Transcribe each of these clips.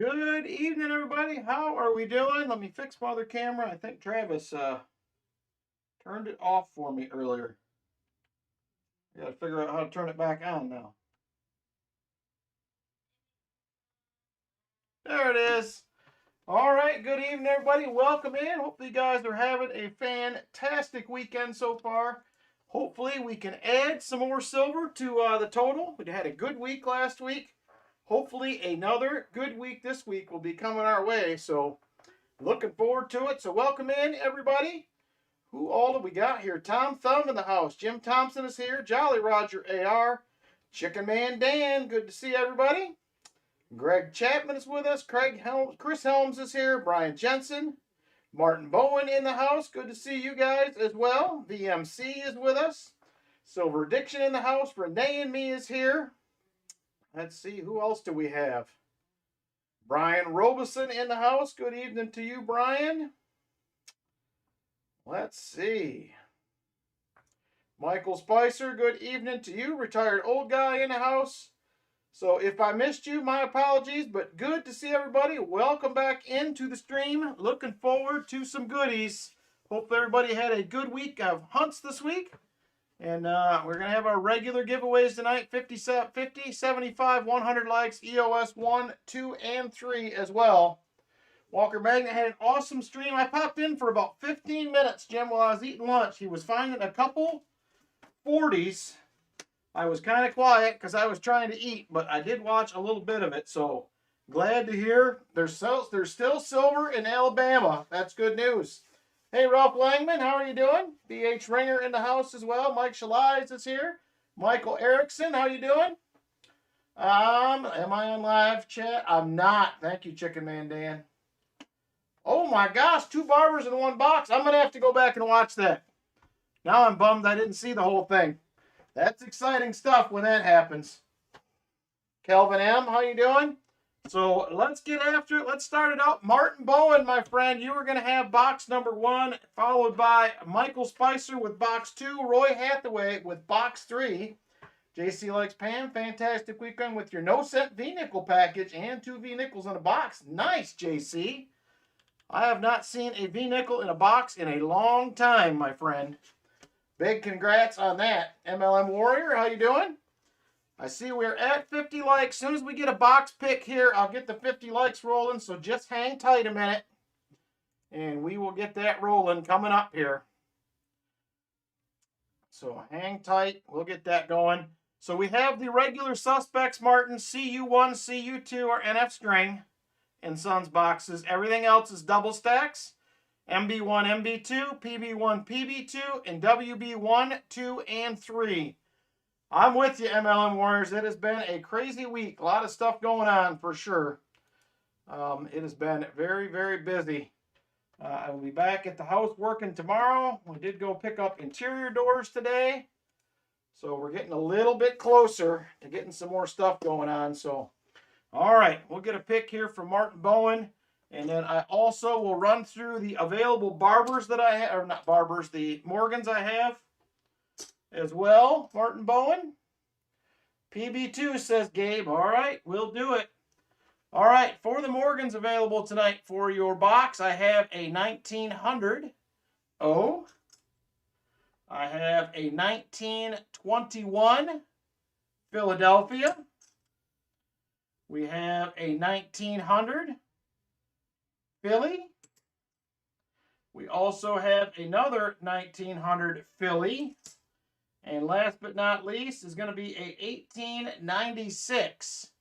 Good evening, everybody. How are we doing? Let me fix my other camera. I think Travis turned it off for me earlier. I got to figure out how to turn it back on now. There it is. All right. Good evening, everybody. Welcome in. Hopefully, you guys are having a fantastic weekend so far. Hopefully, we can add some more silver to the total. We had a good week last week. Hopefully, another good week this week will be coming our way. So, looking forward to it. So, welcome in, everybody. Who all do we got here? Tom Thumb in the house. Jim Thompson is here. Jolly Roger AR. Chicken Man Dan. Good to see everybody. Greg Chapman is with us. Chris Helms is here. Brian Jensen. Martin Bowen in the house. Good to see you guys as well. VMC is with us. Silver Addiction in the house. Renee and me is here. Let's see. Who else do we have? Brian Robeson in the house. Good evening to you, Brian. Let's see. Michael Spicer, good evening to you. Retired old guy in the house. So if I missed you, my apologies, but good to see everybody. Welcome back into the stream. Looking forward to some goodies. Hope everybody had a good week of hunts this week. And we're going to have our regular giveaways tonight. 50, 75, 100 likes, EOS 1, 2, and 3 as well. Walker Magnet had an awesome stream. I popped in for about 15 minutes, Jim, while I was eating lunch. He was finding a couple 40s. I was kind of quiet because I was trying to eat, but I did watch a little bit of it. So glad to hear there's still silver in Alabama. That's good news. Hey, Ralph Langman, how are you doing? BH Ringer in the house as well. Mike Shalais is here. Michael Erickson, how you doing? Am I on live chat? I'm not. Thank you, Chicken Man Dan. Oh my gosh, 2 barbers in 1 box. I'm going to have to go back and watch that. Now I'm bummed I didn't see the whole thing. That's exciting stuff when that happens. Kelvin M., how you doing? So let's get after it. Let's start it out. Martin Bowen, my friend, you were going to have box number 1, followed by Michael Spicer with box 2, Roy Hathaway with box 3. JC Likes Pam, fantastic weekend with your no-cent V-nickel package and 2 V-nickels in a box. Nice, JC. I have not seen a V-nickel in a box in a long time, my friend. Big congrats on that. MLM Warrior, how you doing? I see we're at 50 likes. As soon as we get a box pick here, I'll get the 50 likes rolling, so just hang tight a minute, and we will get that rolling coming up here. So hang tight. We'll get that going. So we have the regular suspects, Martin, CU1, CU2, or NF string in Sons boxes. Everything else is double stacks. MB1, MB2, PB1, PB2, and WB1, 2, and 3. I'm with you, MLM Warriors. It has been a crazy week. A lot of stuff going on for sure. It has been very, very busy. I will be back at the house working tomorrow. We did go pick up interior doors today. So we're getting a little bit closer to getting some more stuff going on. So, all right, we'll get a pick here from Martin Bowen. And then I also will run through the available barbers that I have, or not barbers, the Morgans I have as well. Martin Bowen. PB2 says Gabe. All right, we'll do it. All right, for the Morgans available tonight for your box, I have a 1900 O. I have a 1921 Philadelphia. We have a 1900 Philly. We also have another 1900 Philly. And last but not least is going to be a 1896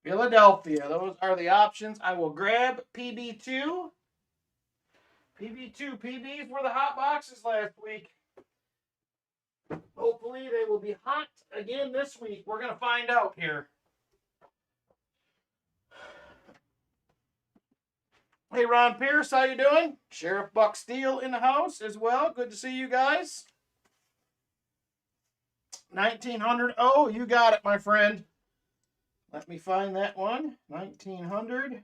Philadelphia. Those are the options. I will grab PB2. PBs were the hot boxes last week. Hopefully they will be hot again this week. We're going to find out here. Hey, Ron Pierce, how you doing? Sheriff Buck Steele in the house as well. Good to see you guys. 1900. Oh, you got it, my friend. Let me find that one. 1900.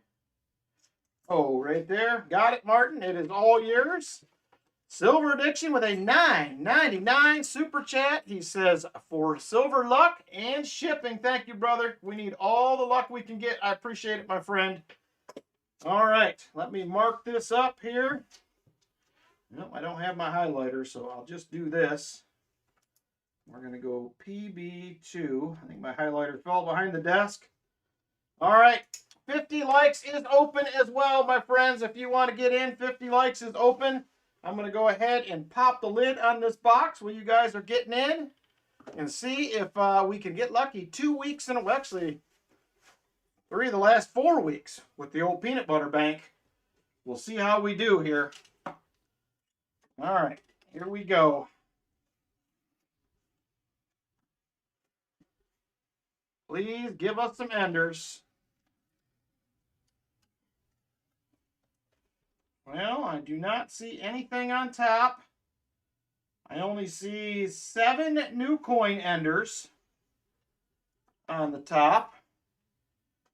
Oh, right there. Got it, Martin. It is all yours. Silver Addiction with a $9.99 super chat. He says, for silver luck and shipping. Thank you, brother. We need all the luck we can get. I appreciate it, my friend. All right, let me mark this up here. No, I don't have my highlighter, so I'll just do this. We're going to go PB2. I think my highlighter fell behind the desk. All right, 50 likes is open as well, my friends. If you want to get in, 50 likes is open. I'm going to go ahead and pop the lid on this box while you guys are getting in and see if we can get lucky 2 weeks in a row. Actually, 3 of the last 4 weeks with the old peanut butter bank. We'll see how we do here. All right, here we go. Please give us some enders. Well, I do not see anything on top. I only see 7 new coin enders on the top.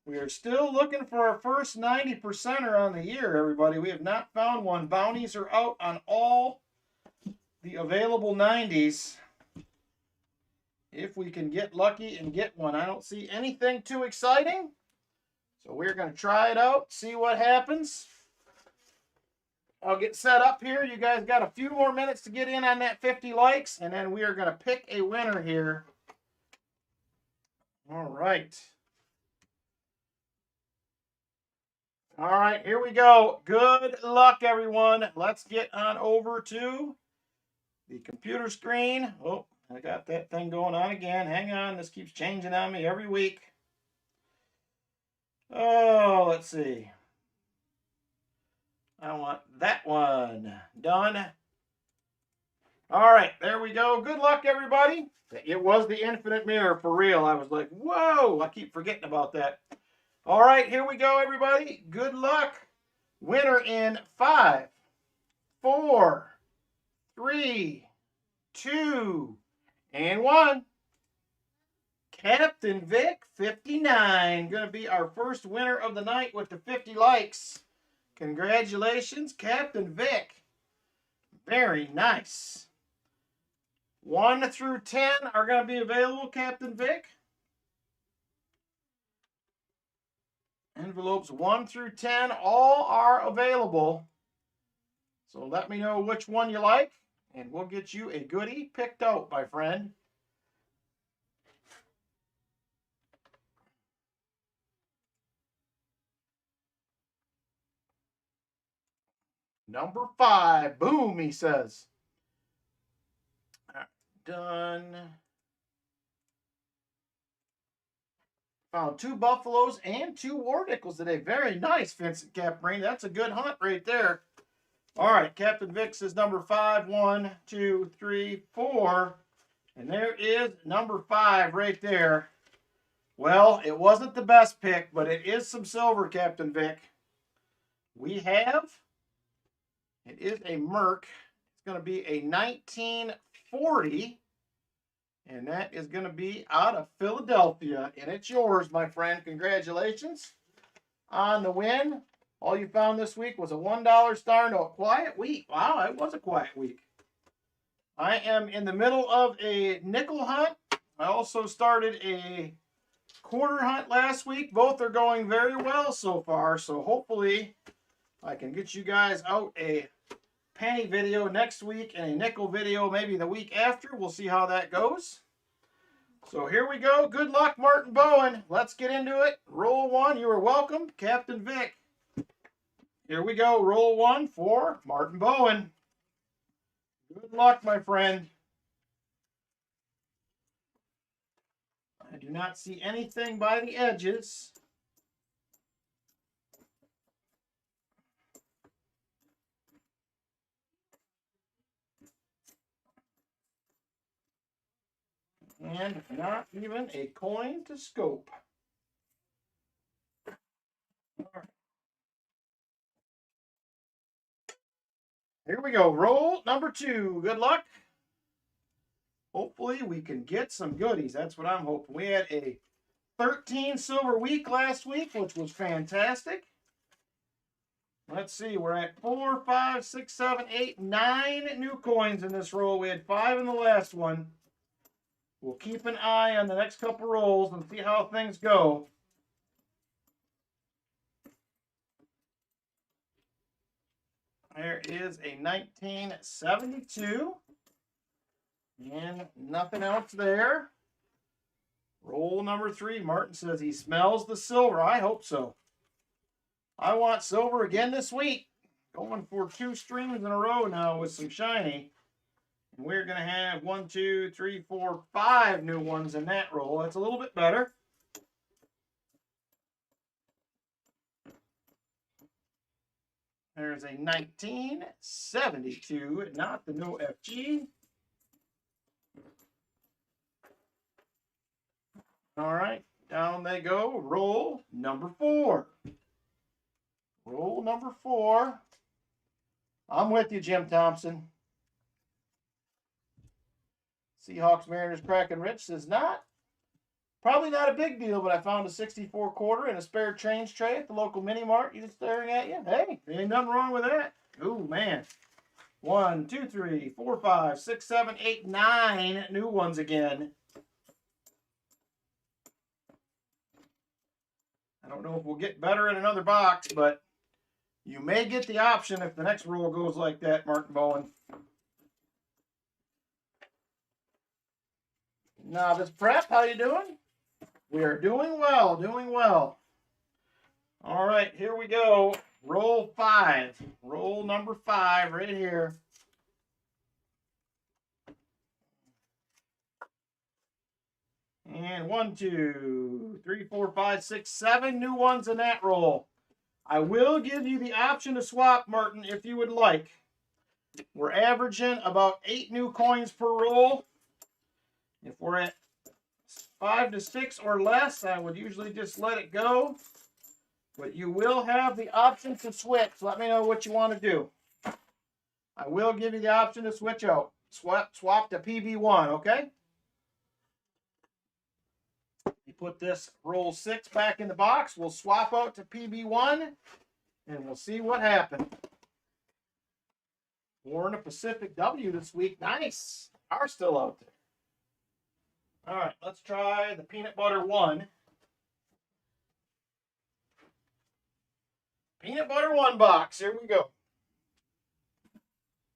We are still looking for our first 90%er on the year, everybody. We have not found one. Bounties are out on all the available 90s. If we can get lucky and get one. I don't see anything too exciting. So we're going to try it out, see what happens. I'll get set up here. You guys got a few more minutes to get in on that 50 likes, and then we are going to pick a winner here. All right. All right, here we go. Good luck, everyone. Let's get on over to the computer screen. Oh, I got that thing going on again. Hang on. This keeps changing on me every week. Oh, let's see. I want that one done. All right, there we go. Good luck, everybody. It was the infinite mirror for real. I was like, whoa, I keep forgetting about that. All right, here we go, everybody. Good luck. Winner in 5, 4, 3, 2, and 1. Captain Vic 59. Going to be our first winner of the night with the 50 likes. Congratulations, Captain Vic. Very nice. 1 through 10 are going to be available, Captain Vic. Envelopes 1 through 10 all are available. So let me know which one you like, and we'll get you a goodie picked out, my friend. Number 5. Boom, he says. Done. Found 2 buffaloes and 2 war nickels today. Very nice, Vincent Capbrain. That's a good hunt right there. All right, Captain Vic says number 5. 1, 2, 3, 4. And there is number 5 right there. Well, it wasn't the best pick, but it is some silver, Captain Vic. We have... It is a Merc. It's going to be a 1940. And that is going to be out of Philadelphia. And it's yours, my friend. Congratulations on the win. All you found this week was a $1 star note. Quiet week. Wow, it was a quiet week. I am in the middle of a nickel hunt. I also started a quarter hunt last week. Both are going very well so far. So hopefully I can get you guys out a penny video next week and a nickel video maybe the week after. We'll see how that goes. So here we go. Good luck, Martin Bowen. Let's get into it. Roll 1. You are welcome, Captain Vic. Here we go. Roll 1 for Martin Bowen. Good luck, my friend. I do not see anything by the edges. And not even a coin to scope. All right. Here we go. Roll number 2. Good luck. Hopefully we can get some goodies. That's what I'm hoping. We had a 13 silver week last week, which was fantastic. Let's see, we're at 4, 5, 6, 7, 8, 9 new coins in this roll. We had 5 in the last one. We'll keep an eye on the next couple rolls and see how things go. There is a 1972. And nothing else there. Roll number 3. Martin says he smells the silver. I hope so. I want silver again this week. Going for 2 streams in a row now with some shiny. And we're going to have 1, 2, 3, 4, 5 new ones in that roll. That's a little bit better. There's a 1972, not the no FG. All right, down they go. Roll number 4. Roll number 4. I'm with you, Jim Thompson. Seahawks Mariners Kraken Rich says not. Probably not a big deal, but I found a 64 quarter in a spare change tray at the local mini mart. You just staring at you? Hey, there ain't nothing wrong with that. Ooh, man. 1, 2, 3, 4, 5, 6, 7, 8, 9 new ones again. I don't know if we'll get better in another box, but you may get the option if the next roll goes like that, Martin Bowen. Novice Prep, how you doing? We are doing well, doing well. All right, here we go. Roll 5. Roll number 5 right here. And 1, 2, 3, 4, 5, 6, 7 new ones in that roll. I will give you the option to swap, Martin, if you would like. We're averaging about 8 new coins per roll. If we're at 5 to 6 or less, I would usually just let it go. But you will have the option to switch. Let me know what you want to do. I will give you the option to switch out. Swap to PB1, okay? You put this roll 6 back in the box. We'll swap out to PB1, and we'll see what happens. We're in a Pacific W this week. Nice. Are still out there. All right, let's try the peanut butter 1. Peanut butter 1 box. Here we go.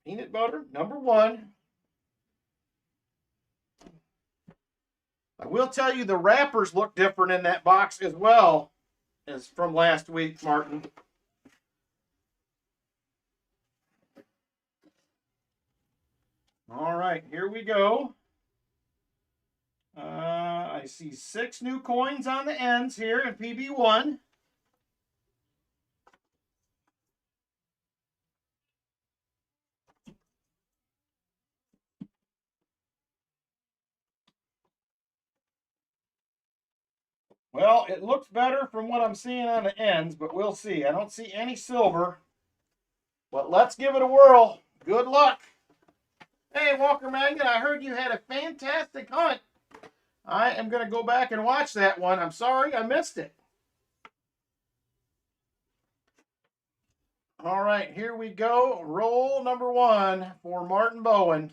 Peanut butter number 1. I will tell you the wrappers look different in that box as well as from last week, Martin. All right, here we go. I see 6 new coins on the ends here in PB1. Well, it looks better from what I'm seeing on the ends, but we'll see. I don't see any silver, but let's give it a whirl. Good luck. Hey, Walker Magnet, I heard you had a fantastic hunt. I am going to go back and watch that one. I'm sorry I missed it. All right, here we go. Roll number 1 for Martin Bowen.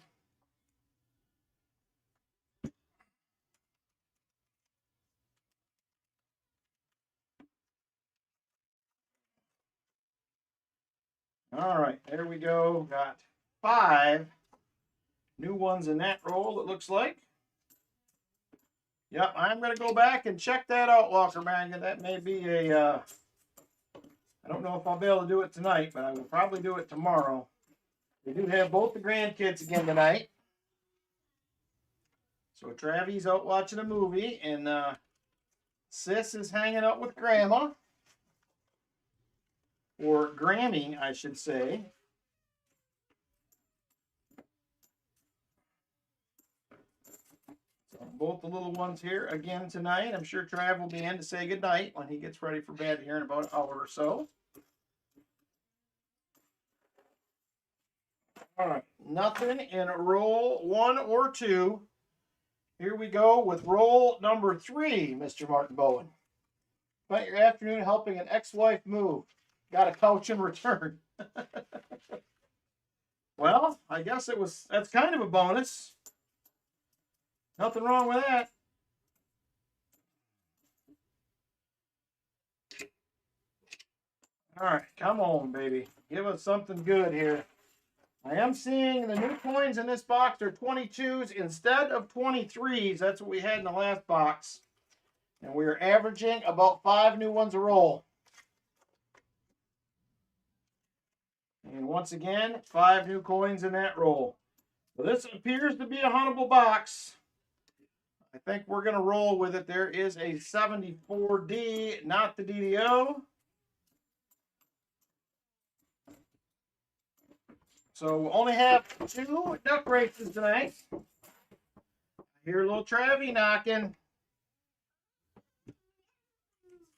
All right, there we go. Got 5 new ones in that roll, it looks like. Yep, I'm going to go back and check that out, Walker Magnet. That may be a, I don't know if I'll be able to do it tonight, but I will probably do it tomorrow. We do have both the grandkids again tonight. So Travi's out watching a movie, and Sis is hanging out with Grandma. Or Grammy, I should say. So both the little ones here again tonight. I'm sure Trav will be in to say goodnight when he gets ready for bed here in about an hour or so. All right, nothing in roll 1 or 2. Here we go with roll number 3, Mr. Martin Bowen. Spent your afternoon helping an ex-wife move. got a couch in return. Well, I guess that's kind of a bonus. Nothing wrong with that. All right, come on, baby. Give us something good here. I am seeing the new coins in this box are 22s instead of 23s. That's what we had in the last box. And we are averaging about 5 new ones a roll. And once again, 5 new coins in that roll. So this appears to be a huntable box. I think we're going to roll with it. There is a 74D, not the DDO. So we'll only have 2 duck races tonight. I hear a little Travie knocking.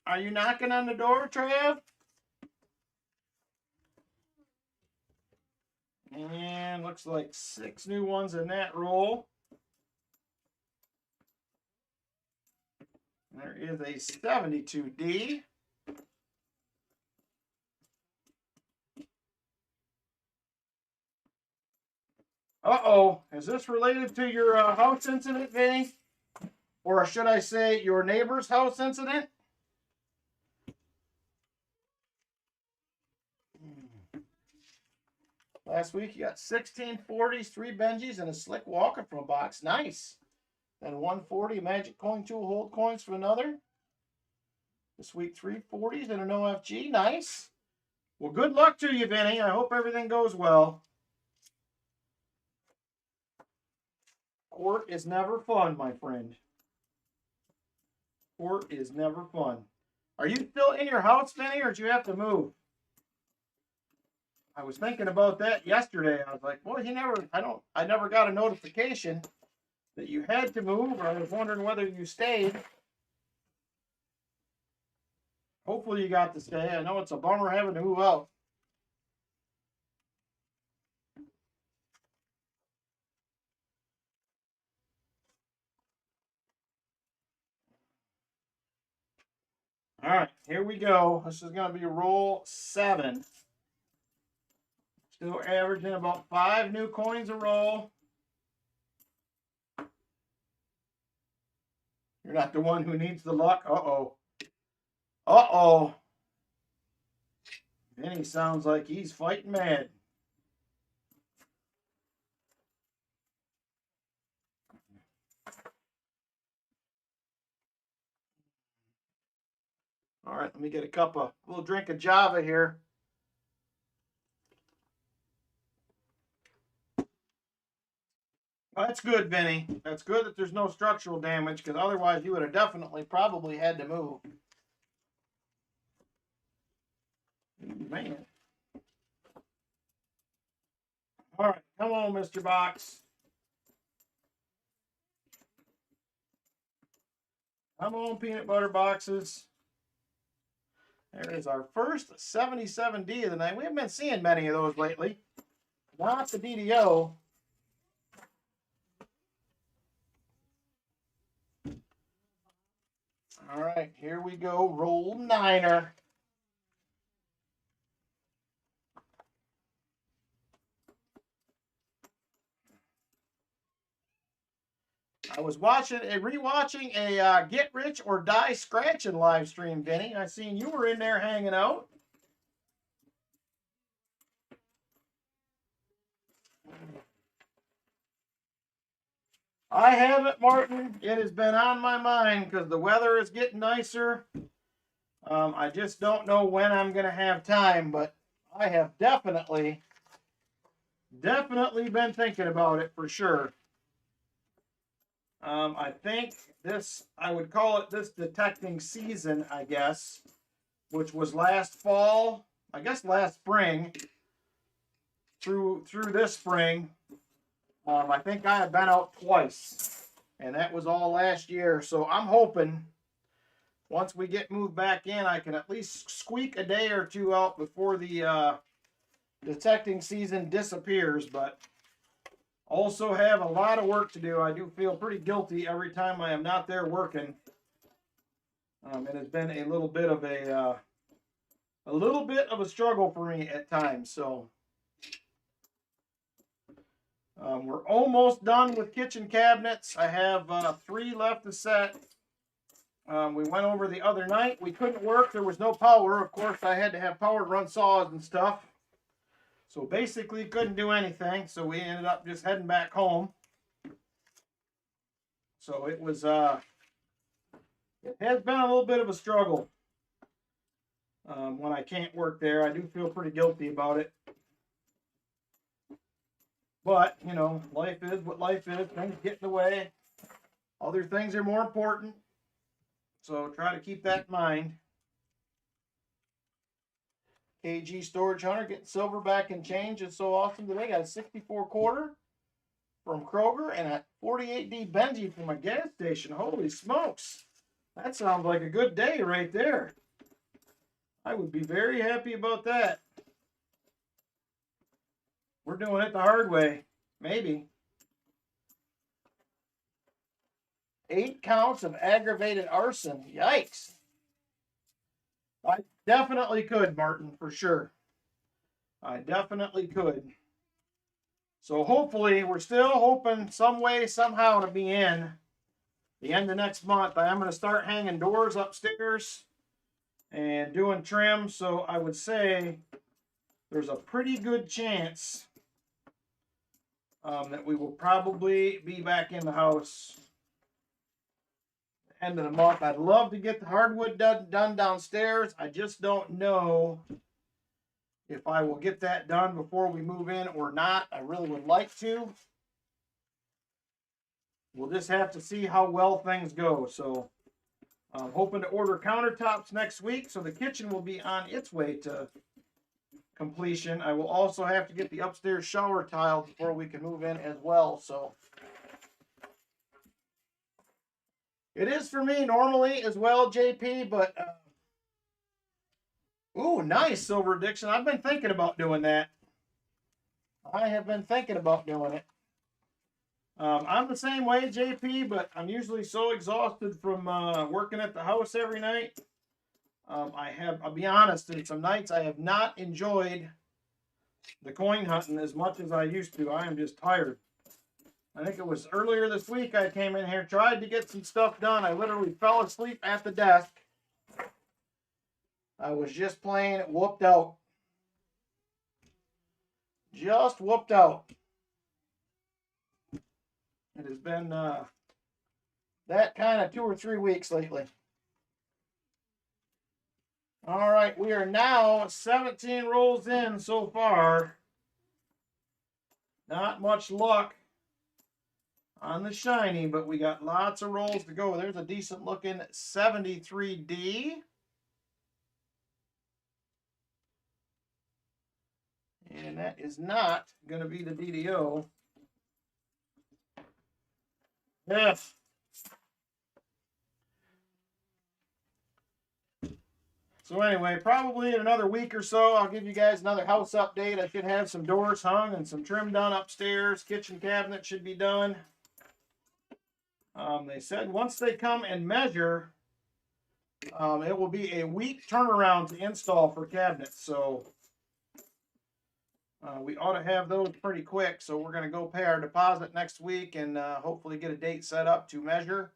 Are you knocking on the door, Trav? And looks like 6 new ones in that roll. There is a 72D. Uh-oh. Is this related to your house incident, Vinny? Or should I say your neighbor's house incident? Last week you got 16 40s, 3 Benjis, and a Slick Walker from a box. Nice. Then 140 Magic Coin Tool Hold coins from another. This week 3 40s and an OFG. Nice. Well, good luck to you, Vinny. I hope everything goes well. Court is never fun, my friend. Court is never fun. Are you still in your house, Vinny, or did you have to move? I was thinking about that yesterday. I was like, boy, I never got a notification that you had to move, or I was wondering whether you stayed. Hopefully you got to stay. I know it's a bummer having to move out. All right, here we go. This is going to be roll 7. Still averaging about 5 new coins a roll. You're not the one who needs the luck. Uh-oh. Uh-oh. Vinny sounds like he's fighting mad. All right, let me get a little drink of Java here. Well, that's good, Vinny. That's good that there's no structural damage, because otherwise you would have definitely probably had to move. Man. All right, come on, Mr. Box. Come on, peanut butter boxes. There is our first 77D of the night. We haven't been seeing many of those lately. Not the DDO. All right, here we go. Roll 9er. I was rewatching a Get Rich or Die Scratching live stream, Vinny. I seen you were in there hanging out. I haven't, Martin. It has been on my mind because the weather is getting nicer. I just don't know when I'm going to have time, but I have definitely been thinking about it for sure. I think I would call it this detecting season, I guess, which was last fall, I guess last spring, through this spring. I think I have been out twice, and that was all last year. So I'm hoping once we get moved back in, I can at least squeak a day or 2 out before the detecting season disappears, but also have a lot of work to do. I do feel pretty guilty every time I am not there working. It has been a little bit of a a little bit of a struggle for me at times. So we're almost done with kitchen cabinets. I have 3 left to set. We went over the other night. We couldn't work. There was no power. Of course, I had to have power to run saws and stuff. So basically couldn't do anything. So we ended up just heading back home. So it was, it has been a little bit of a struggle when I can't work there. I do feel pretty guilty about it. But, you know, life is what life is. Things get in the way. Other things are more important. So try to keep that in mind. KG Storage Hunter getting silver back in change. It's so awesome today. Got a 64 quarter from Kroger and a 48D Benji from a gas station. Holy smokes. That sounds like a good day right there. I would be very happy about that. We're doing it the hard way. Maybe. 8 counts of aggravated arson. Yikes. I definitely could, Martin, for sure. I definitely could. So hopefully, we're still hoping some way, somehow to be in the end of next month. I am going to start hanging doors upstairs and doing trim. So I would say there's a pretty good chance that we will probably be back in the house end of the month. I'd love to get the hardwood done downstairs. I just don't know if I will get that done before we move in or not. I really would like to. We'll just have to see how well things go. So I'm hoping to order countertops next week, so the kitchen will be on its way to completion. I will also have to get the upstairs shower tiled before we can move in as well. So it is for me normally as well, JP, but ooh, nice, Silver Addiction. I've been thinking about doing that. I have been thinking about doing it. I'm the same way, JP, but I'm usually so exhausted from working at the house every night. I'll be honest, in some nights I have not enjoyed the coin hunting as much as I used to. I am just tired. I think it was earlier this week I came in here, tried to get some stuff done. I literally fell asleep at the desk. I was just playing, it whooped out. Just whooped out. It has been that kind of 2 or 3 weeks lately. All right, we are now 17 rolls in so far. Not much luck on the shiny, but we got lots of rolls to go. There's a decent looking 73D. And that is not going to be the DDO. Yes. So anyway, probably in another week or so, I'll give you guys another house update. I should have some doors hung and some trim done upstairs. Kitchen cabinet should be done. They said once they come and measure, it will be a week turnaround to install for cabinets. So we ought to have those pretty quick. So we're going to go pay our deposit next week and hopefully get a date set up to measure.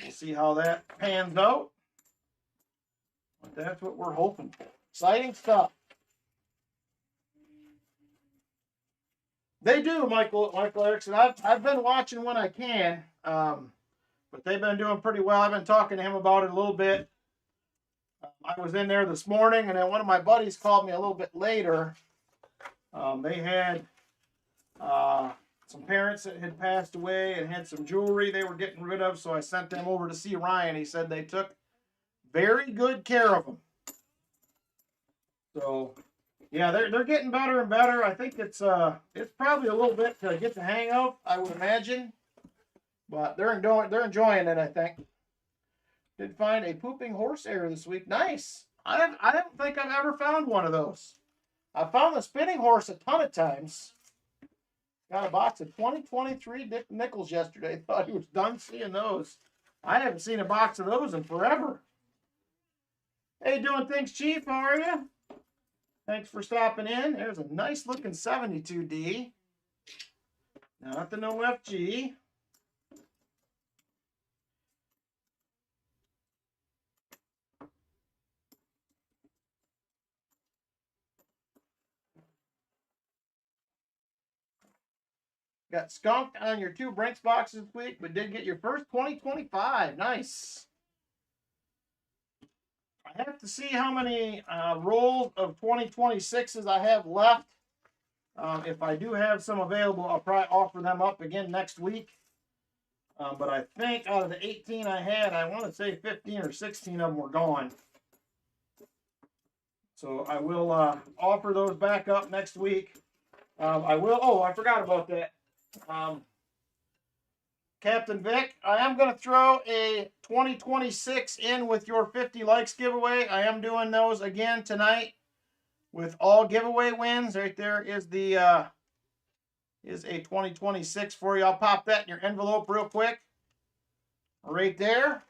We'll see how that pans out. But that's what we're hoping for. Exciting stuff. They do, Michael Erickson. I've been watching when I can, but they've been doing pretty well. I've been talking to him about it a little bit. I was in there this morning, and then one of my buddies called me a little bit later. They had some parents that had passed away and had some jewelry they were getting rid of, so I sent them over to see Ryan. He said they took very good care of them. So, yeah, they're getting better and better. I think it's probably a little bit to get the hang of, I would imagine, but they're enjoying it, I think. Did find a pooping horse error this week. Nice. I don't think I've ever found one of those. I found the spinning horse a ton of times. Got a box of 2023 Dick Nickels yesterday. Thought he was done seeing those. I haven't seen a box of those in forever. Hey, doing things, Chief? How are you? Thanks for stopping in. There's a nice looking 72D. Not the OFG. Got skunked on your 2 Brinks boxes this week, but did get your first 2025. Nice. I have to see how many rolls of 2026s I have left. If I do have some available, I'll probably offer them up again next week. But I think out of the 18 I had, I want to say 15 or 16 of them were gone. So I will offer those back up next week. I forgot about that. Captain Vic, I am going to throw a 2026 in with your 50 likes giveaway. I am doing those again tonight with all giveaway wins. Right there is the is a 2026 for you. I'll pop that in your envelope real quick. Right there.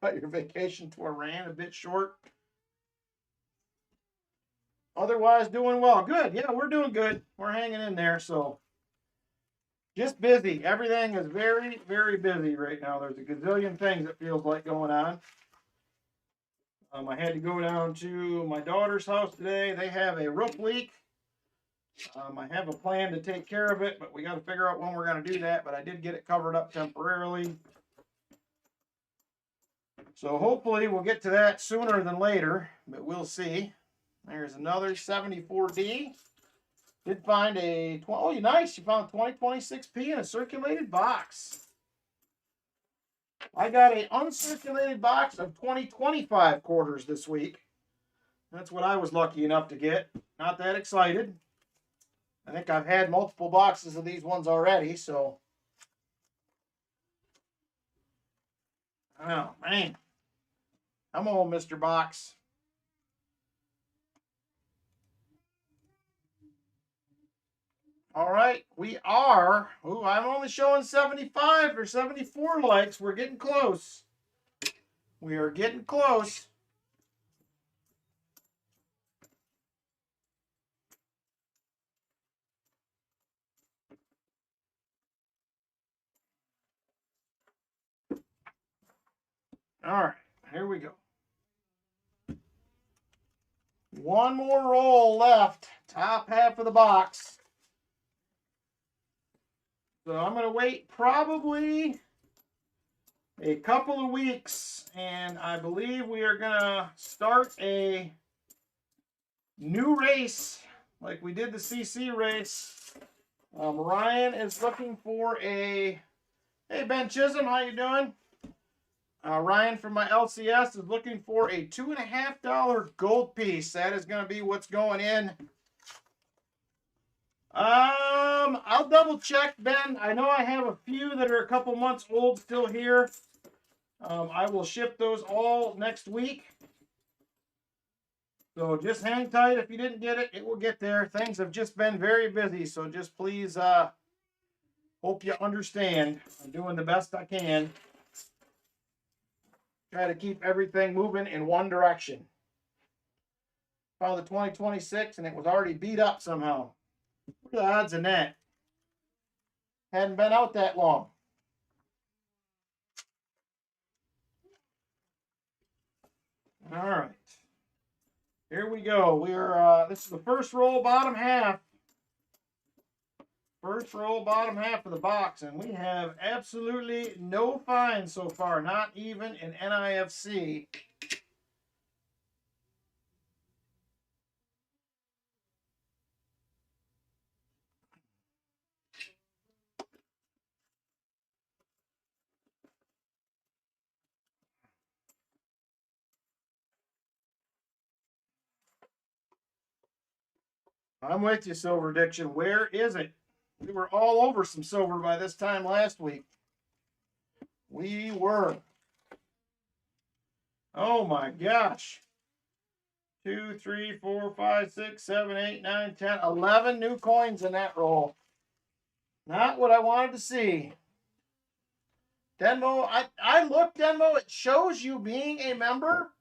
Cut your vacation to Iran a bit short. Otherwise, doing well. Good. Yeah, we're doing good. We're hanging in there. So, just busy. Everything is very, very busy right now. There's a gazillion things it feels like going on. I had to go down to my daughter's house today. They have a roof leak. I have a plan to take care of it, but we got to figure out when we're going to do that. But I did get it covered up temporarily. So hopefully we'll get to that sooner than later, but we'll see. There's another 74D. Did find a, oh, nice. You found 2026P in a circulated box. I got an uncirculated box of 2025 quarters this week. That's what I was lucky enough to get. Not that excited. I think I've had multiple boxes of these ones already, so. Oh, man. Come on, Mr. Box. All right, we are. Ooh, I'm only showing 75 or 74 likes. We're getting close. We are getting close. All right, here we go. One more roll left. Top half of the box. So I'm going to wait probably a couple of weeks, and I believe we are going to start a new race like we did the CC race. Ryan is looking for a, hey Ben Chisholm, how you doing? Ryan from my LCS is looking for a $2.50 gold piece. That is going to be what's going in. I'll double check, Ben. I know I have a few that are a couple months old still here. I will ship those all next week. So just hang tight. If you didn't get it, it will get there. Things have just been very busy, so just please, hope you understand. I'm doing the best I can. Try to keep everything moving in one direction. Found the 2026 and it was already beat up somehow. What are the odds in that? Hadn't been out that long. All right. Here we go. We're this is the first roll, bottom half. First roll, bottom half of the box, and we have absolutely no finds so far, not even an NIFC. I'm with you, Silver Addiction. Where is it? We were all over some silver by this time last week. We were. Oh my gosh. 2, 3, 4, 5, 6, 7, 8, 9, 10, 11 new coins in that roll. Not what I wanted to see. Denmo, I looked, Denmo, it shows you being a member,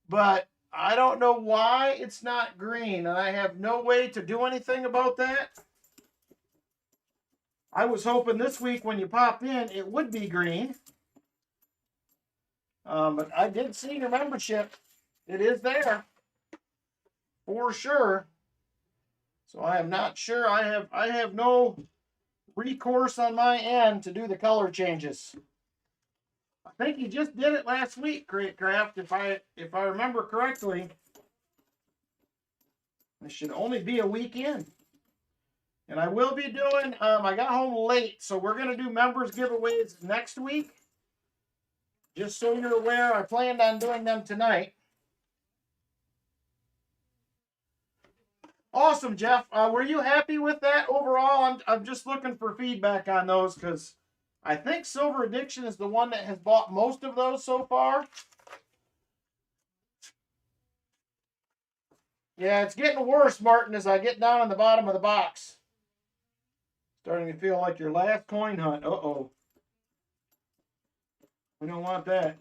but I don't know why it's not green, and I have no way to do anything about that. I was hoping this week when you pop in, it would be green. But I did see your membership. It is there for sure. So I am not sure. I have no recourse on my end to do the color changes. I think you just did it last week, Craft, if I remember correctly. It should only be a week in. And I will be doing, I got home late, so we're going to do members giveaways next week. Just so you're aware, I planned on doing them tonight. Awesome, Jeff. Were you happy with that overall? I'm just looking for feedback on those because I think Silver Addiction is the one that has bought most of those so far. Yeah, it's getting worse, Martin, as I get down on the bottom of the box. Starting to feel like your last coin hunt. Uh-oh. We don't want that.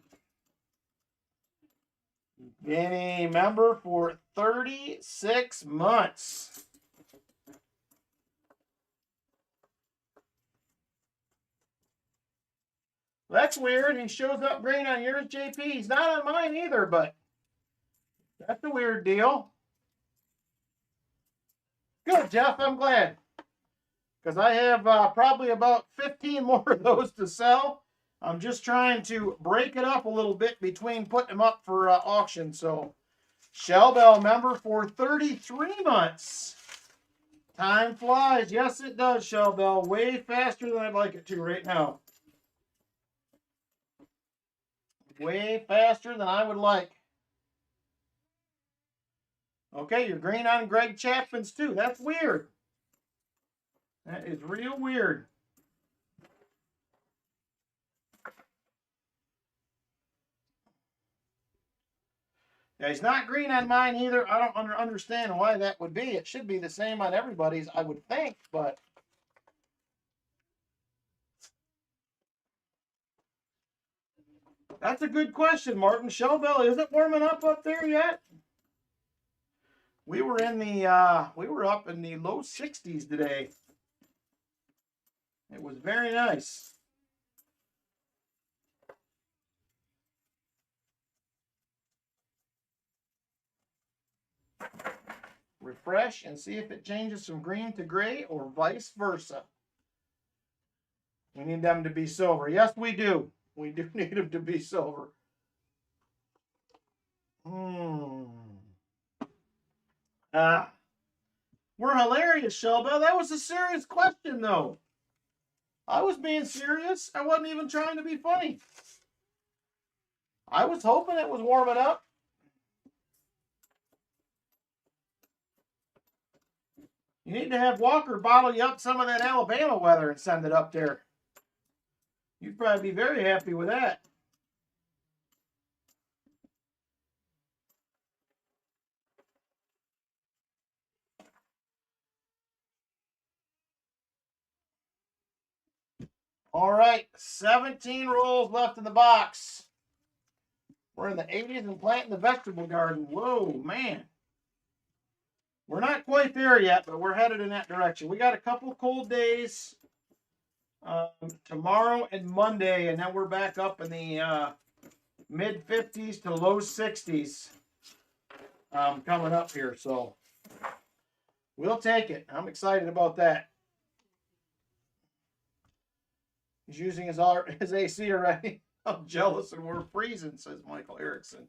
Been a member for 36 months. That's weird. He shows up green on yours, JP. He's not on mine either, but that's a weird deal. Good, Jeff. I'm glad. Because I have probably about 15 more of those to sell. I'm just trying to break it up a little bit between putting them up for auction. So, Shell Bell member for 33 months. Time flies. Yes, it does, Shell Bell. Way faster than I'd like it to right now. Way faster than I would like. Okay, you're green on Greg Chapman's too. That's weird. That is real weird. Yeah, he's not green on mine either. I don't understand why that would be. It should be the same on everybody's, I would think, but that's a good question, Martin. Shell Bell, is it warming up there yet? We were in the we were up in the low 60s today. It was very nice. Refresh and see if it changes from green to gray or vice versa. We need them to be silver. Yes, we do. We do need them to be silver. We're hilarious, Shelby. That was a serious question, though. I was being serious. I wasn't even trying to be funny. I was hoping it was warming up. You need to have Walker bottle you up some of that Alabama weather and send it up there. You'd probably be very happy with that. All right, 17 rolls left in the box. We're in the 80s and planting the vegetable garden. Whoa, man. We're not quite there yet, but we're headed in that direction. We got a couple cold days tomorrow and Monday, and then we're back up in the mid-50s to low 60s coming up here. So we'll take it. I'm excited about that. He's using his AC already. I'm jealous and we're freezing, says Michael Erickson.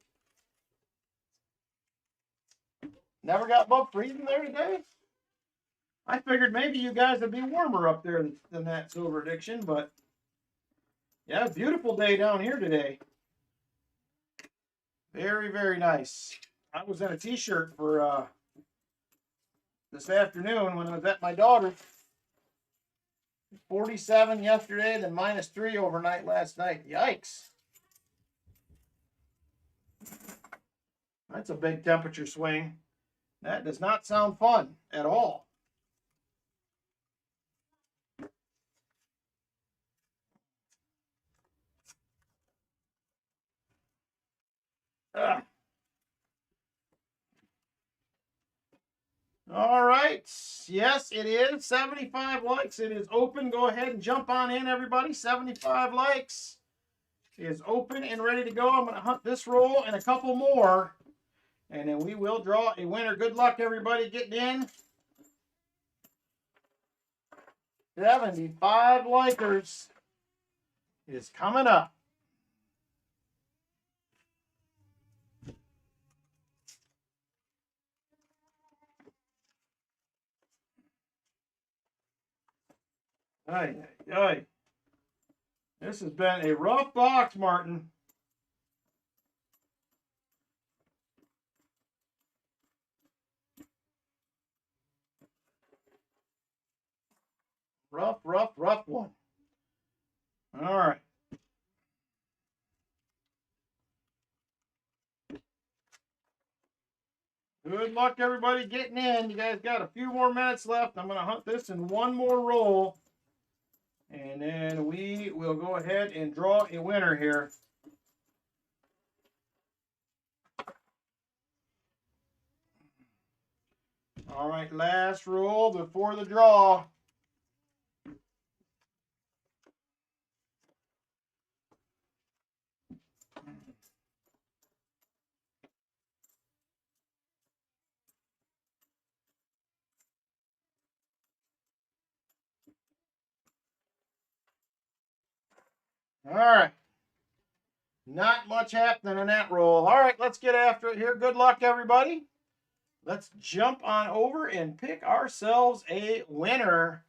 Never got above freezing there today? I figured maybe you guys would be warmer up there than that, Silver Addiction, but yeah, beautiful day down here today. Very, very nice. I was in a t-shirt for this afternoon when I was at my daughter's. 47 yesterday, then -3 overnight last night. Yikes. That's a big temperature swing. That does not sound fun at all. All right. Yes, it is. 75 likes. It is open. Go ahead and jump on in, everybody. 75 likes. It is open and ready to go. I'm going to hunt this roll and a couple more. And then we will draw a winner. Good luck, everybody, getting in. 75 likers is coming up. Ay, ay, ay. This has been a rough box, Martin. Rough, rough, rough one. All right. Good luck, everybody, getting in. You guys got a few more minutes left. I'm going to hunt this in one more roll. And then we will go ahead and draw a winner here. All right, last roll before the draw. All right. Not much happening in that roll. All right, let's get after it here. Good luck, everybody. Let's jump on over and pick ourselves a winner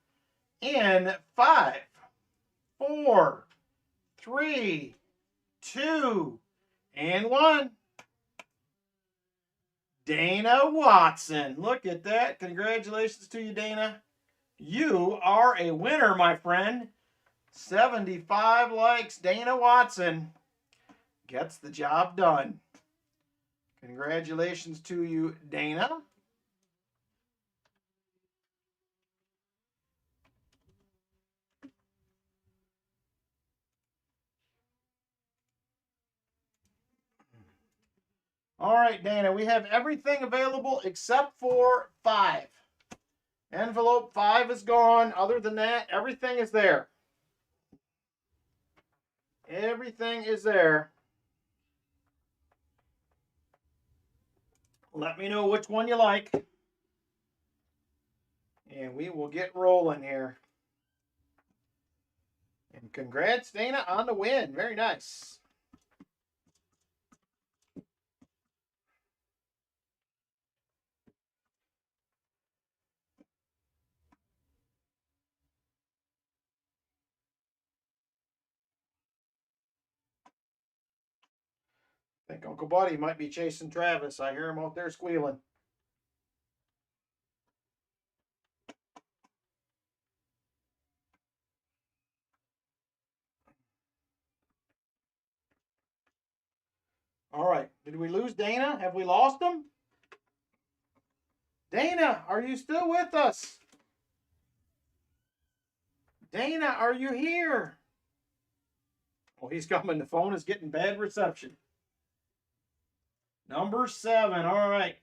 in 5, 4, 3, 2, and 1. Dana Watson. Look at that. Congratulations to you, Dana. You are a winner, my friend. 75 likes. Dana Watson gets the job done. Congratulations to you, Dana. All right, Dana, we have everything available except for 5. Envelope 5 is gone. Other than that, everything is there. Everything is there. Let me know which one you like. And we will get rolling here. And congrats, Dana, on the win. Very nice. I think Uncle Buddy might be chasing Travis. I hear him out there squealing. All right. Did we lose Dana? Have we lost him? Dana, are you still with us? Dana, are you here? Oh, he's coming. The phone is getting bad reception. Number 7. All right.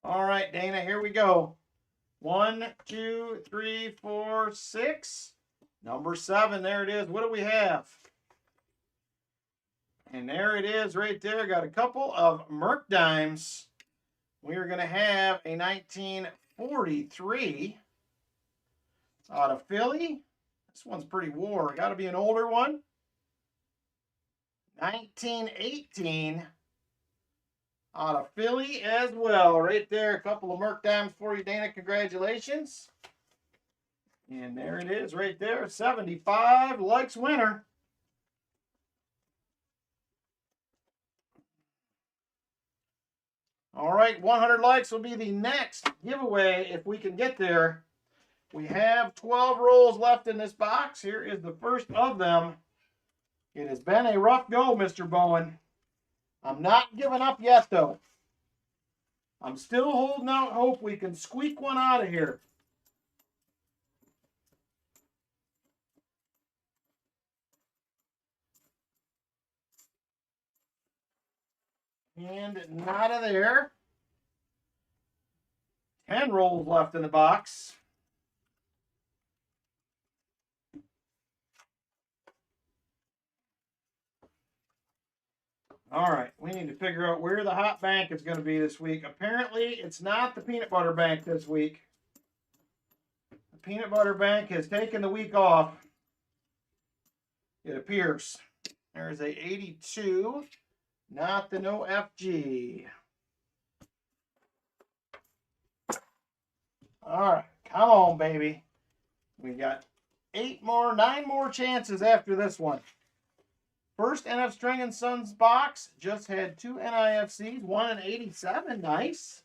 All right, Dana, here we go. 1, 2, 3, 4, 6. Number 7. There it is. What do we have? And there it is right there. Got a couple of Merc dimes. We are going to have a 1943 out of Philly. This one's pretty wore. Got to be an older one. 1918 out of Philly as well. Right there, a couple of Merc dimes for you, Dana. Congratulations. And there it is right there. 75 likes winner. All right, 100 likes will be the next giveaway if we can get there. We have 12 rolls left in this box. Here is the first of them. It has been a rough go, Mr. Bowen. I'm not giving up yet, though. I'm still holding out hope we can squeak one out of here. And not of there. 10 rolls left in the box. All right, we need to figure out where the hot bank is going to be this week. Apparently, it's not the peanut butter bank this week. The peanut butter bank has taken the week off, it appears. There's a 82, not the no FG. All right, come on, baby. We got 9 more chances after this one. First NF String and Sons box just had 2 NIFCs, 1 and 87. Nice.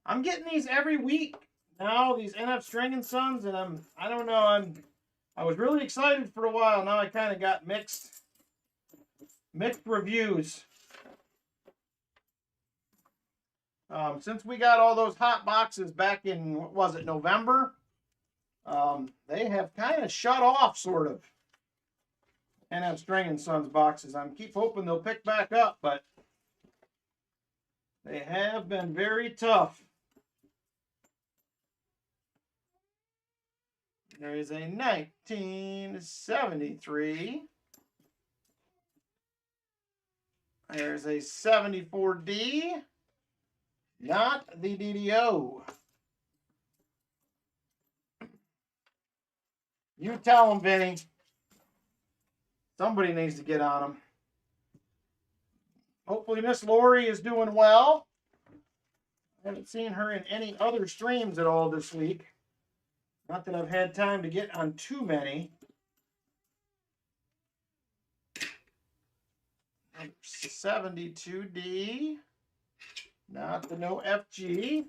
I'm getting these every week now, these NF String and Sons, and I don't know, I was really excited for a while. Now I kind of got mixed reviews. Since we got all those hot boxes back in, what was it, November, they have kind of shut off, sort of. NF String and Sons boxes. I keep hoping they'll pick back up, but they have been very tough. There is a 1973. There's a 74D. Not the DDO. You tell them, Vinny. Somebody needs to get on them. Hopefully Miss Lori is doing well. I haven't seen her in any other streams at all this week. Not that I've had time to get on too many. 72D. Not the no FG.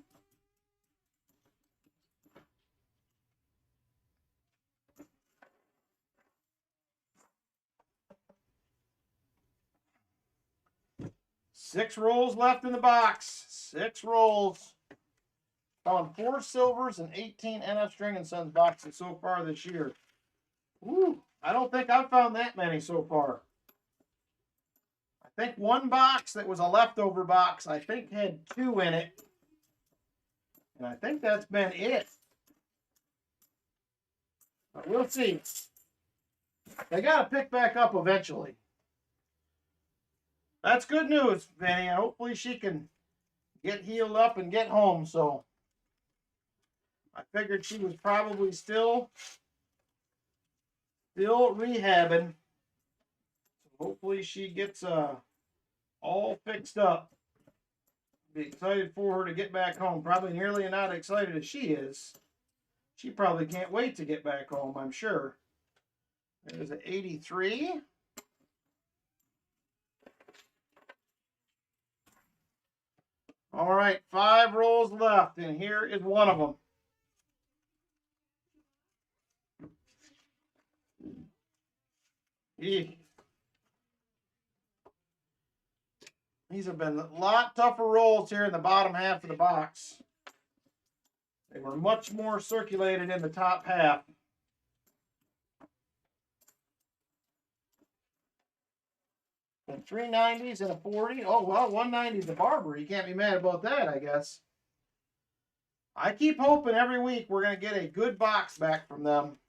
Six rolls left in the box. 6 rolls. Found 4 silvers and 18 NF String and Sons boxes so far this year. Woo! I don't think I've found that many so far. I think one box that was a leftover box, I think had 2 in it. And I think that's been it. But we'll see. They got to pick back up eventually. That's good news, Vinny. Hopefully she can get healed up and get home. So I figured she was probably still rehabbing. So hopefully she gets all fixed up. Be excited for her to get back home. Probably nearly not excited as she is. She probably can't wait to get back home, I'm sure. There's an 83. All right, 5 rolls left, and here is one of them. These have been a lot tougher rolls here in the bottom half of the box. They were much more circulated in the top half. And 390s and a 40. Oh, well, 190 is the Barber. You can't be mad about that, I guess. I keep hoping every week we're going to get a good box back from them.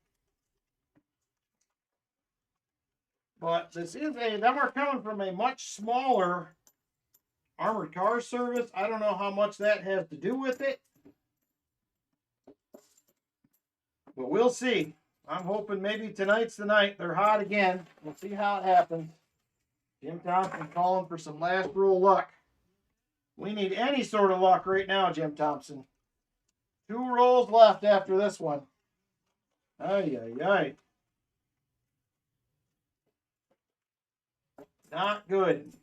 But this is them are coming from a much smaller armored car service. I don't know how much that has to do with it. But we'll see. I'm hoping maybe tonight's the night. They're hot again. We'll see how it happens. Jim Thompson calling for some last roll luck. We need any sort of luck right now, Jim Thompson. 2 rolls left after this one. Ay, ay, ay. Not good.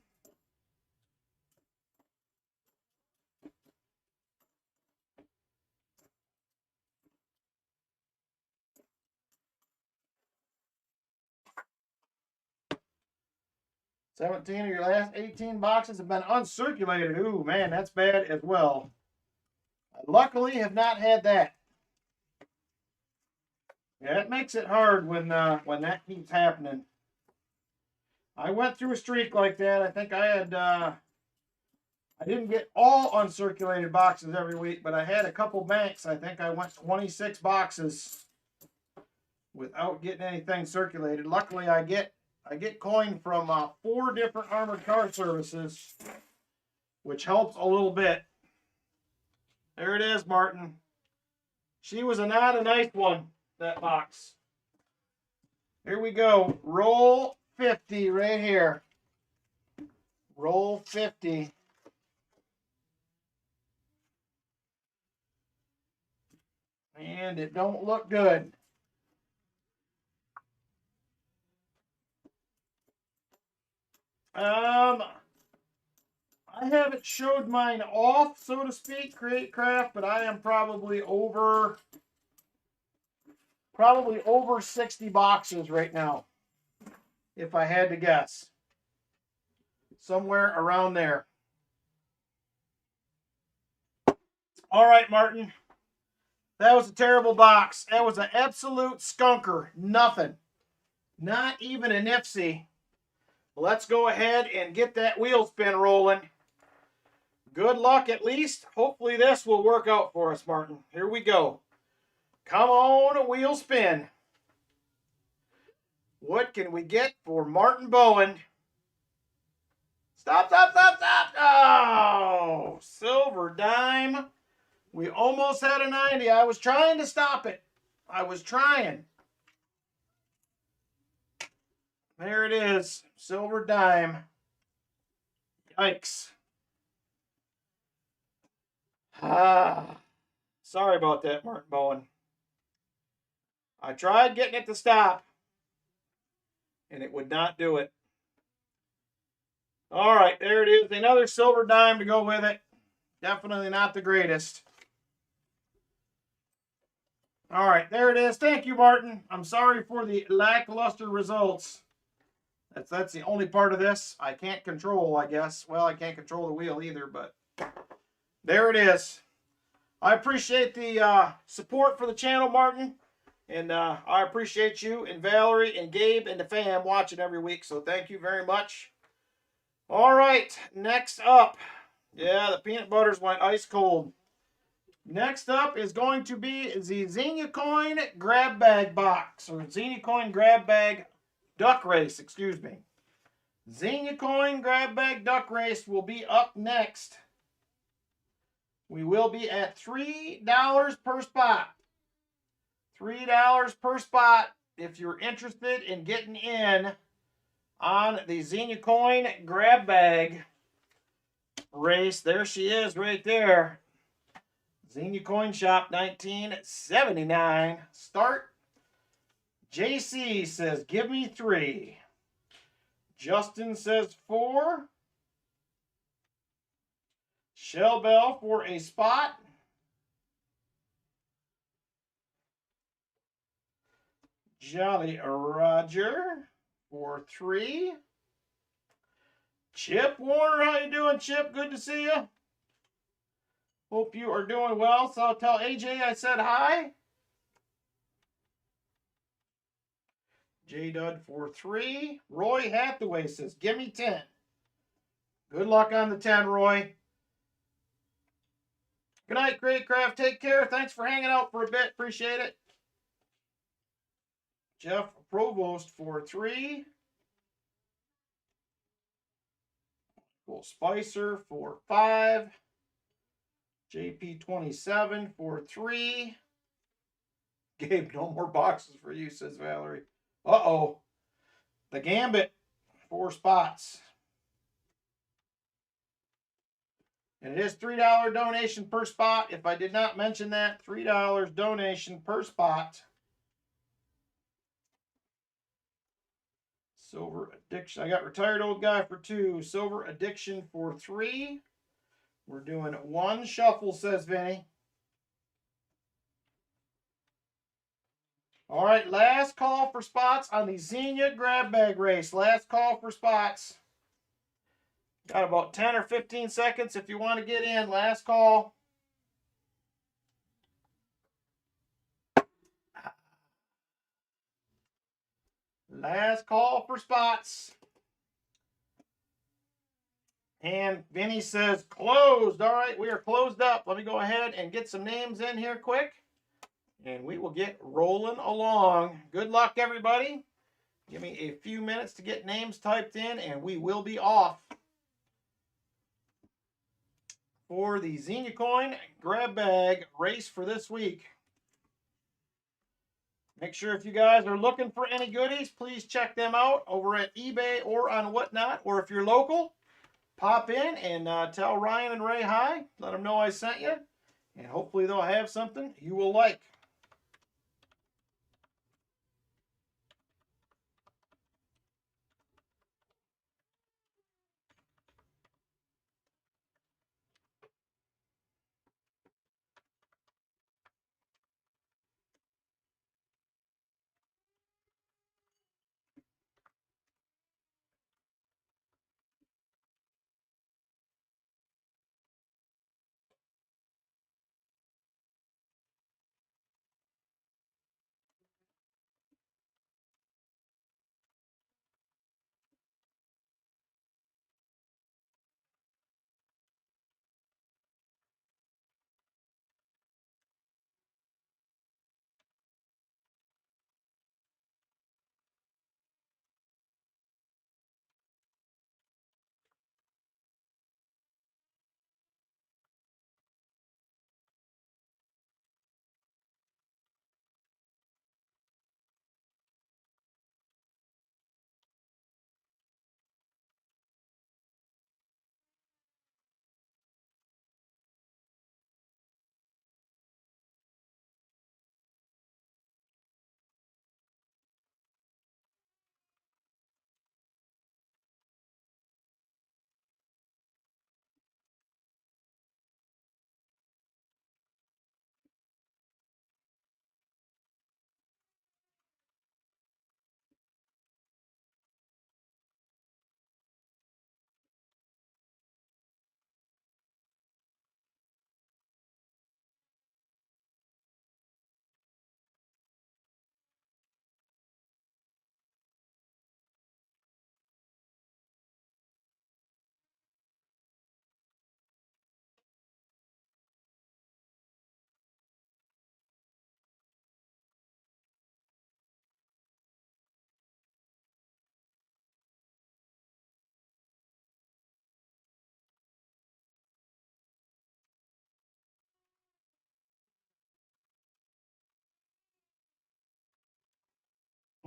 $17 of your last 18 boxes have been uncirculated. Ooh, man, that's bad as well. I luckily have not had that. Yeah, it makes it hard when that keeps happening. I went through a streak like that. I think I had I didn't get all uncirculated boxes every week, but I had a couple banks. I think I went 26 boxes without getting anything circulated. Luckily, I get coin from 4 different armored car services, which helps a little bit. There it is, Martin. She was not a nice one, that box. Here we go. Roll 50 right here. Roll 50. And it don't look good. I haven't showed mine off, so to speak, Create Craft, but I am probably over 60 boxes right now, if I had to guess. Somewhere around there. All right, Martin. That was a terrible box. That was an absolute skunker. Nothing. Not even a nipsey. Let's go ahead and get that wheel spin rolling. Good luck at least. Hopefully this will work out for us, Martin. Here we go. Come on, a wheel spin. What can we get for Martin Bowen? Stop, stop, stop, stop. Oh, silver dime. We almost had a 90. I was trying to stop it. I was trying. There it is. Silver dime. Yikes. Sorry about that, Martin Bowen. I tried getting it to stop, and it would not do it. All right, there it is. Another silver dime to go with it. Definitely not the greatest. All right, there it is. Thank you, Martin. I'm sorry for the lackluster results. That's the only part of this I can't control, I guess. Well, I can't control the wheel either, but there it is. I appreciate the support for the channel, Martin. And I appreciate you and Valerie and Gabe and the fam watching every week. So thank you very much. All right, next up. Yeah, the peanut butters went ice cold. Next up is going to be the Xenia Coin Grab Bag Box. Or Xenia Coin Grab Bag Duck Race, excuse me. Xenia Coin Grab Bag Duck Race will be up next. We will be at $3 per spot. $3 per spot if you're interested in getting in on the Xenia Coin Grab Bag Race. There she is right there. Xenia Coin Shop 1979. Start. JC says, give me 3. Justin says 4. Shell Bell for a spot. Jolly Roger for 3. Chip Warner, how you doing, Chip? Good to see you. Hope you are doing well. So tell AJ I said hi. J-Dud for 3. Roy Hathaway says, give me 10. Good luck on the 10, Roy. Good night, Great Craft. Take care. Thanks for hanging out for a bit. Appreciate it. Jeff Provost for 3. Will Spicer for 5. JP27 for 3. Gabe, no more boxes for you, says Valerie. Uh-oh. The Gambit, 4 spots. And it is $3 donation per spot. If I did not mention that, $3 donation per spot. Silver Addiction. I got Retired Old Guy for 2. Silver Addiction for 3. We're doing 1 shuffle, says Vinny. All right, last call for spots on the Xenia Grab Bag Race. Last call for spots. Got about 10 or 15 seconds if you want to get in. Last call. Last call for spots. And Vinny says closed. All right, we are closed up. Let me go ahead and get some names in here quick, and we will get rolling along. Good luck, everybody. Give me a few minutes to get names typed in, and we will be off for the Xenia Coin grab bag race for this week. Make sure if you guys are looking for any goodies, please check them out over at eBay or on Whatnot. Or if you're local, pop in and tell Ryan and Ray hi. Let them know I sent you. And hopefully they'll have something you will like.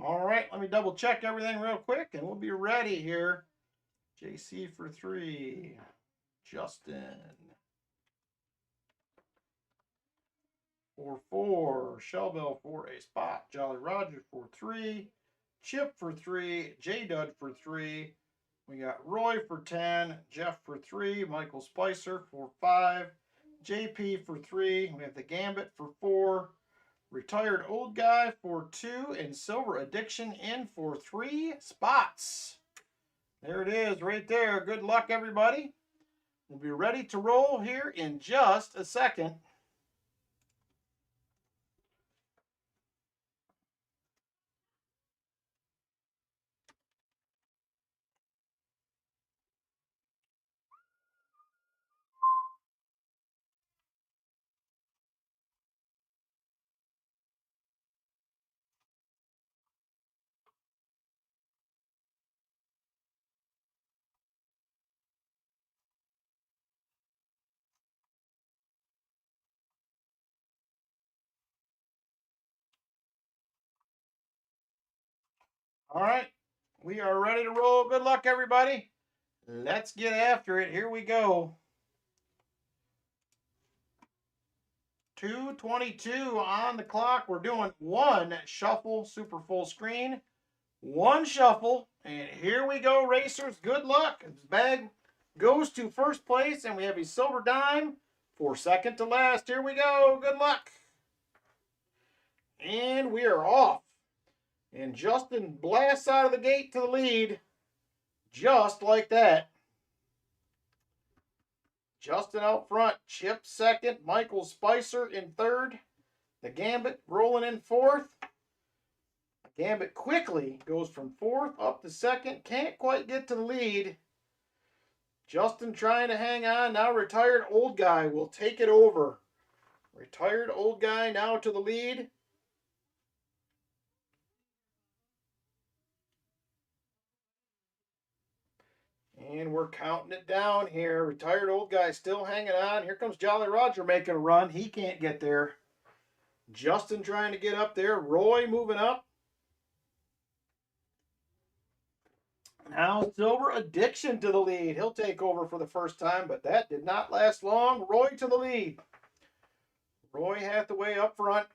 All right, let me double check everything real quick and we'll be ready here. JC for 3. Justin. For 4. Shelbell for a spot. Jolly Roger for 3. Chip for 3. J Dud for 3. We got Roy for 10. Jeff for 3. Michael Spicer for 5. JP for 3. We have the Gambit for 4. Retired Old Guy for 2. And Silver Addiction in for 3 spots. There it is right there. Good luck, everybody. We'll be ready to roll here in just a second. All right, we are ready to roll. Good luck, everybody. Let's get after it. Here we go. 2:22 on the clock. We're doing one shuffle, super full screen. One shuffle, and here we go, racers. Good luck. This bag goes to first place, and we have a silver dime for second to last. Here we go. Good luck. And we are off. And Justin blasts out of the gate to the lead, just like that. Justin out front, Chip second, Michael Spicer in third, the Gambit rolling in fourth. Gambit quickly goes from fourth up to second, can't quite get to the lead. Justin trying to hang on. Now retired old guy will take it over. Retired old guy now to the lead. And we're counting it down here. Retired old guy still hanging on. Here comes Jolly Roger making a run. He can't get there. Justin trying to get up there. Roy moving up. Now Silver Addiction to the lead. He'll take over for the first time, but that did not last long. Roy to the lead. Roy Hathaway up front.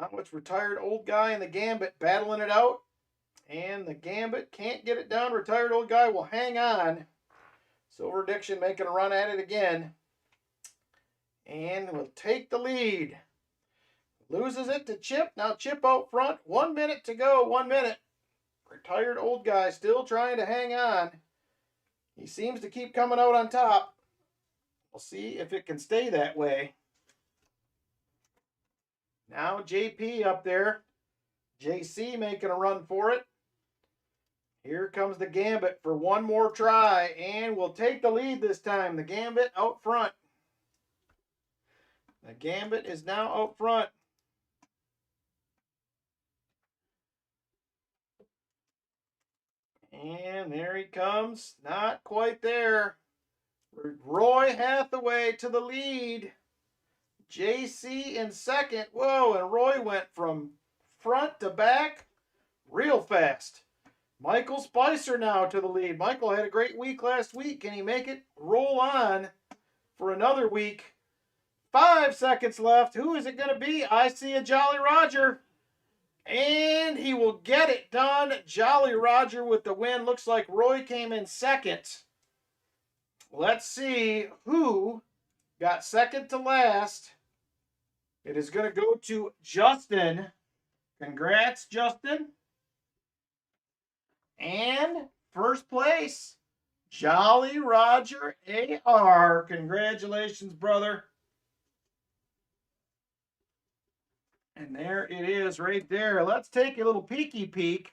Now it's retired old guy and the Gambit battling it out. And the Gambit can't get it done. Retired old guy will hang on. Silver Addiction making a run at it again. And will take the lead. Loses it to Chip. Now Chip out front. 1 minute to go. 1 minute. Retired old guy still trying to hang on. He seems to keep coming out on top. We'll see if it can stay that way. Now JP up there. JC making a run for it. Here comes the Gambit for one more try. And will take the lead this time. The Gambit out front. The Gambit is now out front. And there he comes. Not quite there. Roy Hathaway to the lead. JC in second. Whoa, and Roy went from front to back real fast. Michael Spicer now to the lead. Michael had a great week last week. Can he make it roll on for another week? 5 seconds left. Who is it going to be? I see a Jolly Roger. And he will get it done. Jolly Roger with the win. Looks like Roy came in second. Let's see who got second to last. It is going to go to Justin. Congrats, Justin. And first place, Jolly Roger AR. Congratulations, brother. And there it is right there. Let's take a little peeky peek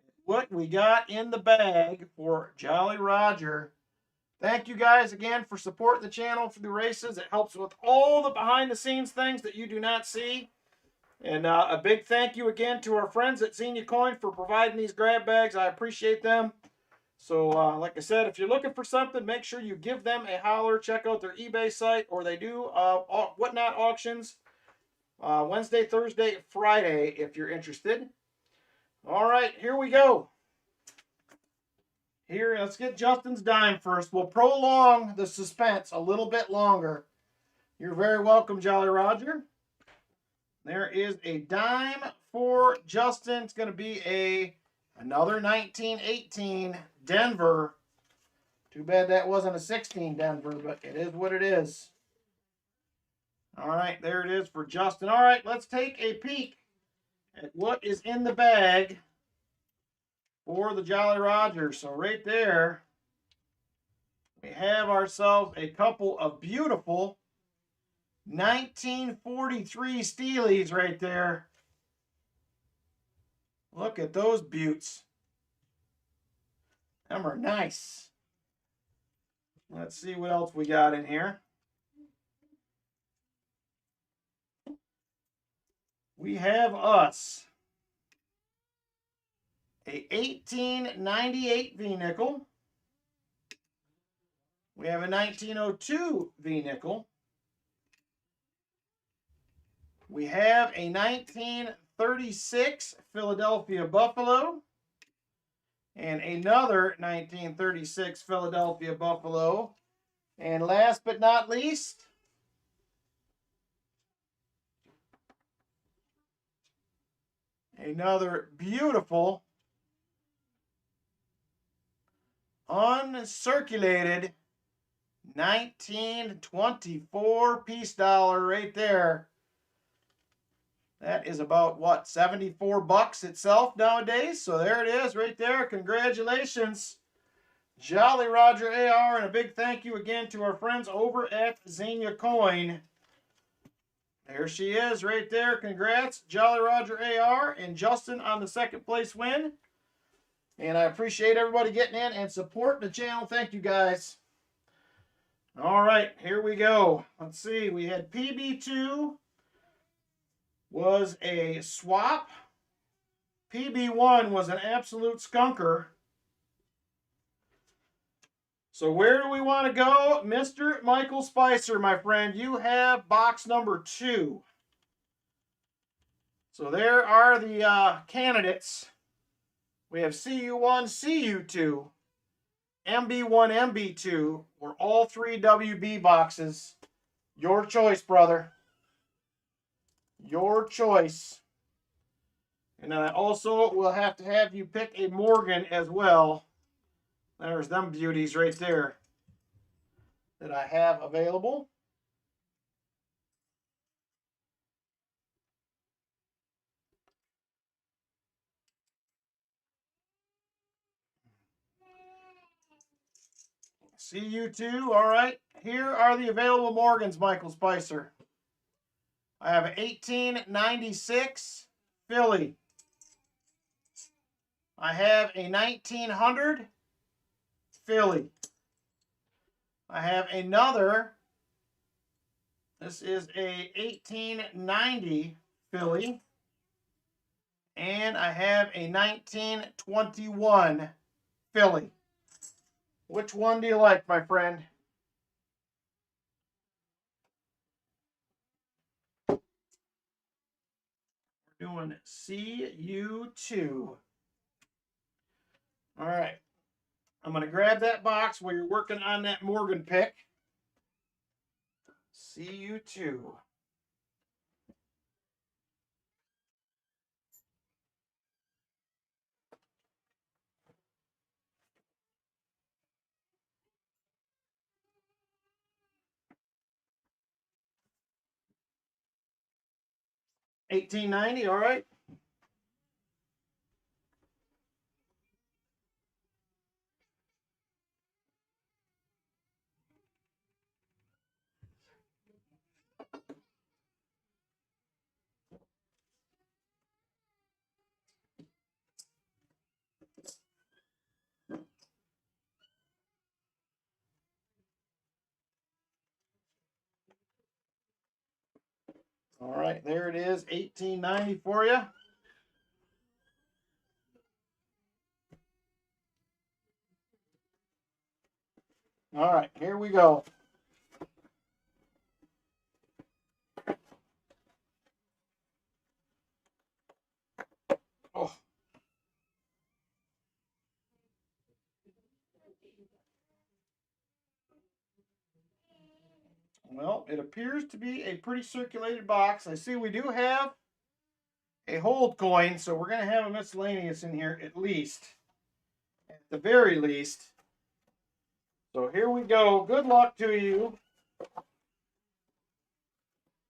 at what we got in the bag for Jolly Roger. Thank you guys again for supporting the channel for the races. It helps with all the behind the scenes things that you do not see. And a big thank you again to our friends at Xenia Coin for providing these grab bags. I appreciate them. So like I said, if you're looking for something, make sure you give them a holler. Check out their eBay site, or they do Whatnot auctions. Wednesday, Thursday, Friday, if you're interested. All right, here we go. Here, let's get Justin's dime first. We'll prolong the suspense a little bit longer. You're very welcome, Jolly Roger. There is a dime for Justin. It's going to be another 1918 Denver. Too bad that wasn't a 16 Denver, but it is what it is. All right, there it is for Justin. All right, let's take a peek at what is in the bag for the Jolly Roger. So right there, we have ourselves a couple of beautiful 1943 Steelies right there. Look at those beauts. Them are nice. Let's see what else we got in here. We have us a 1898 V-nickel. We have a 1902 V-nickel. We have a 1936 Philadelphia Buffalo. And another 1936 Philadelphia Buffalo. And last but not least, another beautiful uncirculated 1924 piece dollar right there. That is about, what, 74 bucks itself nowadays? So there it is right there. Congratulations, Jolly Roger AR, and a big thank you again to our friends over at Xenia Coin. There she is right there. Congrats, Jolly Roger AR and Justin on the second place win. And I appreciate everybody getting in and supporting the channel. Thank you, guys. All right, here we go. Let's see. We had PB2 was a swap. PB1 was an absolute skunker. So where do we want to go? Mr. Michael Spicer, my friend, you have box number 2. So there are the candidates. We have CU1, CU2, MB1, MB2. We're all 3 WB boxes. Your choice, brother. Your choice. And then I also will have to have you pick a Morgan as well. There's them beauties right there that I have available. CU2, all right. Here are the available Morgans, Michael Spicer. I have an 1896 Philly. I have a 1900 Philly. I have another. This is a 1890 Philly. And I have a 1921 Philly. Which one do you like, my friend? We're doing CU2. All right. I'm going to grab that box while you're working on that Morgan pick. CU2. $18.90, all right. All right, there it is, $18.90 for you. All right, here we go. Oh. Well, it appears to be a pretty circulated box. I see we do have a hold coin, so we're going to have a miscellaneous in here at least. At the very least. So here we go. Good luck to you,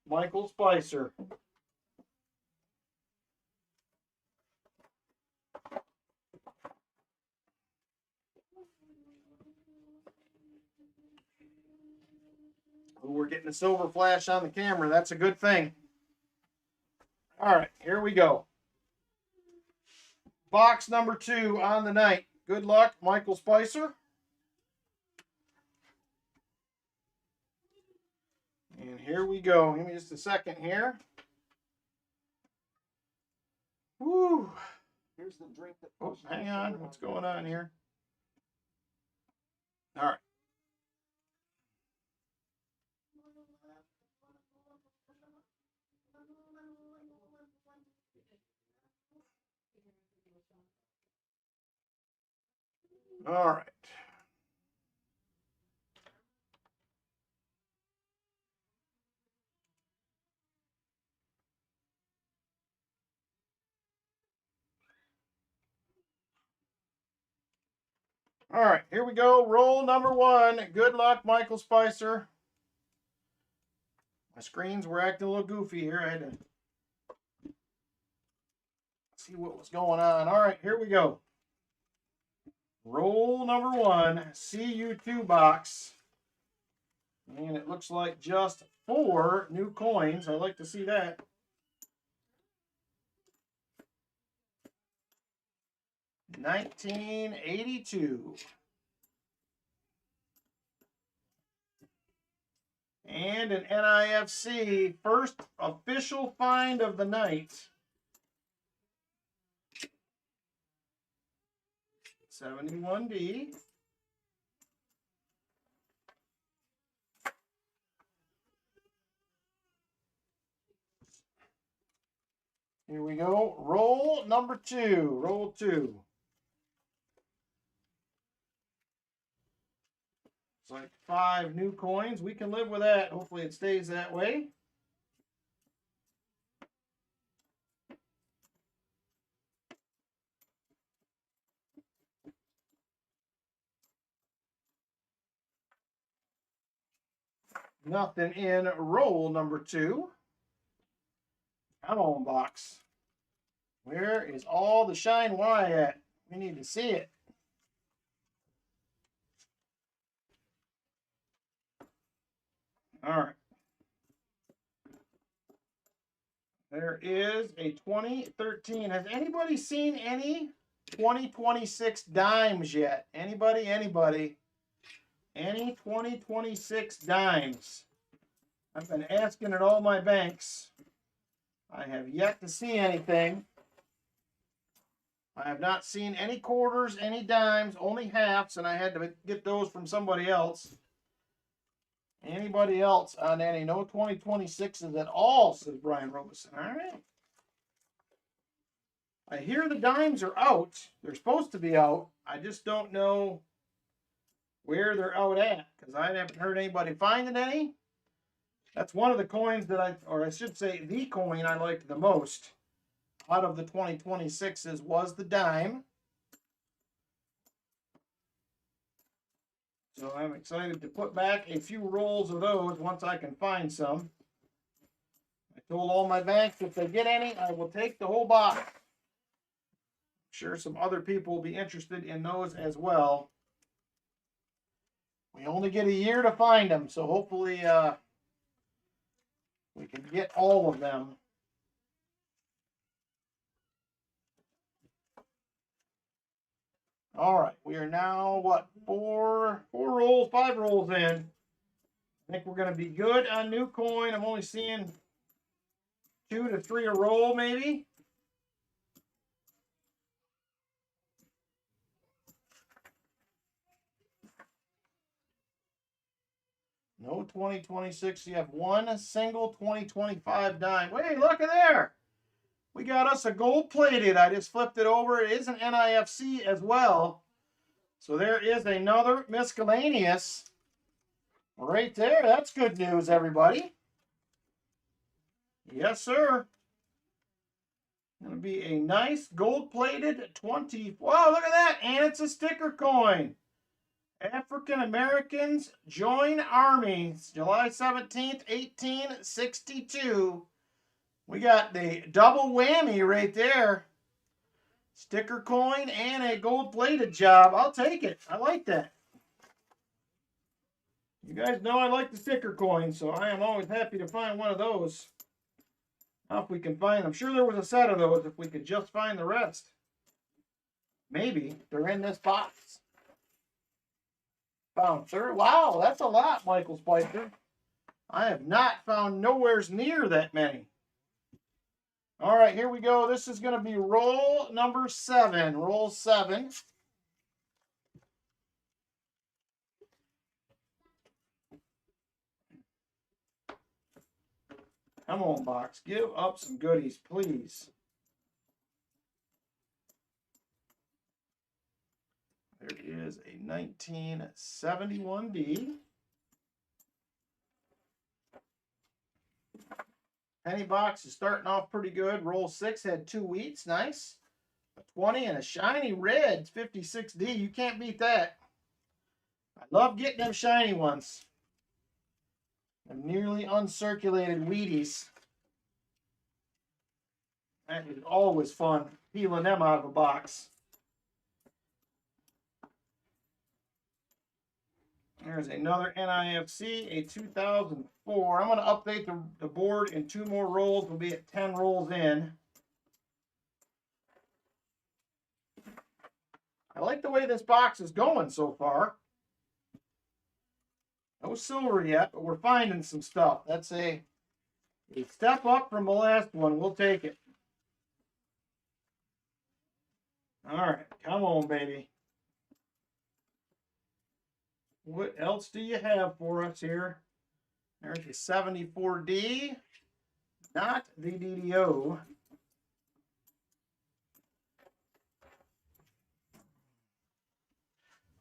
Michael Spicer. Ooh, we're getting a silver flash on the camera. That's a good thing. All right, here we go. Box number 2 on the night. Good luck, Michael Spicer. And here we go. Give me just a second here. Woo. Here's the drink that. Oh, hang on. What's going on here? All right. All right. All right, here we go. Roll number 1. Good luck, Michael Spicer. My screens were acting a little goofy here. I had to see what was going on. All right, here we go. Roll number 1, CU2 box. And it looks like just 4 new coins. I like to see that. 1982. And an NIFC first official find of the night. 71D. Here we go. Roll number 2. Roll 2. It's like 5 new coins. We can live with that. Hopefully it stays that way. Nothing in roll number 2. Come on, box. Where is all the shine Y at? We need to see it. All right. There is a 2013. Has anybody seen any 2026 dimes yet? Anybody? Anybody? Any 2026 dimes? I've been asking at all my banks. I have yet to see anything. I have not seen any quarters, any dimes, only halves, and I had to get those from somebody else. Anybody else on any? No 2026s at all, says Brian Robeson. All right. I hear the dimes are out. They're supposed to be out. I just don't know where they're out at because I haven't heard anybody finding any. That's one of the coins that I should say the coin I liked the most out of the 2026s was the dime. So I'm excited to put back a few rolls of those once I can find some. I told all my banks if they get any, I will take the whole box. I'm sure some other people will be interested in those as well. We only get a year to find them, so hopefully we can get all of them. All right, we are now, what, 5 rolls in. I think we're going to be good on new coin. I'm only seeing 2 to 3 a roll, maybe. No 2026. You have one single 2025 dime. Wait, look at there. We got us a gold plated. I just flipped it over. It is an NIFC as well. So there is another miscellaneous right there. That's good news, everybody. Yes, sir. Going to be a nice gold-plated 20. Wow, look at that. And it's a sticker coin. African Americans join Army. July 17th, 1862. We got the double whammy right there. Sticker coin and a gold-plated job. I'll take it. I like that. You guys know I like the sticker coins, so I am always happy to find one of those. Now if we can find them. I'm sure there was a set of those if we could just find the rest. Maybe they're in this box. Found 30. Wow, that's a lot, Michael Spicer. I have not found nowheres near that many. All right, here we go. This is going to be roll number 7. Roll 7. Come on, box. Give up some goodies, please. There is a 1971D. Penny box is starting off pretty good. Roll 6 had 2 wheats. Nice. A 20 and a shiny red 56D. You can't beat that. I love getting them shiny ones. Them nearly uncirculated Wheaties. That is always fun, peeling them out of a box. There's another NIFC, a 2004. I'm going to update the board in 2 more rolls. We'll be at 10 rolls in. I like the way this box is going so far. No silver yet, but we're finding some stuff. That's a step up from the last one. We'll take it. All right, come on, baby. What else do you have for us here? There's the 74D, not the DDO.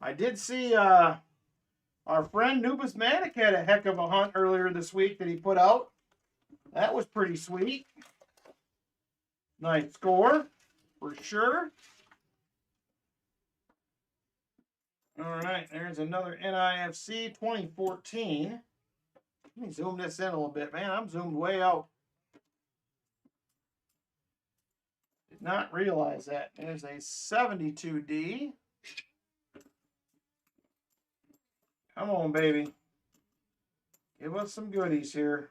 I did see our friend Numismatic had a heck of a hunt earlier this week that he put out. That was pretty sweet. Nice score, for sure. All right, there's another NIFC 2014. Let me zoom this in a little bit, man. I'm zoomed way out. Did not realize that. There's a 72D. Come on, baby. Give us some goodies here.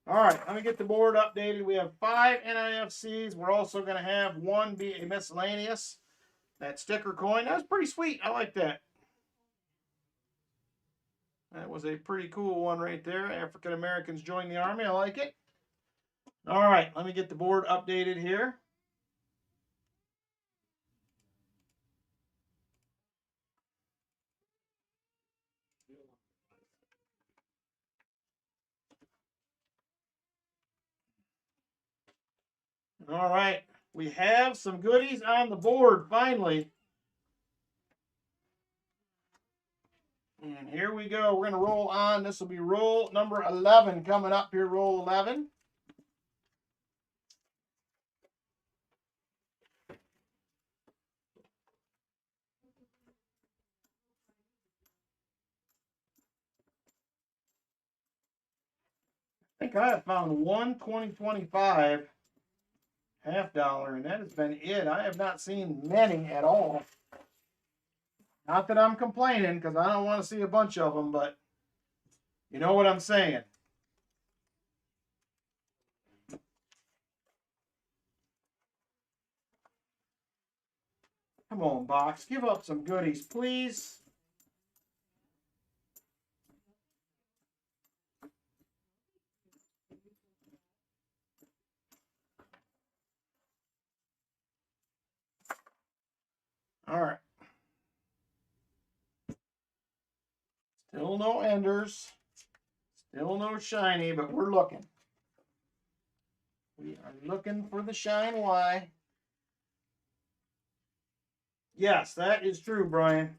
All right, let me get the board updated. We have 5 NIFCs. We're also going to have 1 be a miscellaneous. That sticker coin, that was pretty sweet. I like that. That was a pretty cool one right there. African Americans join the Army. I like it. All right, let me get the board updated here. All right, we have some goodies on the board finally. And here we go. We're going to roll on. This will be roll number 11 coming up here, roll 11. I think I have found one 2025 $50, and that has been it. I have not seen many at all. Not that I'm complaining, because I don't want to see a bunch of them, but you know what I'm saying. Come on, box. Give up some goodies, please. All right. Still no enders. Still no shiny, but we're looking. We are looking for the shine Y. Yes, that is true, Brian.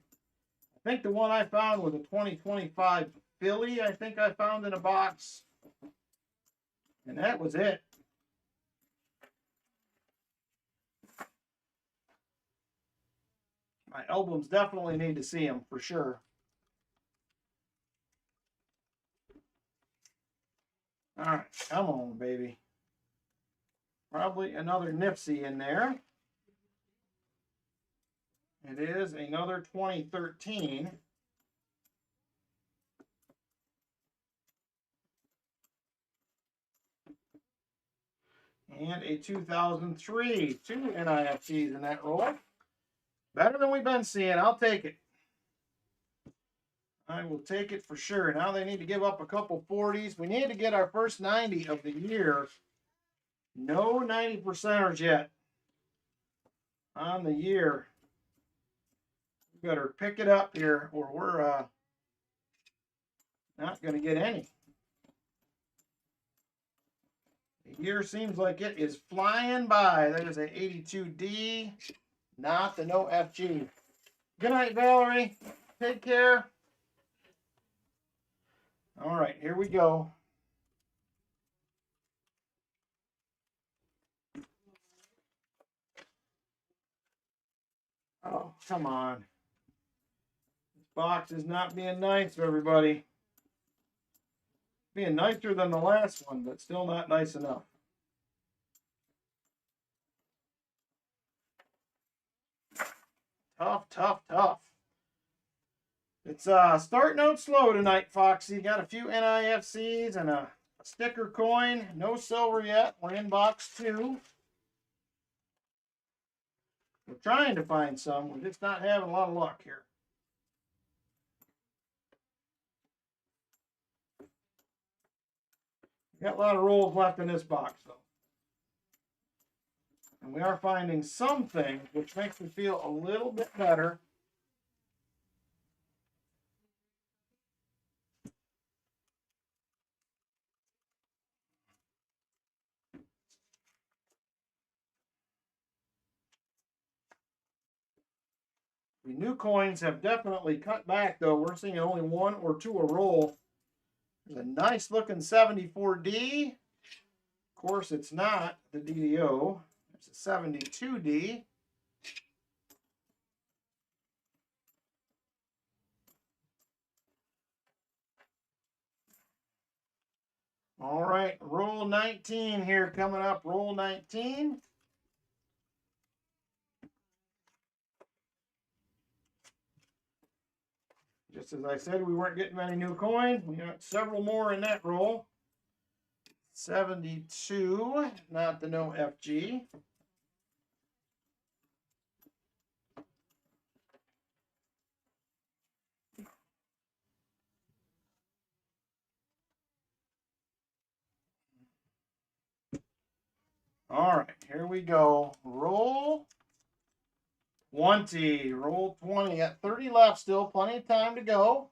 I think the one I found was a 2025 Philly, I think I found in a box. And that was it. My albums definitely need to see them, for sure. All right, come on, baby. Probably another Nipsey in there. It is another 2013. And a 2003. 2 NIFCs in that roll. Better than we've been seeing. I'll take it. I will take it for sure. Now they need to give up a couple 40s. We need to get our first 90 of the year. No 90%ers yet on the year. We better pick it up here or we're not going to get any. The year seems like it is flying by. There's a 82D, not the no FG. Good night, Valerie. Take care. All right, here we go. Oh, come on. This box is not being nice to everybody. Being nicer than the last one, but still not nice enough. Tough, tough, tough. It's starting out slow tonight, Foxy. Got a few NIFCs and a sticker coin. No silver yet. We're in box 2. We're trying to find some. We're just not having a lot of luck here. Got a lot of rolls left in this box, though. And we are finding something, which makes me feel a little bit better. The new coins have definitely cut back, though. We're seeing only 1 or 2 a roll. There's a nice looking 74D. Of course, it's not the DDO. It's a 72D. All right, roll 19 here coming up. Roll 19. Just as I said, we weren't getting many new coins. We got several more in that roll. 72, not the no FG. All right, here we go. Roll 20. Roll 20. Got 30 left still. Plenty of time to go.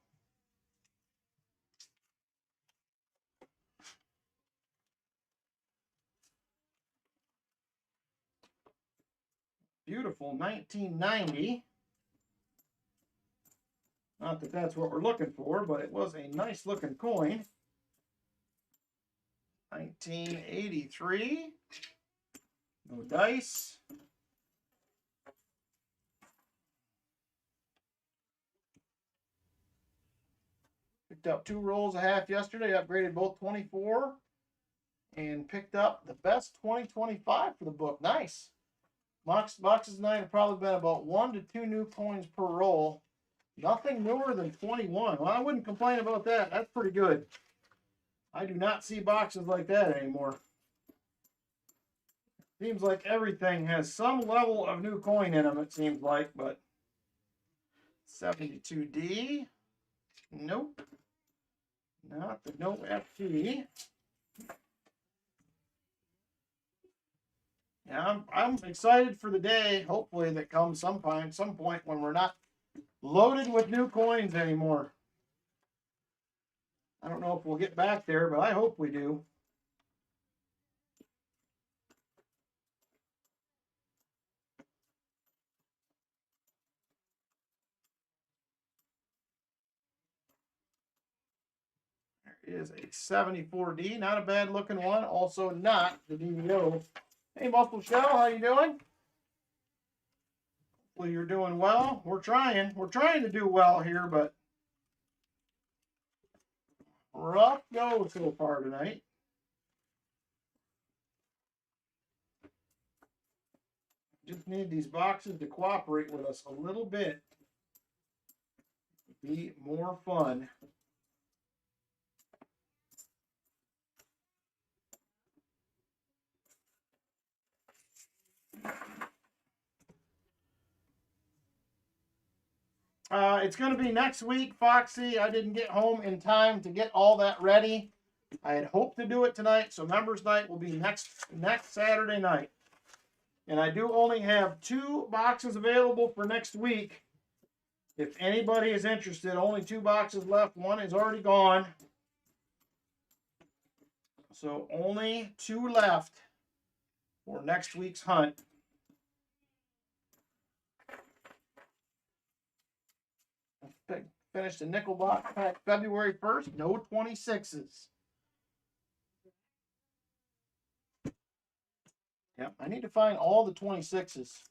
Beautiful 1990. Not that that's what we're looking for, but it was a nice looking coin. 1983. No dice. Picked up 2 rolls a half yesterday. Upgraded both 24. And picked up the best 2025 for the book. Nice. Boxes tonight have probably been about 1 to 2 new coins per roll. Nothing newer than 21. Well, I wouldn't complain about that. That's pretty good. I do not see boxes like that anymore. Seems like everything has some level of new coin in them, it seems like, but 72D. Nope. Not the no FT. Yeah, I'm excited for the day, hopefully, that comes some point when we're not loaded with new coins anymore. I don't know if we'll get back there, but I hope we do. There is a 74D, not a bad looking one, also not the DDO. Hey, Muscle Shell, how you doing? Hopefully you're doing well. We're trying to do well here, but rough go so far tonight. Just need these boxes to cooperate with us a little bit. Be more fun. It's going to be next week, Foxy. I didn't get home in time to get all that ready. I had hoped to do it tonight, so members night will be next Saturday night. And I do only have 2 boxes available for next week. If anybody is interested, only 2 boxes left. One is already gone. So only 2 left for next week's hunt. Finished the nickel box pack February 1st. No 26s. Yep, I need to find all the 26s.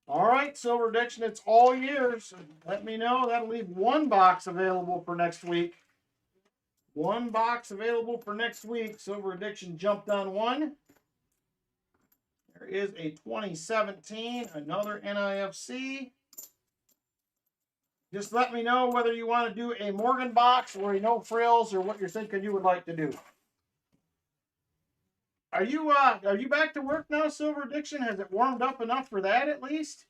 All right, Silver Addiction, it's all yours. Let me know. That'll leave 1 box available for next week. 1 box available for next week. Silver Addiction jumped on 1. There is a 2017, another NIFC. Just let me know whether you want to do a Morgan box or a no frills or what you're thinking you would like to do. Are you back to work now, Silver Addiction? Has it warmed up enough for that at least?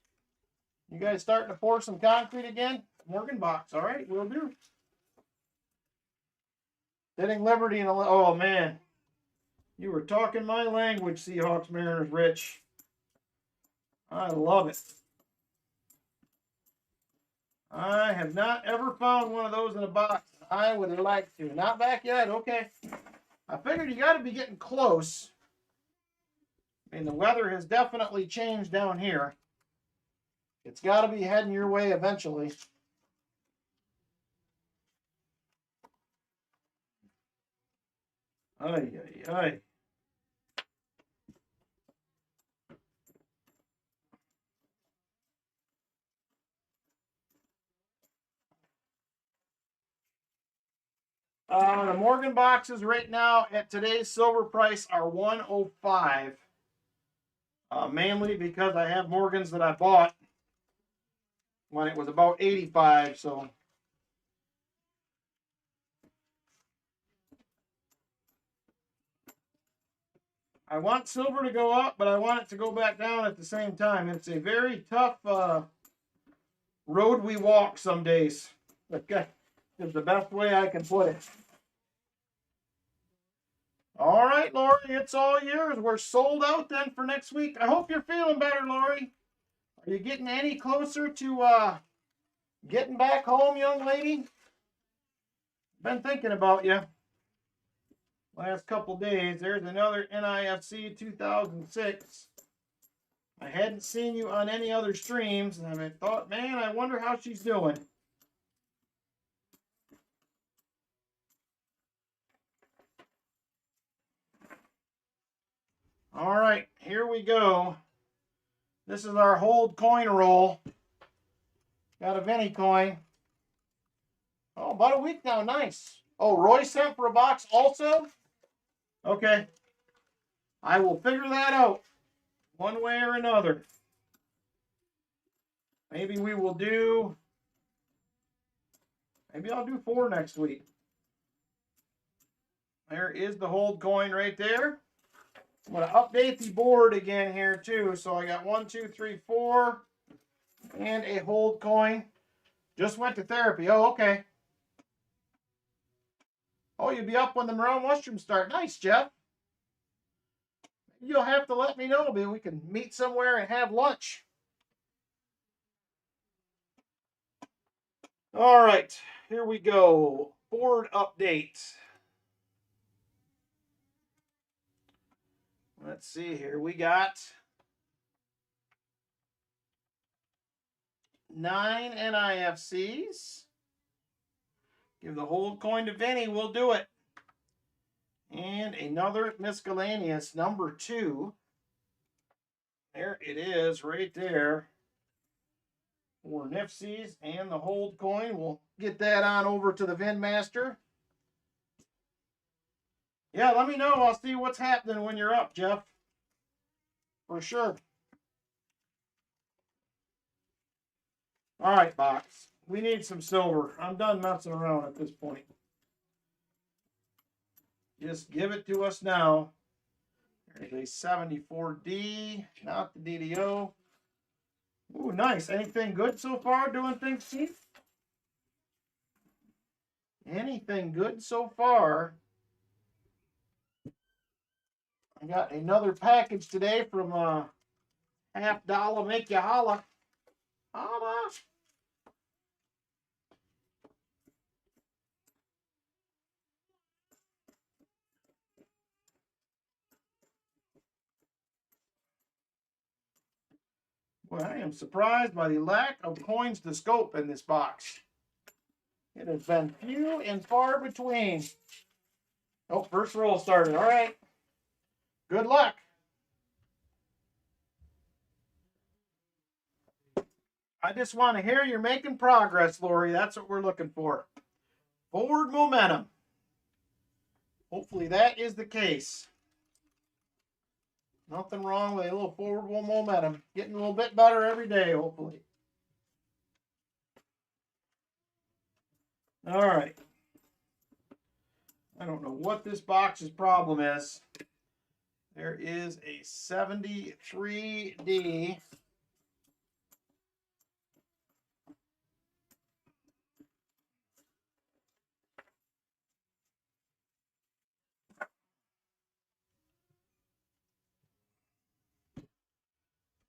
You guys starting to pour some concrete again? Morgan box, all right, we'll do. Setting Liberty in a, oh man, you were talking my language, Seahawks Mariners, Rich. I love it. I have not ever found one of those in a box. I would like to. Not back yet. Okay. I figured you got to be getting close. I mean, the weather has definitely changed down here. It's got to be heading your way eventually. Ay, ay, ay. The Morgan boxes right now at today's silver price are $105. Mainly because I have Morgans that I bought when it was about 85. So I want silver to go up, but I want it to go back down at the same time. It's a very tough road we walk some days. Okay, is the best way I can put it. All right, Lori, it's all yours. We're sold out then for next week. I hope you're feeling better, Lori. Are you getting any closer to getting back home, young lady? Been thinking about you last couple days. There's another NIFC 2006. I hadn't seen you on any other streams, and I thought, man, I wonder how she's doing. All right, here we go. This is our hold coin roll. Got a Vinny coin. Oh, about a week now. Nice. Oh, Roy sent for a box also? Okay. I will figure that out one way or another. Maybe we will do... Maybe I'll do 4 next week. There is the hold coin right there. I'm going to update the board again here too. So I got 1, 2, 3, 4, and a hold coin. Just went to therapy. Oh, okay. Oh, you'll be up when the morel mushrooms start. Nice, Jeff. You'll have to let me know. Maybe we can meet somewhere and have lunch. All right, here we go. Board update. Let's see here. We got 9 NIFCs. Give the hold coin to Vinny. We'll do it. And another miscellaneous number 2. There it is right there. 4 NIFCs and the hold coin. We'll get that on over to the Vin Master. Yeah, let me know. I'll see what's happening when you're up, Jeff. For sure. All right, box. We need some silver. I'm done messing around at this point. Just give it to us now. There's a 74D, not the DDO. Ooh, nice. Anything good so far doing things, Chief? Anything good so far? I got another package today from Half Dollar Make You Holla. Holla. Well, I am surprised by the lack of coins to scope in this box. It has been few and far between. Oh, first roll started. All right. Good luck. I just want to hear you're making progress, Lori. That's what we're looking for. Forward momentum. Hopefully that is the case. Nothing wrong with a little forward momentum. Getting a little bit better every day, hopefully. All right. I don't know what this box's problem is. There is a 73D.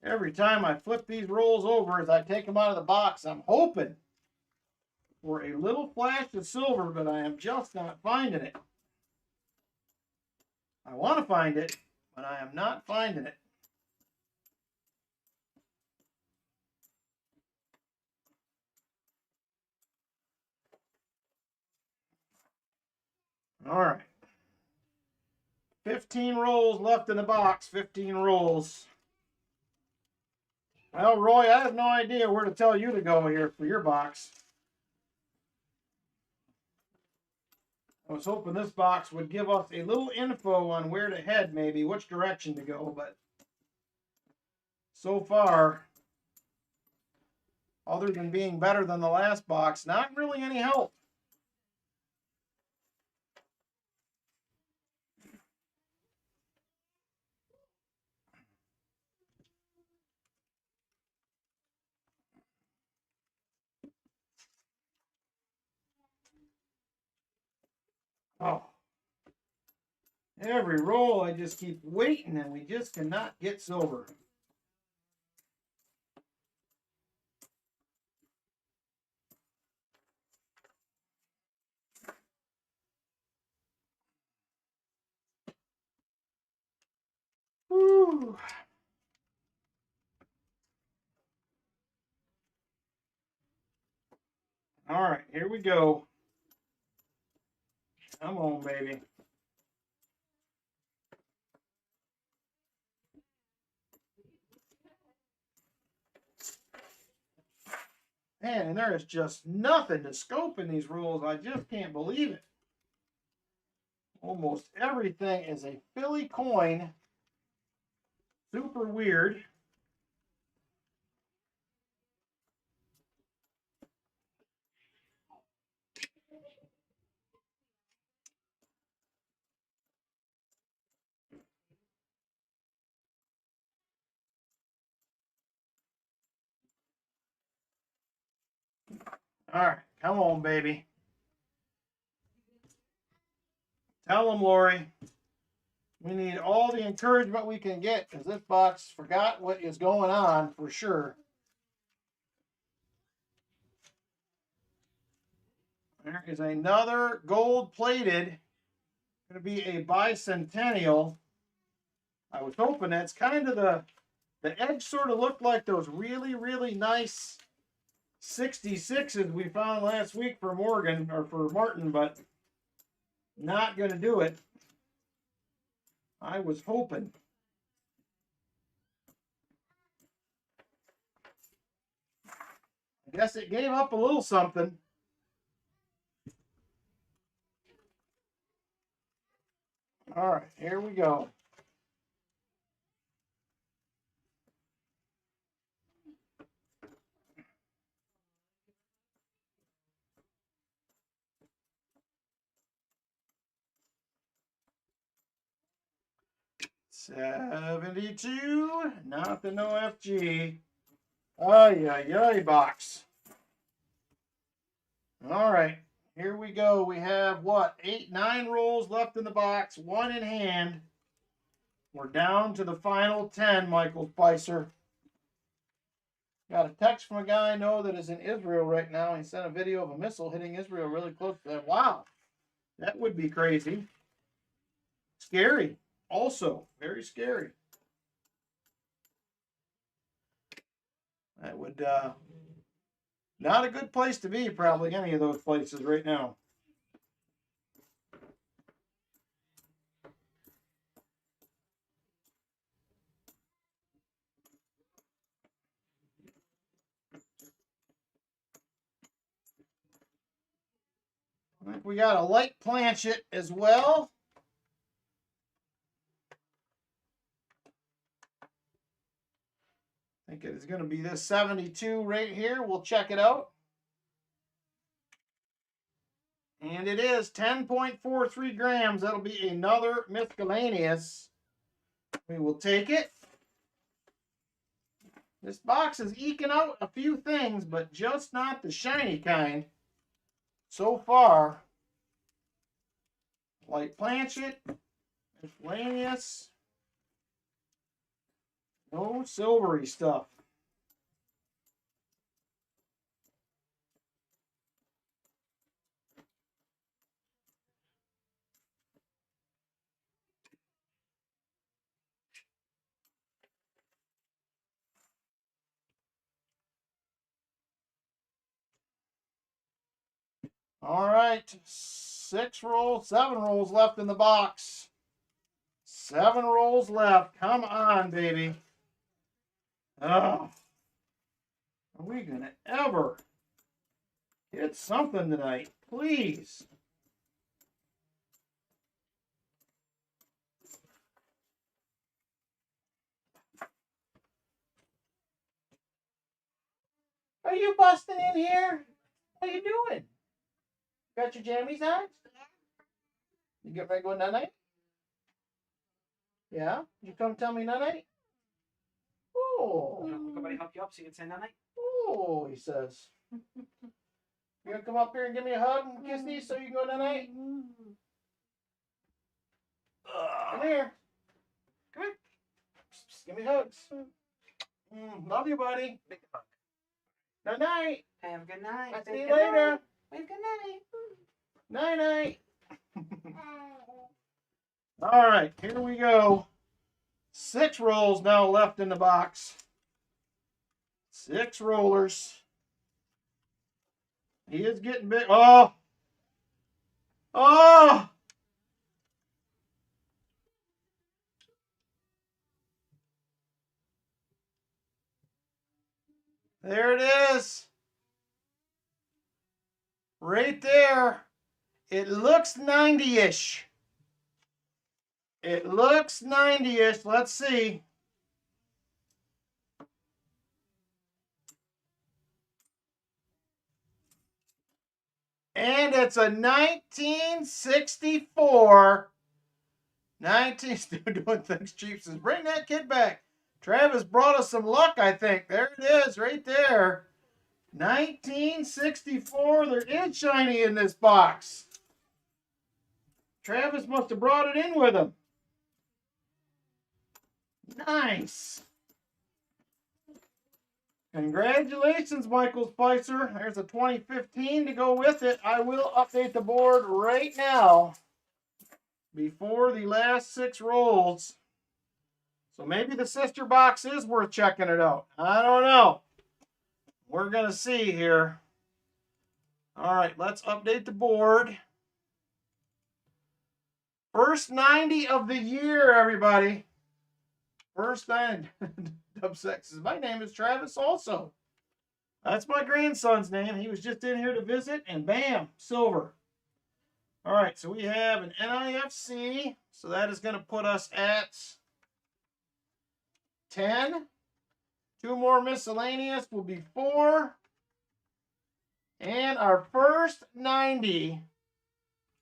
Every time I flip these rolls over as I take them out of the box, I'm hoping for a little flash of silver, but I am just not finding it. I want to find it, but I am not finding it. All right. 15 rolls left in the box. 15 rolls. Well, Roy, I have no idea where to tell you to go here for your box. I was hoping this box would give us a little info on where to head, maybe, which direction to go, but so far, other than being better than the last box, not really any help. Oh. Every roll, I just keep waiting, and we just cannot get silver. Whew. All right, here we go. Come on, baby. Man, and there is just nothing to scope in these rules. I just can't believe it. Almost everything is a Philly coin. Super weird. All right, come on, baby. Tell them, Lori. We need all the encouragement we can get because this box forgot what is going on for sure. There is another gold-plated. Going to be a bicentennial. I was hoping that's kind of the edge sort of looked like those really, really nice 66s we found last week for Morgan or for Martin, but not going to do it. I was hoping. I guess it gave up a little something. All right, here we go. $72, not the no FG. Ay, ay, ay, box. All right, here we go. We have what, 8, 9 rolls left in the box, 1 in hand. We're down to the final 10, Michael Spicer. Got a text from a guy I know that is in Israel right now. He sent a video of a missile hitting Israel really close to that. Wow, that would be crazy. Scary. Also, very scary. That would, not a good place to be, probably, any of those places right now. I think we got a light planchet as well. I think it is going to be this 72 right here. We'll check it out. And it is 10.43 grams. That'll be another miscellaneous. We will take it. This box is eking out a few things, but just not the shiny kind. So far, light planchet, miscellaneous, no silvery stuff. All right, 7 rolls left in the box. 7 rolls left. Come on, baby. Oh, are we going to ever get something tonight? Please. Are you busting in here? What are you doing? Got your jammies on? You get ready to go night-night? Yeah? You come tell me night-night? Oh. Somebody help you up so you can say night-night? Oh, he says. You gonna come up here and give me a hug and kiss me so you can go night-night? Come here. Come here. Just give me hugs. Love you, buddy. Big hug. Night-night. Have a good night. I'll see you later. Have a good night. Night-night. All right, here we go. 6 rolls now left in the box. 6 rollers. He is getting big. Oh! Oh! There it is. Right there. It looks 90-ish. It looks 90-ish. Let's see. And it's a 1964. Still doing things cheap. Says, bring that kid back. Travis brought us some luck, I think. There it is, right there. 1964. There is shiny in this box. Travis must have brought it in with him. Nice. Congratulations, Michael Spicer. There's a 2015 to go with it. I will update the board right now before the last 6 rolls. So maybe the sister box is worth checking it out. I don't know. We're going to see here. All right, let's update the board. First 90 of the year, everybody. First 90. Dub Sex. My name is Travis also. That's my grandson's name. He was just in here to visit, and bam, silver. All right, so we have an NIFC. So that is going to put us at 10. 2 more miscellaneous will be 4. And our first 90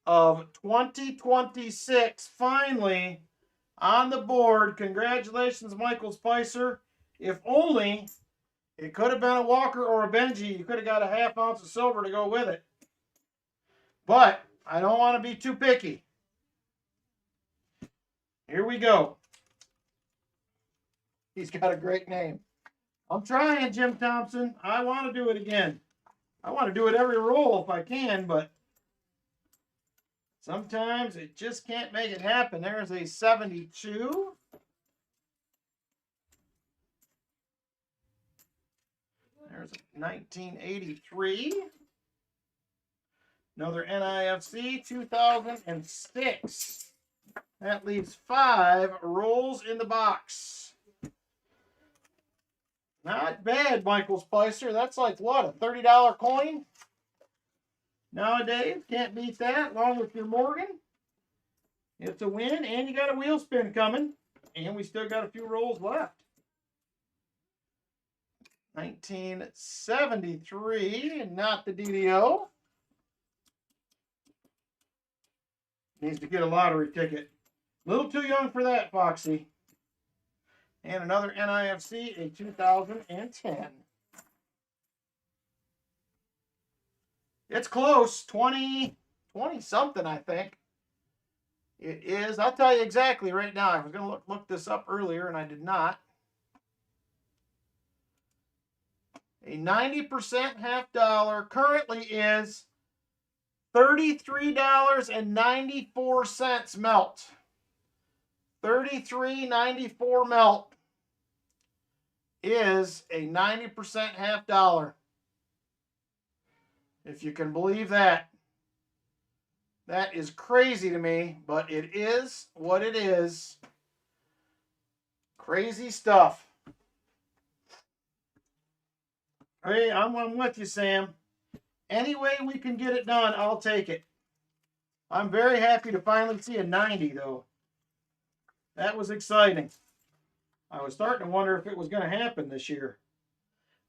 of 2026 finally on the board. Congratulations, Michael Spicer. If only it could have been a Walker or a Benji. You could have got a ½ ounce of silver to go with it. But I don't want to be too picky. Here we go. He's got a great name. I'm trying, Jim Thompson. I want to do it again. I want to do it every roll if I can, but sometimes it just can't make it happen. There's a 72. There's a 1983. Another NIFC 2006. That leaves 5 rolls in the box. Not bad, Michael Spicer. That's like, what, a $30 coin? Nowadays, can't beat that, along with your Morgan. It's a win, and you got a wheel spin coming. And we still got a few rolls left. 1973, and not the DDO. Needs to get a lottery ticket. A little too young for that, Foxy. And another NIFC, a 2010. It's close, 20 something, I think. It is. I'll tell you exactly right now. I was going to look this up earlier, and I did not. A 90% half dollar currently is $33.94 melt. $33.94 melt is a 90% half dollar. If you can believe that. That is crazy to me, but it is what it is. Crazy stuff. Hey, I'm with you, Sam. Any way we can get it done, I'll take it. I'm very happy to finally see a 90, though. That was exciting. I was starting to wonder if it was going to happen this year.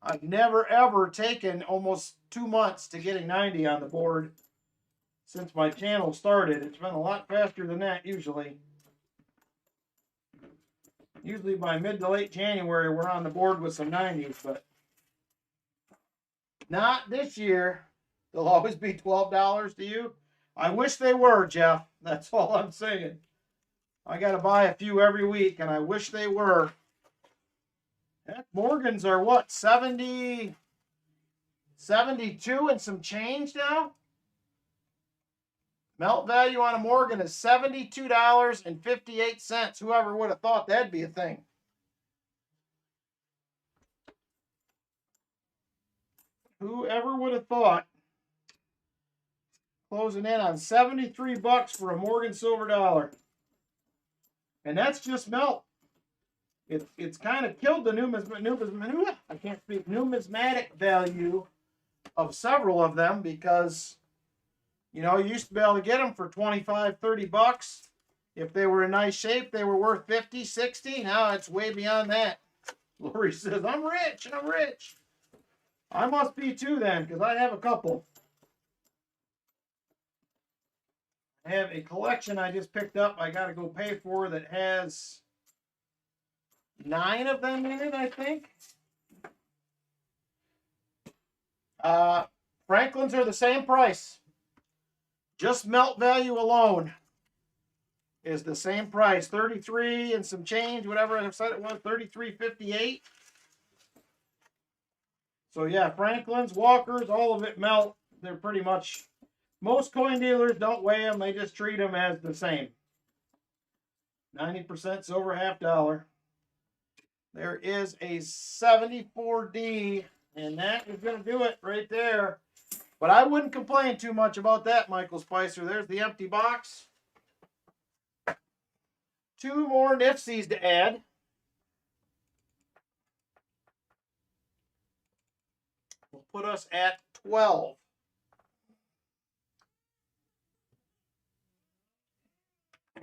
I've never, ever taken almost 2 months to get a 90 on the board since my channel started. It's been a lot faster than that usually. Usually by mid to late January, we're on the board with some 90s, but not this year. They'll always be $12 to you. I wish they were, Jeff. That's all I'm saying. I got to buy a few every week, and I wish they were. Heck, Morgans are what, 70, 72 and some change now? Melt value on a Morgan is $72.58. Whoever would have thought that'd be a thing. Whoever would have thought. Closing in on 73 bucks for a Morgan silver dollar. And that's just melt. It's kind of killed the numismatic value of several of them because, you know, you used to be able to get them for 25, 30 bucks. If they were in nice shape, they were worth 50, 60. Now it's way beyond that. Lori says, I'm rich. I must be too then, because I have a couple. I have a collection I just picked up I got to go pay for that has 9 of them in it, I think. Franklin's are the same price. Just melt value alone is the same price. 33 and some change, whatever I said it was, 33.58. So yeah, Franklin's, Walkers, all of it melt. They're pretty much, most coin dealers don't weigh them. They just treat them as the same. 90% silver half dollar. There is a 74D, and that is going to do it right there. But I wouldn't complain too much about that, Michael Spicer. There's the empty box. 2 more Nifsies to add. Will put us at 12.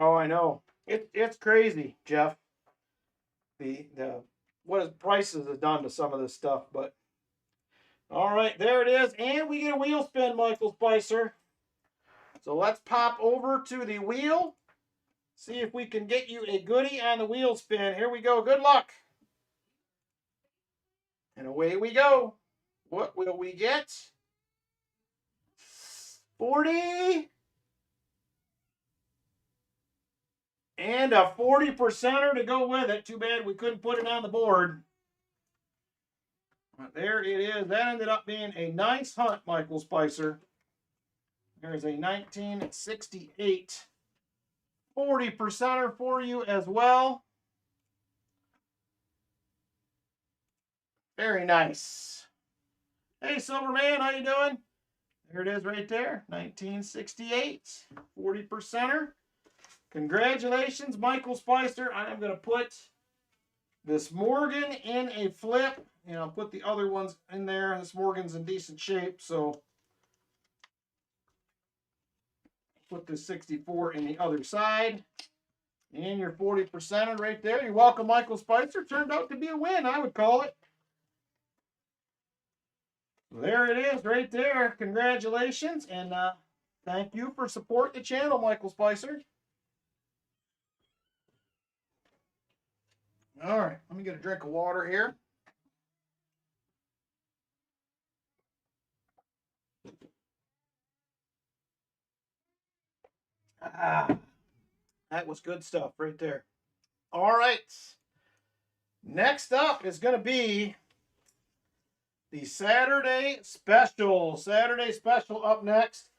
Oh, I know. It's crazy, Jeff. The what prices have done to some of this stuff, but all right, there it is, and we get a wheel spin, Michael Spicer. So let's pop over to the wheel, see if we can get you a goodie on the wheel spin. Here we go. Good luck. And away we go. What will we get? 40. And a 40%er to go with it. Too bad we couldn't put it on the board. But there it is. That ended up being a nice hunt, Michael Spicer. There's a 1968 40%er for you as well. Very nice. Hey, Silverman, how you doing? There it is right there. 1968 40%er. Congratulations, Michael Spicer. I'm going to put this Morgan in a flip, and I'll put the other ones in there. This Morgan's in decent shape, so put this 64 in the other side. And your 40%er right there. You're welcome, Michael Spicer. Turned out to be a win, I would call it. There it is right there. Congratulations, and thank you for supporting the channel, Michael Spicer. All right, let me get a drink of water here. Ah, that was good stuff right there. All right. Next up is going to be the Saturday special. Saturday special up next.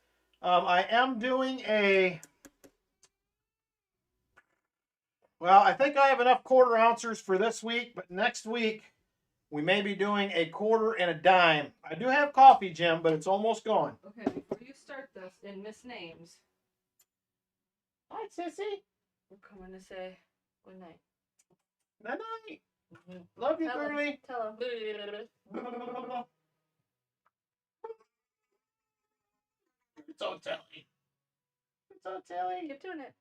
I am doing well, I think I have enough quarter ounces for this week, but next week we may be doing a quarter and a dime. I do have coffee, Jim, but it's almost gone. Okay, before you start this and miss names, Hi, Sissy. we're coming to say good night. Good night. Love you, Tell 'em. girly. Tell them. It's so silly. It's so silly. Keep doing it.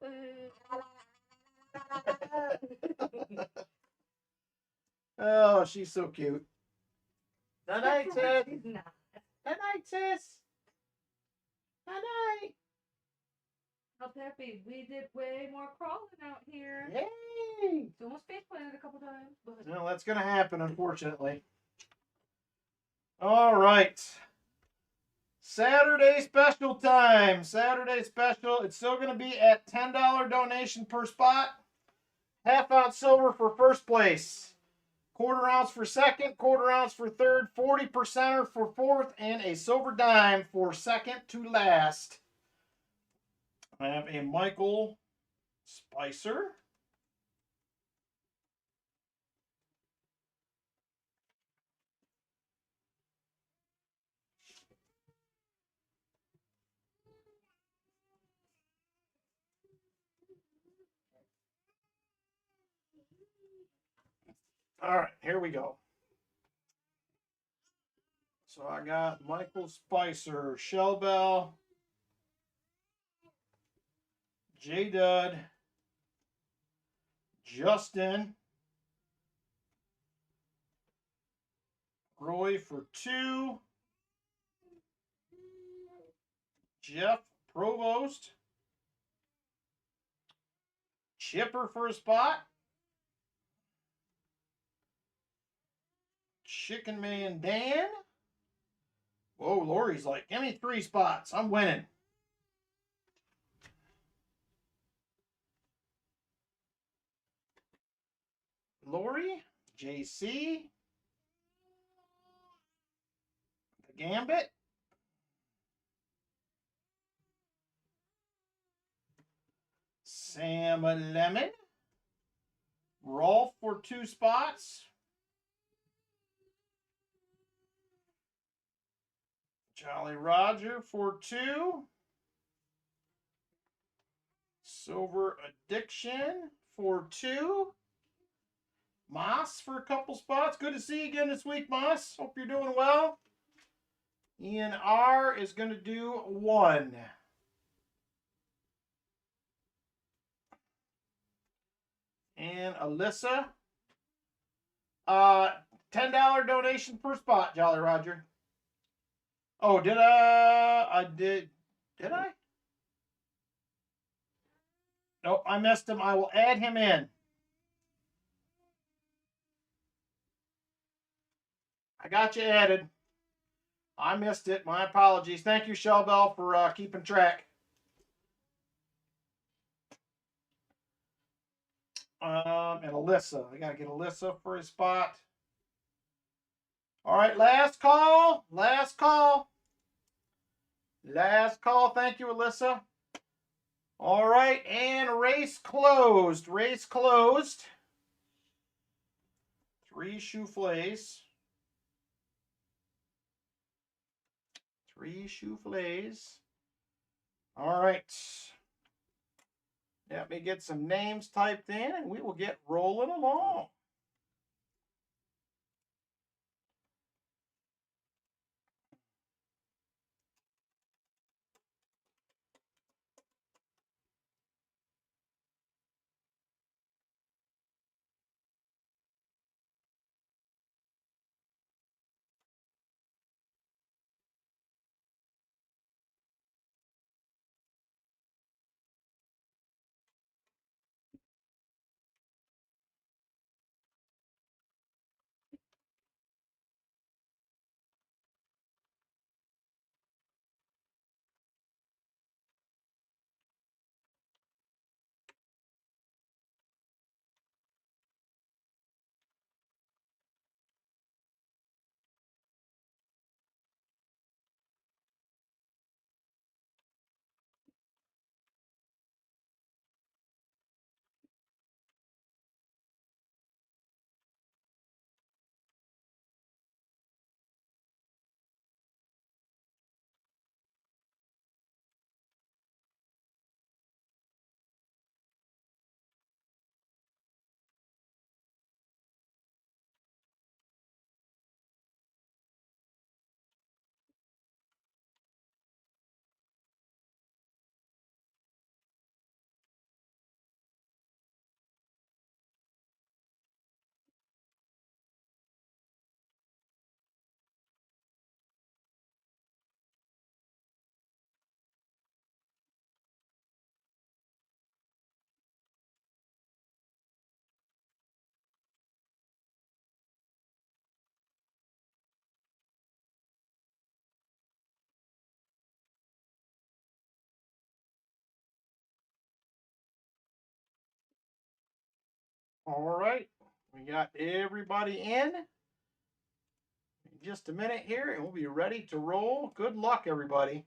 Oh, she's so cute. Good night, sis. She's not. Good night, sis. Good night. How happy. We did way more crawling out here. Yay. It's almost face planted a couple times. But Well, that's going to happen, unfortunately. All right. Saturday special time. Saturday special. It's still going to be at $10 donation per spot. Half ounce silver for first place. Quarter ounce for second. Quarter ounce for third. 40%er for fourth. And a silver dime for second to last. I have a Michael Spicer. All right, here we go. So I got Michael Spicer, Shell Bell, J Dud, Justin, Roy for 2, Jeff Provost, Chipper for a spot, Chicken Man Dan. Whoa, Lori's like, give me 3 spots. I'm winning. Lori, JC, the Gambit, Sam Lemon, Rolf for 2 spots, Jolly Roger for 2, Silver Addiction for 2, Moss for a couple spots. Good to see you again this week, Moss. Hope you're doing well. Ian R is going to do 1. And Alyssa. $10 donation per spot, Jolly Roger. Oh, did I? Nope, I missed him. I will add him in. I got you added. I missed it. My apologies. Thank you, Shell Bell, for keeping track. And Alyssa. I got to get Alyssa for a spot. All right, last call. Last call. Last call. Thank you, Alyssa. All right, and race closed. Race closed. 3 souffles. 3 souffles. All right. Let me get some names typed in and we will get rolling along. All right, we got everybody in. Just a minute here, and we'll be ready to roll. Good luck, everybody.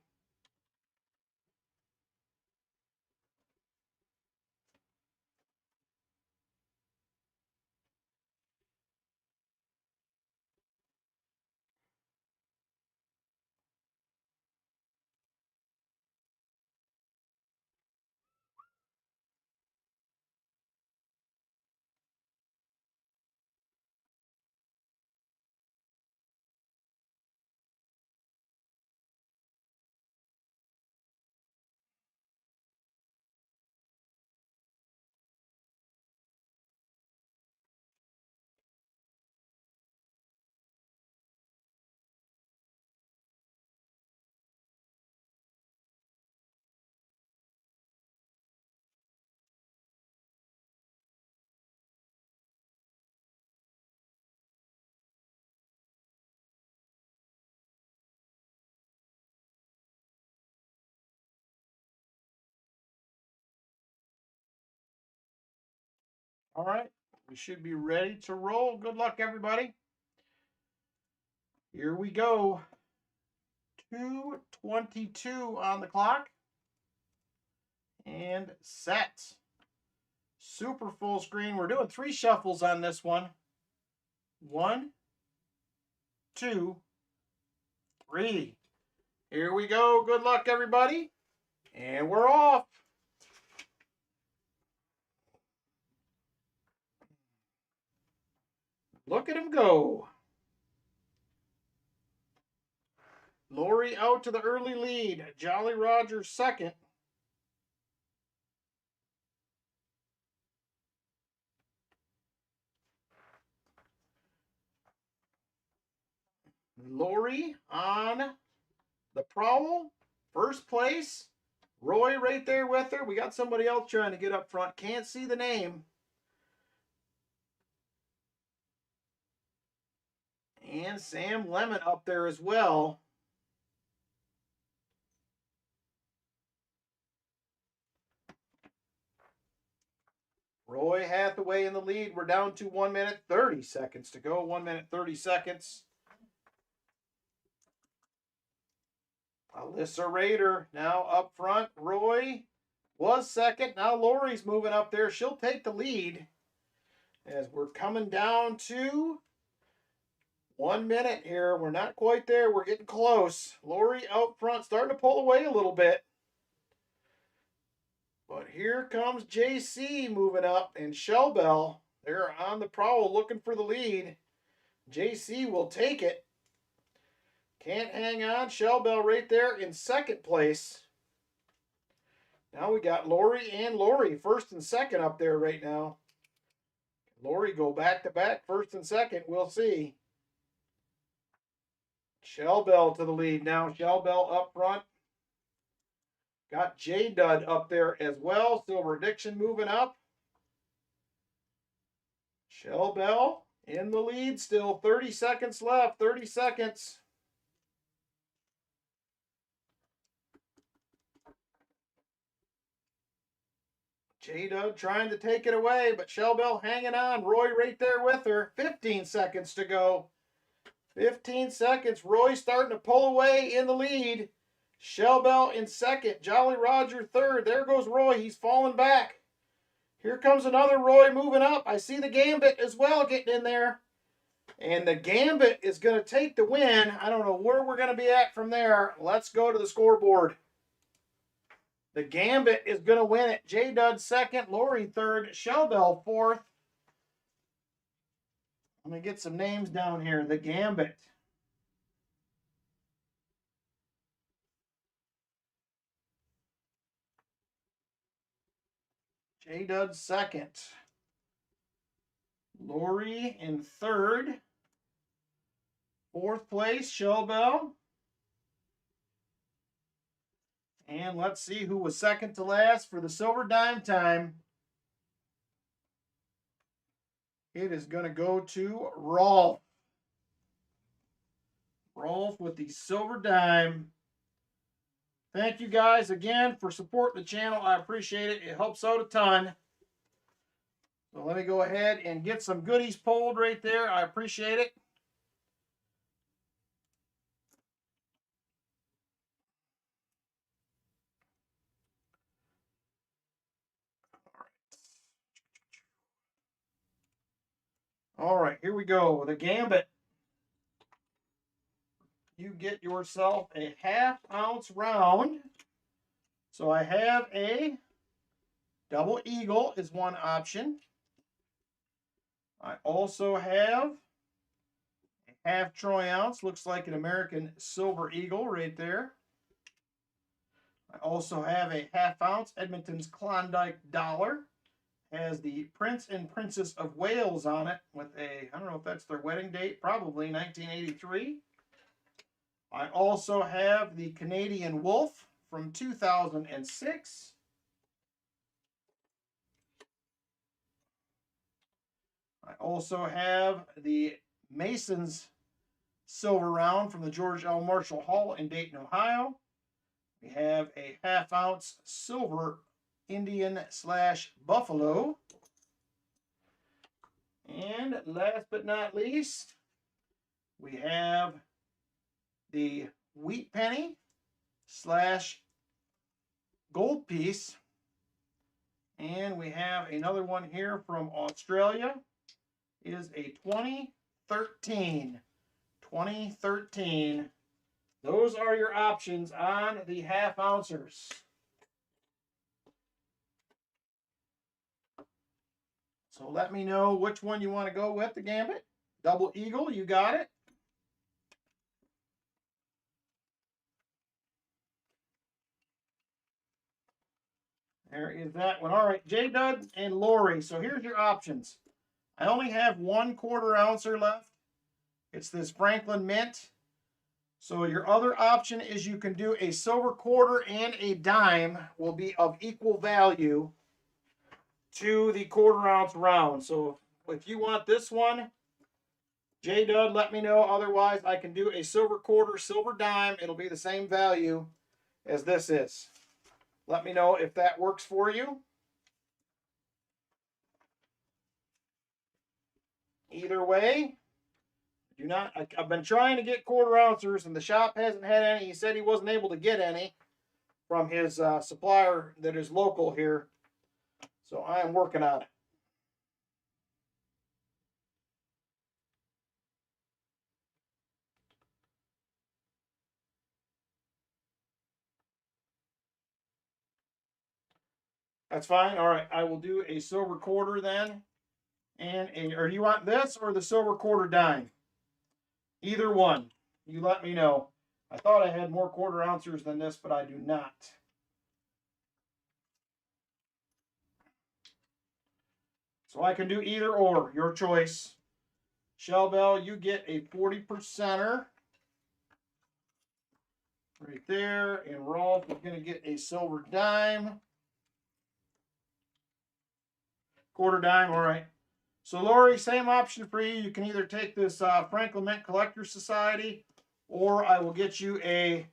All right, we should be ready to roll. Good luck, everybody. Here we go. 2:22 on the clock. And set. Super full screen. We're doing 3 shuffles on this one. 1, 2, 3. Here we go. Good luck, everybody. And we're off. Look at him go. Lori out to the early lead. Jolly Roger second. Lori on the prowl. First place. Roy right there with her. We got somebody else trying to get up front. Can't see the name. And Sam Lemon up there as well. Roy Hathaway in the lead. We're down to 1 minute 30 seconds to go. 1 minute 30 seconds. Alyssa Rader now up front. Roy was second. Now Lori's moving up there. She'll take the lead as we're coming down to 1 minute here. We're not quite there. We're getting close. Lori out front, starting to pull away a little bit. But here comes JC moving up, and Shell Bell. They're on the prowl looking for the lead. JC will take it. Can't hang on. Shell Bell right there in second place. Now we got Lori and Lori, first and second up there right now. Lori go back to back, first and second. We'll see. Shell Bell to the lead now. Shell Bell up front. Got J Dud up there as well. Silver Addiction moving up. Shell Bell in the lead still. 30 seconds left. 30 seconds. J Dud trying to take it away, but Shell Bell hanging on. Roy right there with her. 15 seconds to go. 15 seconds. Roy starting to pull away in the lead. Shell Bell in second. Jolly Roger third. There goes Roy. He's falling back. Here comes another Roy moving up. I see the Gambit as well getting in there. And the Gambit is going to take the win. I don't know where we're going to be at from there. Let's go to the scoreboard. The Gambit is going to win it. J Dud second. Lori third. Shell Bell fourth. Let me get some names down here. The Gambit. J Dud second. Lori in third. Fourth place, Shell Bell. And let's see who was second to last for the silver dime time. It is going to go to Rolf. Rolf with the silver dime. Thank you guys again for supporting the channel. I appreciate it. It helps out a ton. So let me go ahead and get some goodies pulled right there. I appreciate it. All right, here we go. The Gambit. You get yourself a 1/2 ounce round. So I have a double eagle is one option. I also have a 1/2 troy ounce. Looks like an American silver eagle right there. I also have a 1/2 ounce Edmonton's Klondike dollar. Has the Prince and Princess of Wales on it with a, I don't know if that's their wedding date, probably 1983. I also have the Canadian Wolf from 2006. I also have the Mason's silver round from the George L. Marshall Hall in Dayton, Ohio. We have a 1/2 ounce silver Indian / Buffalo. And last but not least, we have the wheat penny / gold piece. And we have another one here from Australia. It is a 2013. 2013. Those are your options on the 1/2 ouncers. So let me know which one you want to go with, the Gambit. Double Eagle, you got it. There is that one. All right, J-Dud and Lori. So here's your options. I only have 1/4 ouncer left. It's this Franklin Mint. So your other option is you can do a silver quarter and a dime will be of equal value to the 1/4 ounce round. So if you want this one, J-Dud, let me know. Otherwise, I can do a silver quarter, silver dime. It'll be the same value as this is. Let me know if that works for you. Either way, do not. I've been trying to get 1/4 ouncers, and the shop hasn't had any. He said he wasn't able to get any from his supplier that is local here. So I am working on it. That's fine. All right, I will do a silver quarter then. Or you want this or the silver quarter dime? Either one. You let me know. I thought I had more 1/4 ouncers than this, but I do not. So I can do either or, your choice. Shell Bell, you get a 40%er right there. And Rolf is going to get a silver dime. 1/4 dime, all right. So Lori, same option for you. You can either take this Franklin Mint Collector Society, or I will get you a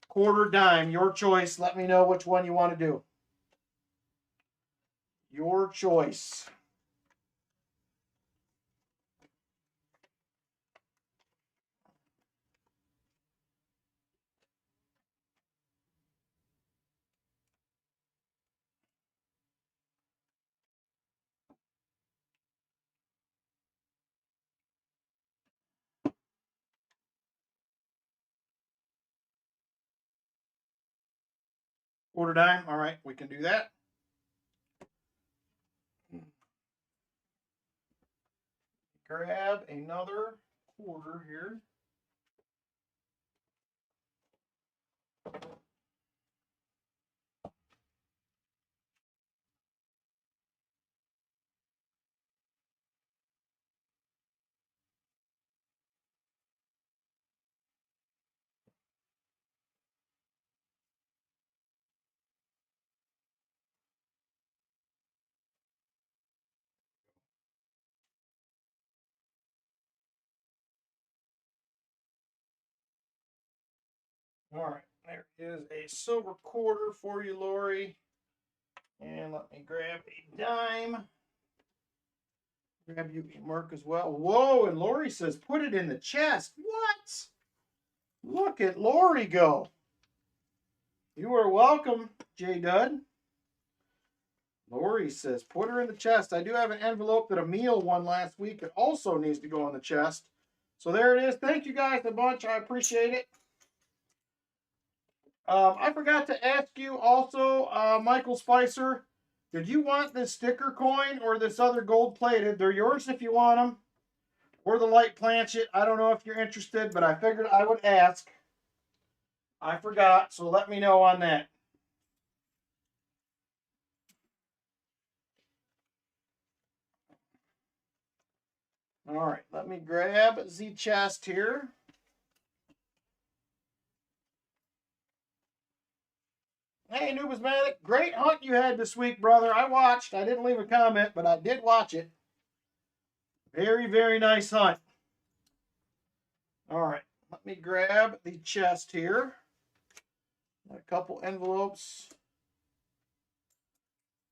1/4 dime. Your choice. Let me know which one you want to do. Your choice. Quarter dime. All right, we can do that. Grab another quarter here. All right, there is a silver quarter for you, Lori. And let me grab a dime. Grab you, Mark, as well. Whoa, and Lori says, put it in the chest. What? Look at Lori go. You are welcome, J Dud. Lori says, put her in the chest. I do have an envelope that Emil won last week. It also needs to go in the chest. So there it is. Thank you guys a bunch. I appreciate it. I forgot to ask you also, Michael Spicer, did you want this sticker coin or this other gold plated? They're yours if you want them. Or the light planchet. I don't know if you're interested, but I figured I would ask. I forgot, so let me know on that. All right, let me grab the chest here. Hey, Numismatic, great hunt you had this week, brother. I watched. I didn't leave a comment, but I did watch it. Very, very nice hunt. All right, let me grab the chest here. A couple envelopes.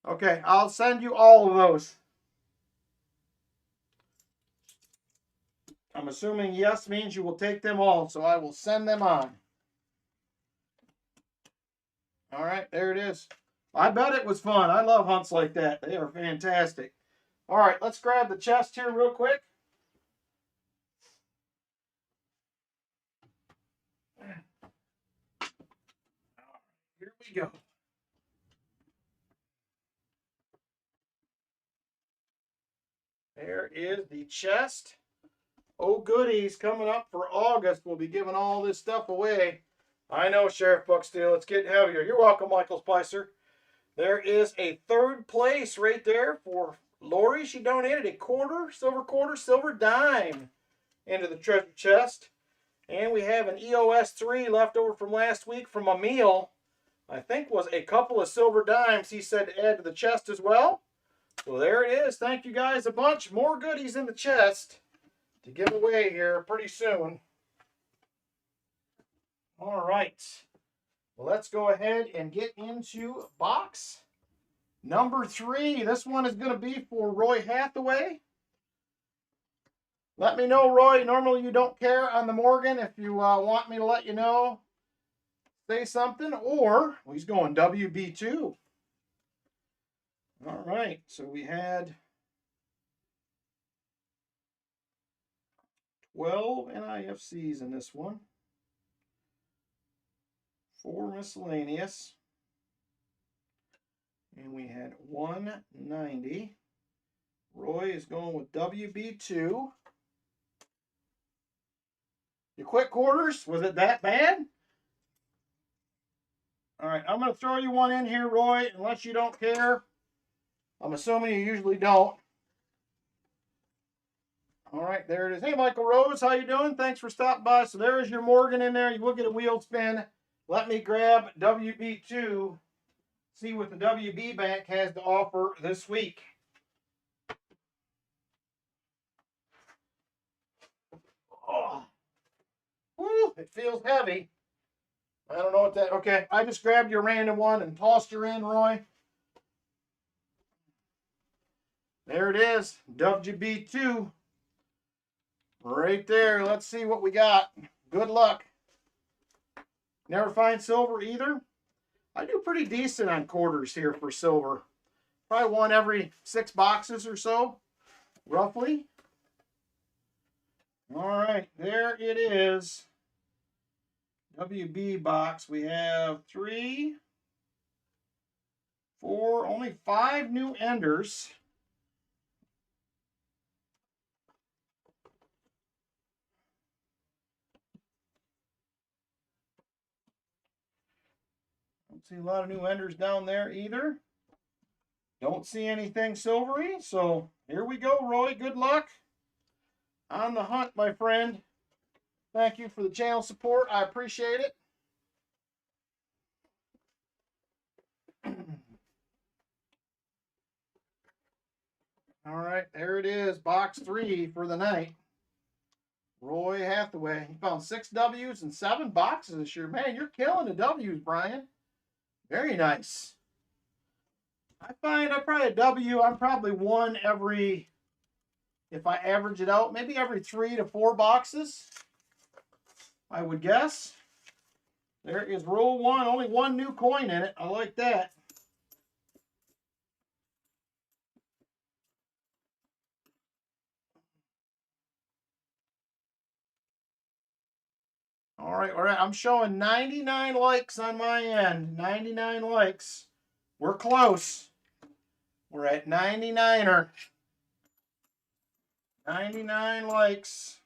Okay, I'll send you all of those. I'm assuming yes means you will take them all, so I will send them on. All right, there it is. I bet it was fun. I love hunts like that. They are fantastic. All right, let's grab the chest here real quick. Here we go. There is the chest. Oh, goodies coming up for August. We'll be giving all this stuff away. I know, Sheriff Bucksteel. It's getting heavier. You're welcome, Michael Spicer. There is a third place right there for Lori. She donated a quarter, silver dime into the treasure chest. And we have an EOS 3 left over from last week from Emil. I think was a couple of silver dimes he said to add to the chest as well. So there it is. Thank you guys a bunch. More goodies in the chest to give away here pretty soon. All right. Well, let's go ahead and get into box number 3. This one is going to be for Roy Hathaway. Let me know, Roy. Normally you don't care on the Morgan. If you want me to let you know, say something. Or he's going WB2. All right. So we had 12 NIFCs in this one. 4 miscellaneous. And we had 190. Roy is going with WB2. You quit quarters? Was it that bad? All right, I'm going to throw you one in here, Roy, unless you don't care. I'm assuming you usually don't. All right, there it is. Hey, Michael Rose, how you doing? Thanks for stopping by. So there is your Morgan in there. You will get a wheel spin. Let me grab WB2, see what the WB Bank has to offer this week. Oh, woo, it feels heavy. I don't know what that, okay. I just grabbed your random one and tossed her in, Roy. There it is, WB2. Right there. Let's see what we got. Good luck. Never find silver either. I do pretty decent on quarters here for silver. Probably one every 6 boxes or so, roughly. All right, there it is. WB box. We have 3, 4, only 5 new enders. Don't see a lot of new enders down there either. Don't see anything silvery. So here we go, Roy. Good luck on the hunt, my friend. Thank you for the channel support. I appreciate it. All right, there it is. Box 3 for the night. Roy Hathaway. He found 6 W's and 7 boxes this year. Man, you're killing the W's, Brian. Very nice. I find I'm probably a W. I'm probably one every if I average it out, maybe every 3 to 4 boxes, I would guess. There is roll 1, only 1 new coin in it. I like that. All right. I'm showing 99 likes on my end. 99 likes. We're close. We're at 99er. 99 likes.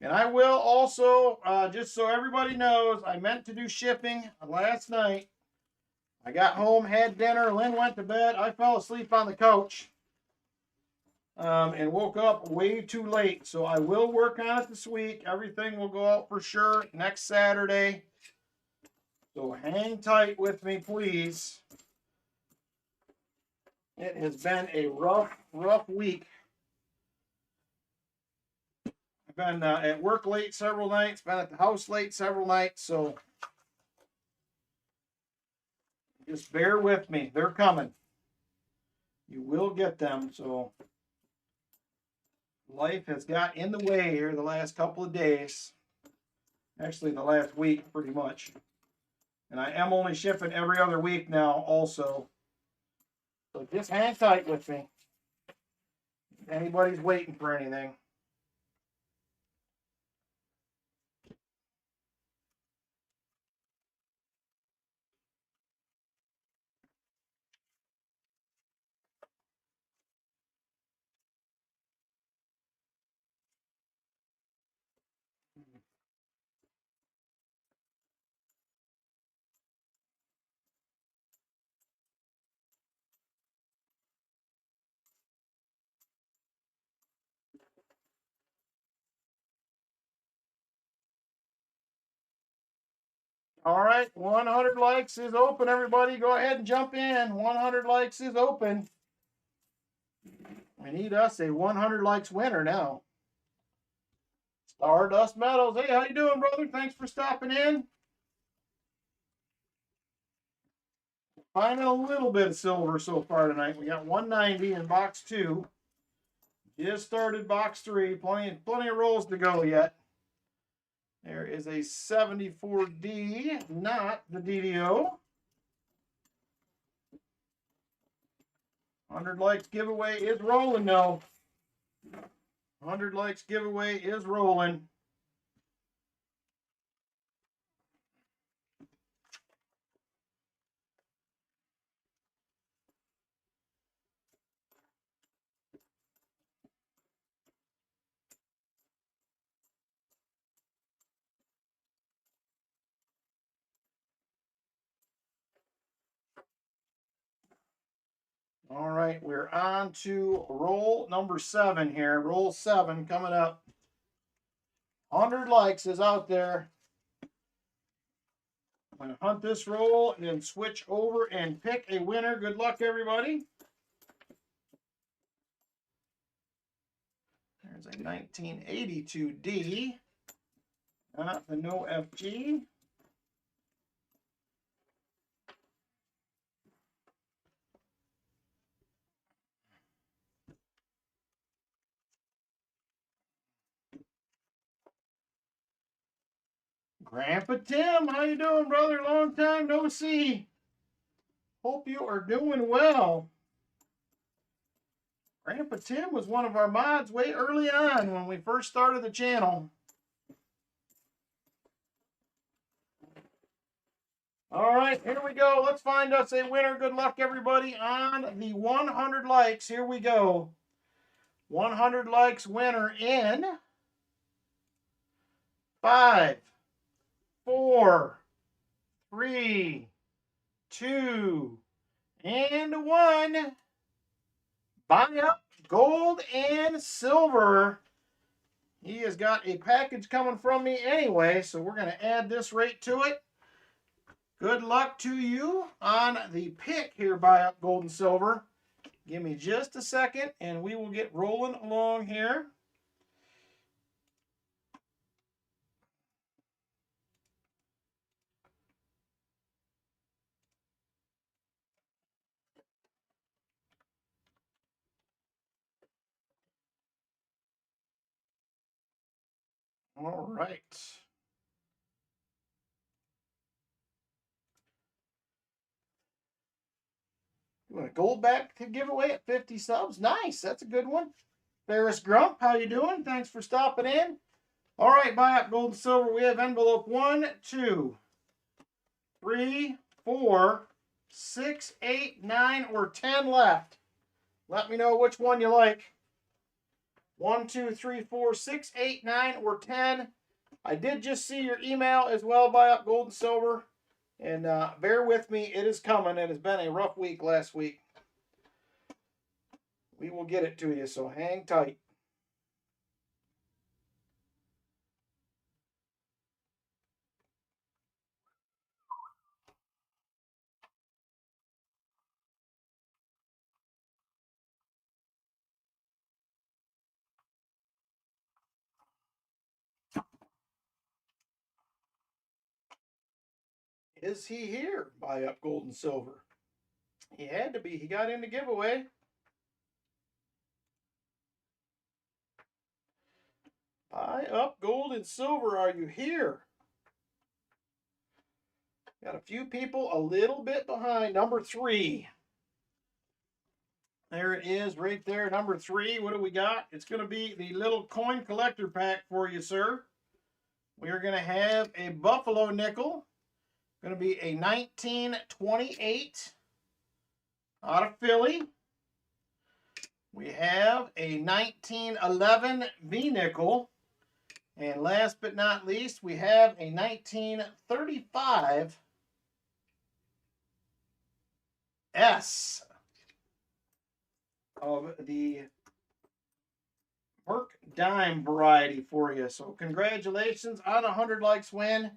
And I will also, just so everybody knows, I meant to do shipping last night. I got home, had dinner, Lynn went to bed. I fell asleep on the couch and woke up way too late. So I will work on it this week. Everything will go out for sure next Saturday. So hang tight with me, please. It has been a rough week. I've been at work late several nights, been at the house late several nights, so just bear with me. They're coming. You will get them, so life has got in the way here the last couple of days. Actually, the last week, pretty much. And I am only shipping every other week now also. So just hang tight with me. If anybody's waiting for anything. All right, 100 likes is open, everybody. Go ahead and jump in. 100 likes is open. We need us a 100 likes winner now. Stardust Metals. Hey, how you doing, brother? Thanks for stopping in. Finding a little bit of silver so far tonight. We got 190 in box 2. Just started box 3. Plenty of rolls to go yet. There is a 74D, not the DDO. 100 likes giveaway is rolling though. 100 likes giveaway is rolling. All right, we're on to roll number 7 here. Roll 7 coming up. 100 likes is out there. I'm going to hunt this roll and then switch over and pick a winner. Good luck, everybody. There's a 1982D. Not the no FG. Grandpa Tim, how you doing, brother? Long time no see. Hope you are doing well. Grandpa Tim was one of our mods way early on when we first started the channel. All right, here we go. Let's find us a winner. Good luck, everybody, on the 100 likes. Here we go. 100 likes winner in 5, 4, 3, 2, and 1. Buy up gold and silver. He has got a package coming from me anyway, so we're going to add this right to it. Good luck to you on the pick here, buy up gold and silver. Give me just a second and we will get rolling along here. All right. You want a gold back to give away at 50 subs? Nice. That's a good one. Ferris Grump, how you doing? Thanks for stopping in. All right, buy up gold and silver. We have envelope 1, 2, 3, 4, 6, 8, 9, or 10 left. Let me know which one you like. 1, 2, 3, 4, 6, 8, 9, or 10. I did just see your email as well, buy up gold and silver. And bear with me, it is coming. It has been a rough week last week. We will get it to you, so hang tight. Is he here? Buy up gold and silver. He had to be. He got in the giveaway. Buy up gold and silver. Are you here? Got a few people a little bit behind. Number 3. There it is right there. Number 3. What do we got? It's going to be the little coin collector pack for you, sir. We're going to have a Buffalo nickel. Going to be a 1928 out of Philly. We have a 1911 V-nickel. And last but not least, we have a 1935 S of the Merc Dime variety for you. So congratulations on 100 likes win.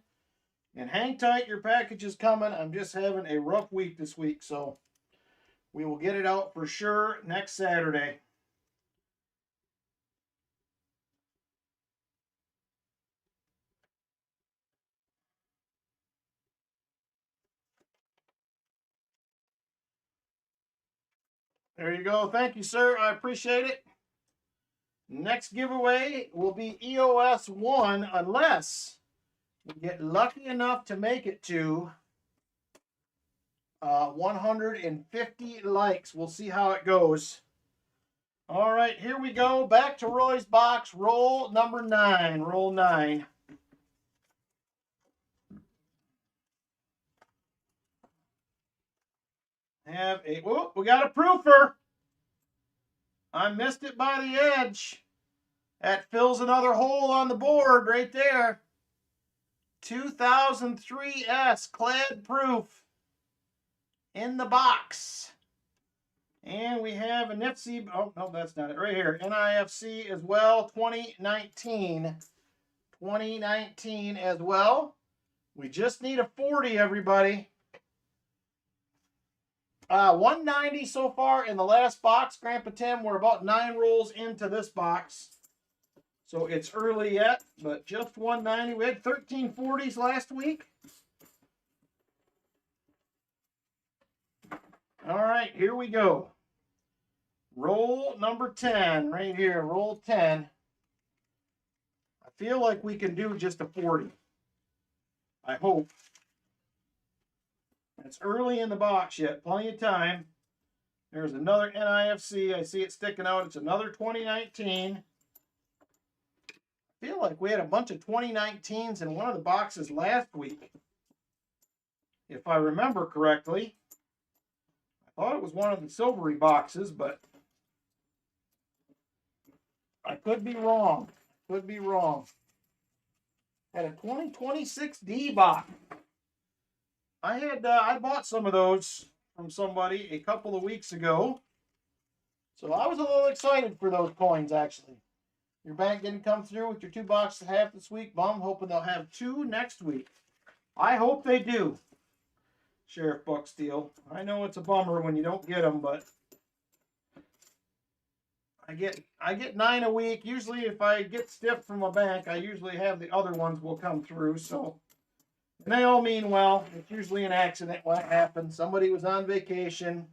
And hang tight, your package is coming. I'm just having a rough week this week, so we will get it out for sure next Saturday. There you go. Thank you, sir. I appreciate it. Next giveaway will be EOS 1 unless we get lucky enough to make it to 150 likes. We'll see how it goes. All right, here we go. Back to Roy's box. Roll number 9. Roll 9. Have a, whoop, we got a proofer. I missed it by the edge. That fills another hole on the board right there. 2003 S clad proof in the box. And we have a NIFC, oh, no, that's not it, right here. NIFC as well, 2019. 2019 as well. We just need a 40, everybody. 190 so far in the last box. Grandpa Tim, we're about 9 rolls into this box. So it's early yet, but just 190. We had 13 40s last week. All right, here we go. Roll number 10 right here. Roll 10. I feel like we can do just a 40. I hope. It's early in the box yet. Plenty of time. There's another NIFC. I see it sticking out. It's another 2019. I feel like we had a bunch of 2019s in one of the boxes last week. If I remember correctly. I thought it was one of the silvery boxes, but I could be wrong. Could be wrong. Had a 2026D box. I bought some of those from somebody a couple of weeks ago. So I was a little excited for those coins, actually. Your bank didn't come through with your 2 boxes half this week. Bum, hoping they'll have 2 next week. I hope they do. Sheriff Bucksteel. I know it's a bummer when you don't get them, but I get 9 a week. Usually if I get stiff from a bank, I usually have the other ones will come through. So, and they all mean well. It's usually an accident what happened. Somebody was on vacation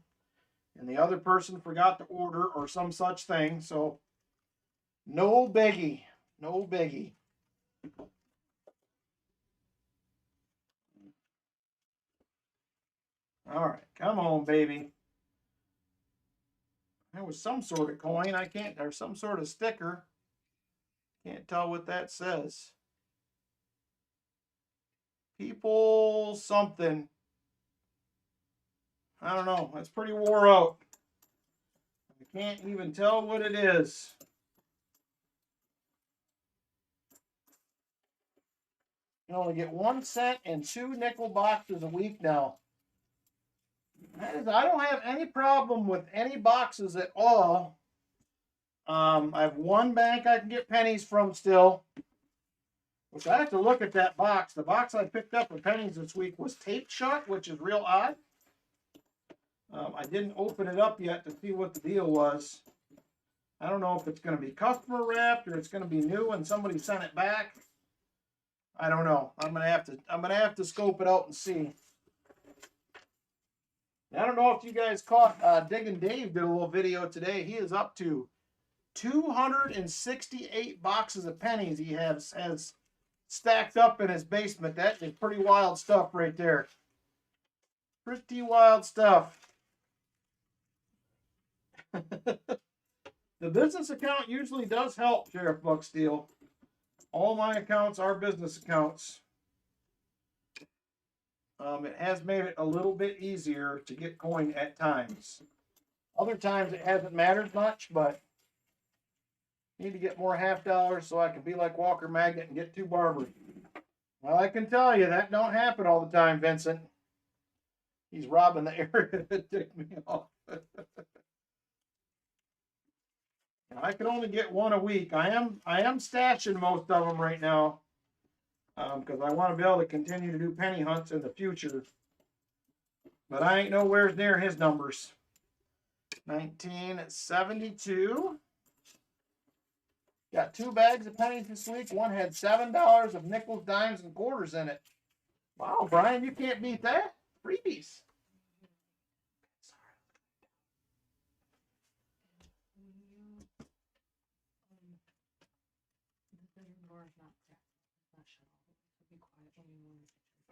and the other person forgot to order or some such thing. So no biggie. No biggie. All right, come on, baby. There was some sort of coin. I can't, or some sort of sticker. Can't tell what that says. People something. I don't know. That's pretty wore out. I can't even tell what it is. You only get 1 cent and 2 nickel boxes a week now. I don't have any problem with any boxes at all. I have one bank I can get pennies from still, which I have to look at that box. The box I picked up for pennies this week was taped shut, which is real odd. I didn't open it up yet to see what the deal was. I don't know if it's going to be customer wrapped or it's going to be new and somebody sent it back. I don't know. I'm gonna have to scope it out and see. I don't know if you guys caught Digging Dave did a little video today. He is up to 268 boxes of pennies he has stacked up in his basement. That is pretty wild stuff right there. Pretty wild stuff. The business account usually does help, Sheriff Bucksteel. All my accounts are business accounts. It has made it a little bit easier to get coin at times. Other times it hasn't mattered much, but need to get more half dollars so I can be like Walker Magnet and get 2 Barbary. Well, I can tell you that don't happen all the time, Vincent. He's robbing the area that ticked me off. I can only get 1 a week. I am stashing most of them right now because I want to be able to continue to do penny hunts in the future. But I ain't nowhere near his numbers. 1972. Got 2 bags of pennies this week. One had $7 of nickels, dimes, and quarters in it. Wow, Brian, you can't beat that. Freebies.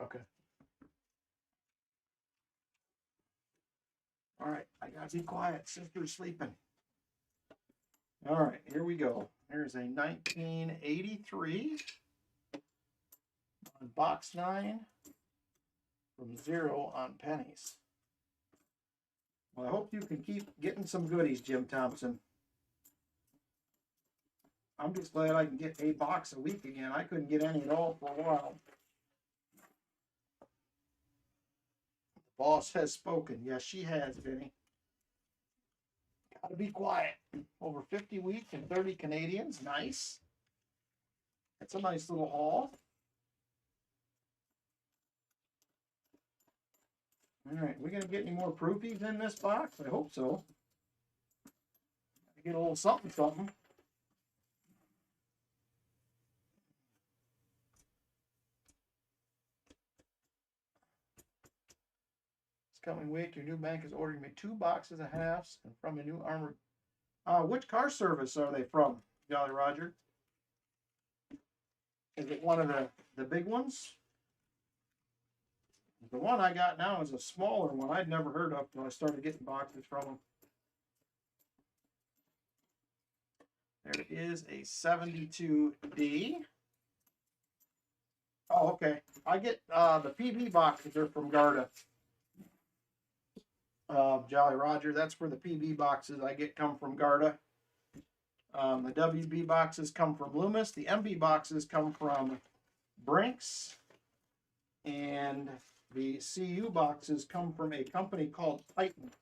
Okay. All right, I gotta be quiet. Sister's sleeping. All right, here we go. There's a 1983 on box 9 from 0 on pennies. Well, I hope you can keep getting some goodies, Jim Thompson. I'm just glad I can get a box a week again. I couldn't get any at all for a while. The boss has spoken. Yes, she has, Vinny. Gotta be quiet. Over 50 weeks and 30 Canadians. Nice. That's a nice little haul. All right, we gonna get any more proofies in this box? I hope so. Get a little something, something. This coming week, your new bank is ordering me 2 boxes of halves and from a new armored. Which car service are they from, Jolly Roger? Is it one of the big ones? The one I got now is a smaller one I'd never heard of when I started getting boxes from them. There is a 72D. Oh, okay. I get the PB boxes. They're from Garda. Jolly Roger, that's where the PB boxes I get come from Garda. The WB boxes come from Loomis. The MB boxes come from Brinks. And the CU boxes come from a company called Titan.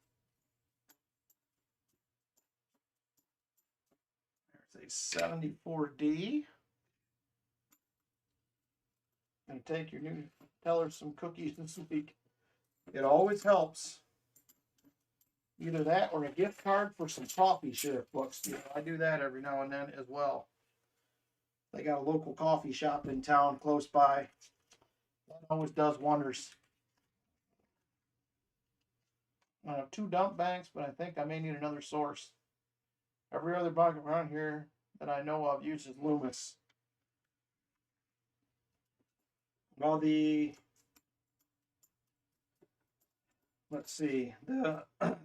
There's a 74D. Gonna take your new teller some cookies this week. It always helps. Either that or a gift card for some coffee, Sheriff Bucksteel. I do that every now and then as well. They got a local coffee shop in town close by. That always does wonders. I have 2 dump banks, but I think I may need another source. Every other bank around here that I know of uses Loomis. Well, let's see, the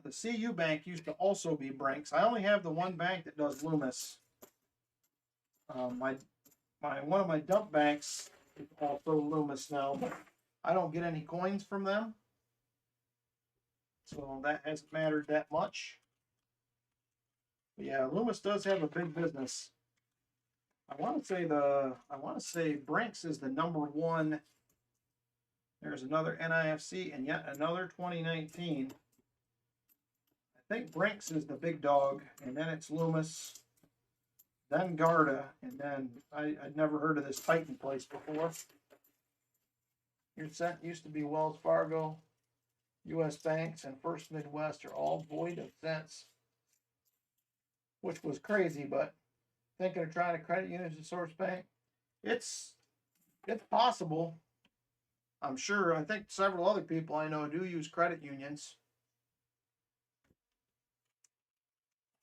CU bank used to also be Brinks. I only have the one bank that does Loomis. One of my dump banks is also Loomis now, but I don't get any coins from them, so that hasn't mattered that much. But yeah, Loomis does have a big business. I want to say Brinks is the #1. There's another NIFC and yet another 2019. I think Brinks is the big dog, and then it's Loomis, then Garda, and then I'd never heard of this Titan place before. Your cent used to be Wells Fargo, U.S. Banks, and First Midwest are all void of cents, which was crazy, but thinking of trying to credit union as a source bank, it's possible. I'm sure. I think several other people I know do use credit unions.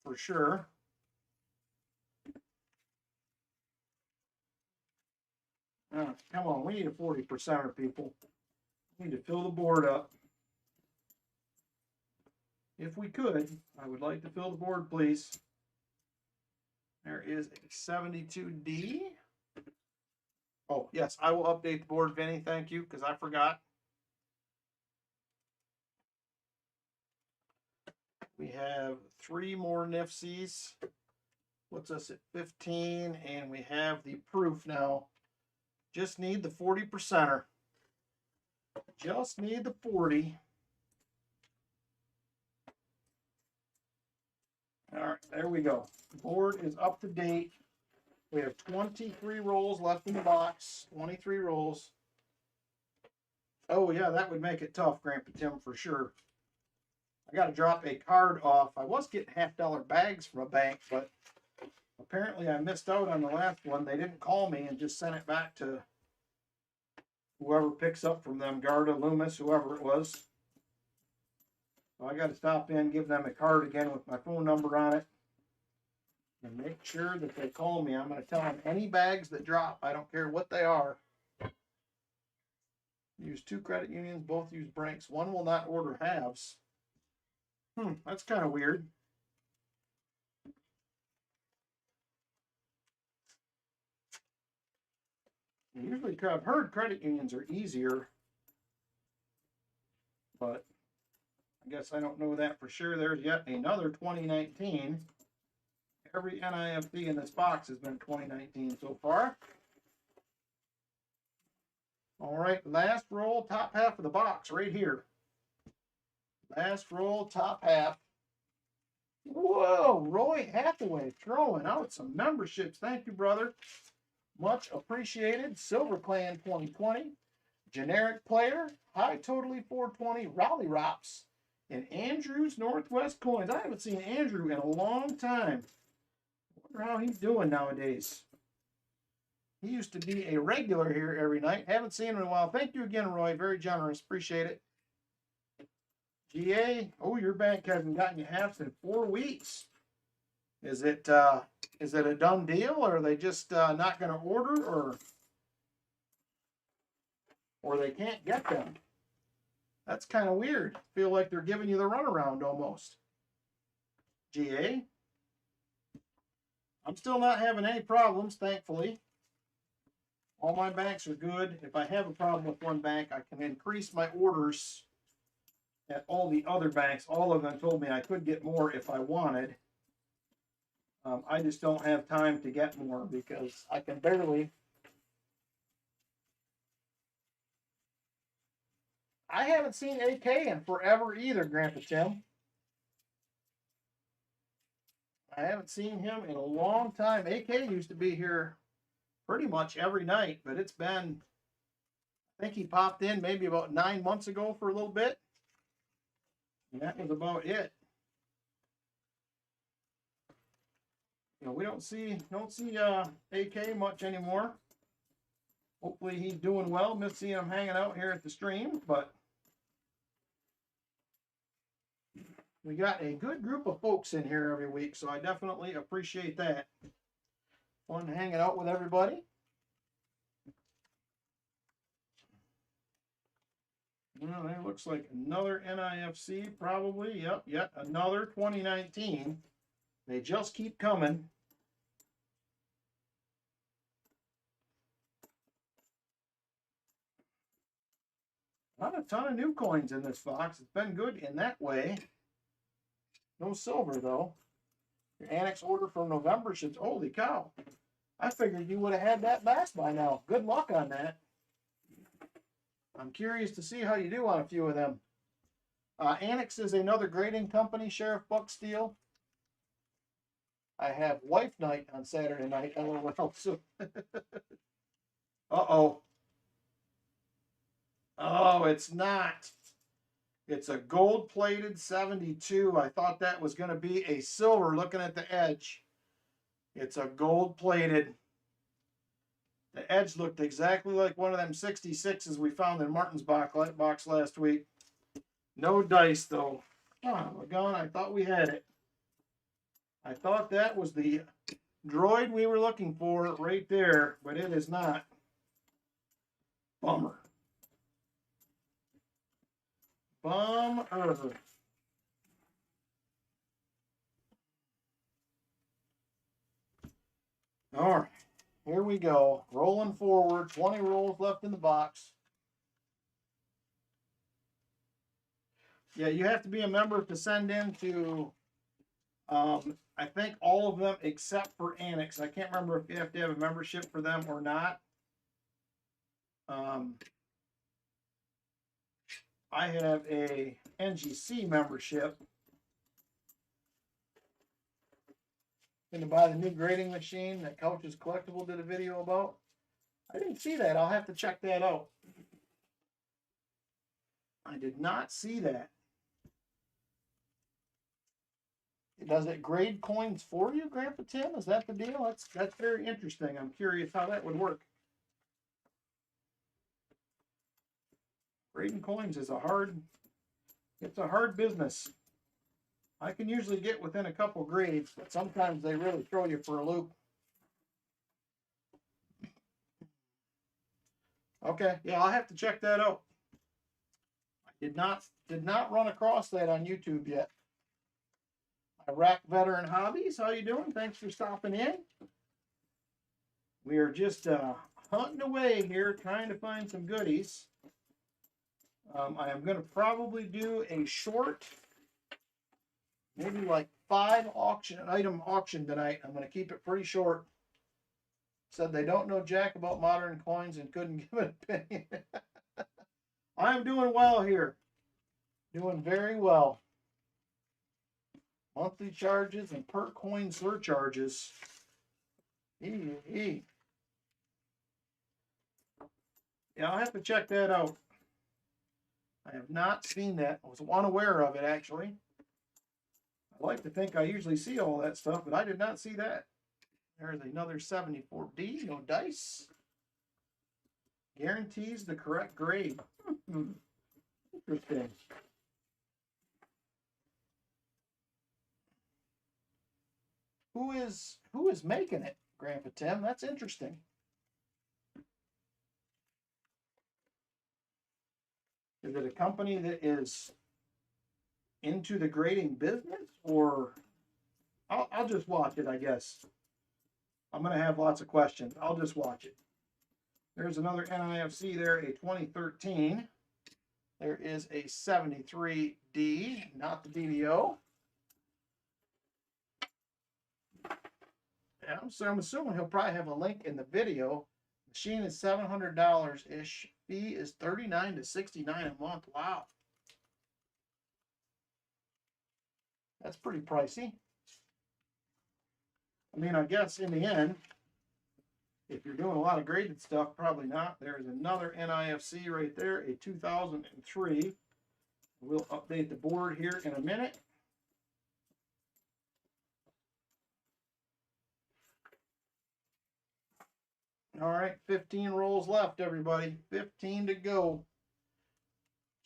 For sure. Come on, we need a 40%er, people. We need to fill the board up. If we could, I would like to fill the board, please. There is a 72D. Oh, yes, I will update the board, Vinny. Thank you, because I forgot. We have 3 more NIFCs. Puts us at 15, and we have the proof now. Just need the 40%er. Just need the 40. All right, there we go. The board is up to date. We have 23 rolls left in the box. 23 rolls. Oh, yeah, that would make it tough, Grandpa Tim, for sure. I got to drop a card off. I was getting $50 bags from a bank, but apparently I missed out on the last one. They didn't call me and just sent it back to whoever picks up from them, Garda, Loomis, whoever it was. So I got to stop in, give them a card again with my phone number on it, and make sure that they call me. I'm going to tell them any bags that drop, I don't care what they are. Use 2 credit unions, both use Brinks. One will not order halves. That's kind of weird. Usually, I've heard credit unions are easier, but I guess I don't know that for sure. There's yet another 2019. Every NIFC in this box has been 2019 so far. All right, last roll, top half of the box right here. Last roll, top half. Whoa, Roy Hathaway throwing out some memberships. Thank you, brother. Much appreciated. Silver Clan 2020. Generic Player. High Totally 420. Raleigh Rops. And Andrew's Northwest Coins. I haven't seen Andrew in a long time. I wonder how he's doing nowadays. He used to be a regular here every night. Haven't seen him in a while. Thank you again, Roy. Very generous. Appreciate it. GA. Oh, your bank hasn't gotten you halves in 4 weeks. Is it a done deal, or are they just not going to order, or they can't get them? That's kind of weird. Feel like they're giving you the runaround almost. GA. I'm still not having any problems, thankfully. All my banks are good. If I have a problem with one bank, I can increase my orders at all the other banks. All of them told me I could get more if I wanted. I just don't have time to get more because I can barely. I haven't seen AK in forever either, Grandpa Tim. I haven't seen him in a long time. AK used to be here pretty much every night, but it's been, I think he popped in maybe about 9 months ago for a little bit. And that was about it. You know, we don't see AK much anymore. Hopefully he's doing well. Miss seeing him hanging out here at the stream, but we got a good group of folks in here every week, so I definitely appreciate that. Fun hanging out with everybody. Well, that looks like another NIFC, probably. Yep, yet another 2019. They just keep coming. Not a ton of new coins in this box. It's been good in that way. No silver, though. Your annex order from November should... Holy cow. I figured you would have had that back by now. Good luck on that. I'm curious to see how you do on a few of them. Annex is another grading company, Sheriff Buck Steel. I have wife night on Saturday night. LOL. So uh-oh. Oh, it's not. It's a gold-plated 72. I thought that was going to be a silver looking at the edge. It's a gold-plated. The edge looked exactly like one of them 66s we found in Martin's box last week. No dice, though. Oh, we're gone. I thought we had it. I thought that was the droid we were looking for right there, but it is not. Bummer. Bummer. All right, here we go. Rolling forward. 20 rolls left in the box. Yeah, you have to be a member to send in to, I think all of them except for Annex. I can't remember if you have to have a membership for them or not. I have a NGC membership. Going to buy the new grading machine that Couch's Collectible did a video about. I didn't see that. I'll have to check that out. I did not see that. Does it grade coins for you, Grandpa Tim? Is that the deal? That's very interesting. I'm curious how that would work. Grading coins is it's a hard business. I can usually get within a couple grades, but sometimes they really throw you for a loop. Okay, yeah, I'll have to check that out. I did not run across that on YouTube yet. Iraq Veteran Hobbies, how you doing? Thanks for stopping in. We are just hunting away here, trying to find some goodies. I am going to probably do a short, maybe like 5 item auction tonight. I'm going to keep it pretty short. Said they don't know jack about modern coins and couldn't give an opinion. I'm doing well here. Doing very well. Monthly charges and per coin surcharges. Yeah, I'll have to check that out. I have not seen that. I was unaware of it, actually. I like to think I usually see all that stuff, but I did not see that. There's another 74D, no dice. Guarantees the correct grade. Interesting. Who is making it, Grandpa Tim? That's interesting. Is it a company that is into the grading business, or I'll just watch it, I guess. I'm going to have lots of questions. I'll just watch it. There's another NIFC there, a 2013. There is a 73D, not the DDO. Yeah, so I'm assuming he'll probably have a link in the video. Machine is $700-ish. Fee is $39 to $69 a month. Wow. That's pretty pricey. I mean, I guess in the end, if you're doing a lot of graded stuff, probably not. There's another NIFC right there, a 2003. We'll update the board here in a minute. All right, 15 rolls left, everybody. 15 to go.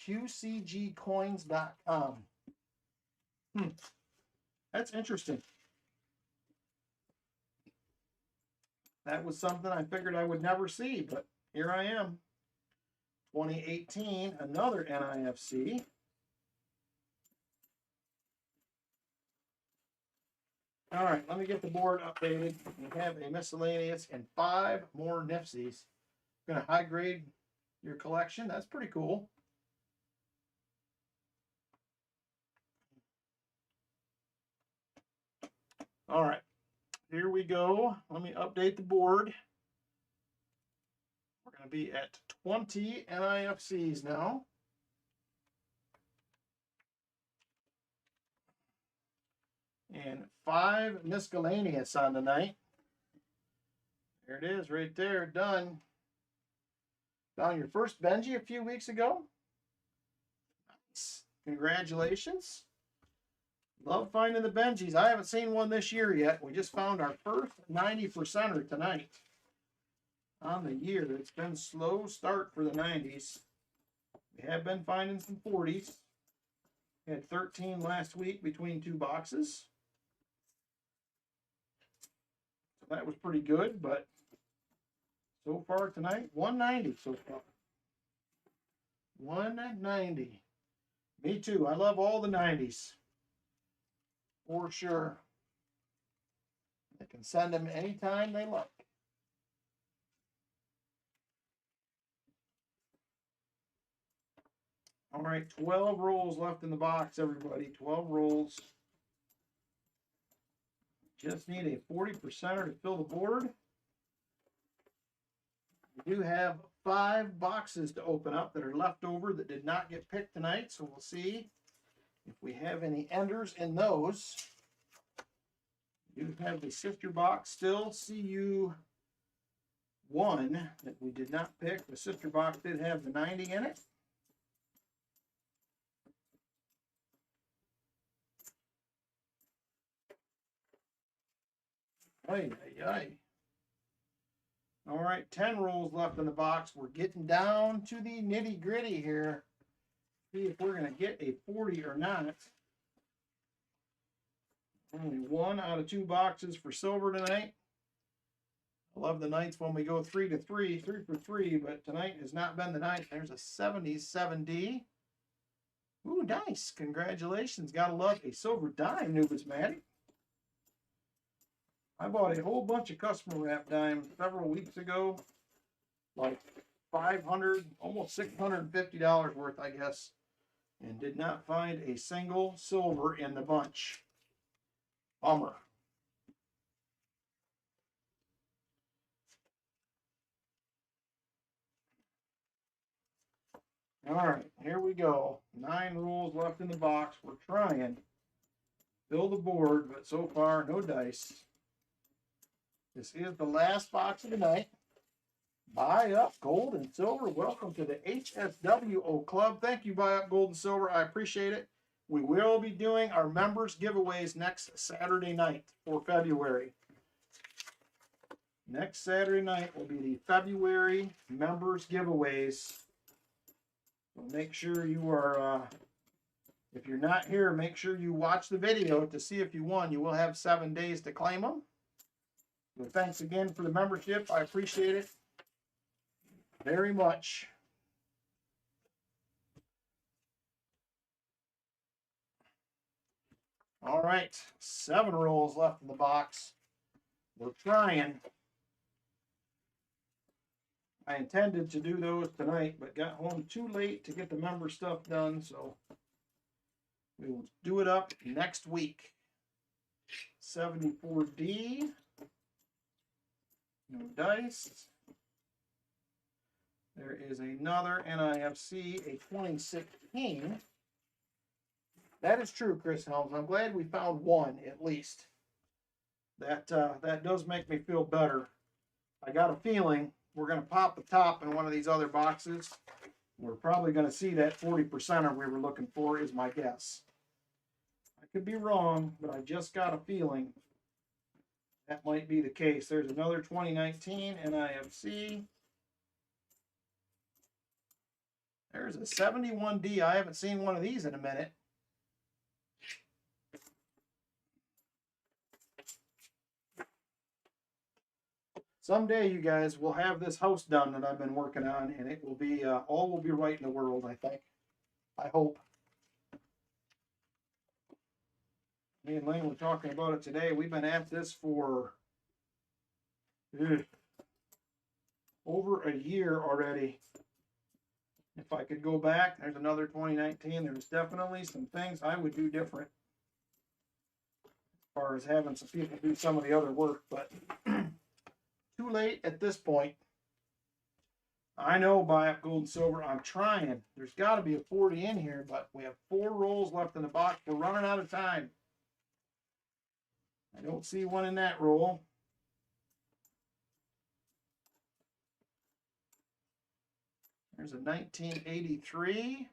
QCGcoins.com. That's interesting. That was something I figured I would never see, but here I am. 2018, another NIFC. All right, let me get the board updated. We have a miscellaneous and 5 more NIFCs. Going to high grade your collection. That's pretty cool. All right, here we go. Let me update the board. We're going to be at 20 NIFCs now. And 5 miscellaneous on the night. There it is right there, done. Found your first Benji a few weeks ago. Nice. Congratulations. Love finding the Benjis. I haven't seen one this year yet. We just found our first 90%er tonight on the year. It's been a slow start for the 90s. We have been finding some 40s. Had 13 last week between 2 boxes. So that was pretty good, but so far tonight, 190 so far. 190. Me too. I love all the 90s. For sure. They can send them anytime they like. All right, 12 rolls left in the box, everybody. 12 rolls. Just need a 40%er to fill the board. We do have 5 boxes to open up that are left over that did not get picked tonight, so we'll see if we have any enders in those. We do have the sister box still, CU1, that we did not pick. The sister box did have the 90 in it. Ay, ay, ay. All right, 10 rolls left in the box. We're getting down to the nitty gritty here. See if we're going to get a 40 or not. Only 1 out of 2 boxes for silver tonight. I love the nights when we go 3 to 3, 3 for 3, but tonight has not been the night. There's a 77D. Ooh, nice. Congratulations. Gotta love a silver dime, Numismatic. I bought a whole bunch of customer wrap dimes several weeks ago. Like $500, almost $650 worth, I guess. And did not find a single silver in the bunch. Bummer. All right, here we go. 9 rolls left in the box. We're trying. Fill the board, but so far, no dice. This is the last box of the night. Buy Up Gold and Silver. Welcome to the HSWO Club. Thank you, Buy Up Gold and Silver. I appreciate it. We will be doing our members giveaways next Saturday night for February. Next Saturday night will be the February members giveaways. So make sure you are, if you're not here, make sure you watch the video to see if you won. You will have 7 days to claim them. So thanks again for the membership. I appreciate it very much. All right, 7 rolls left in the box. We're trying. I intended to do those tonight, but got home too late to get the member stuff done, so we will do it up next week. 74D. No dice. There is another NIFC, a 2016. That is true, Chris Helms. I'm glad we found one at least. That does make me feel better. I got a feeling we're going to pop the top in one of these other boxes. We're probably going to see that 40%er we were looking for, is my guess. I could be wrong, but I just got a feeling that might be the case. There's another 2019 NIFC. There's a 71D. I haven't seen one of these in a minute. someday, you guys, will have this house done that I've been working on, and it will be all will be right in the world. I think. I hope. Me and Lane were talking about it today. We've been at this for over a year already. If I could go back, there's another 2019. There's definitely some things I would do different as far as having some people do some of the other work, but too late at this point. I know buy up gold and silver. I'm trying. There's got to be a 40 in here, but we have 4 rolls left in the box. We're running out of time. I don't see one in that roll. There's a 1983.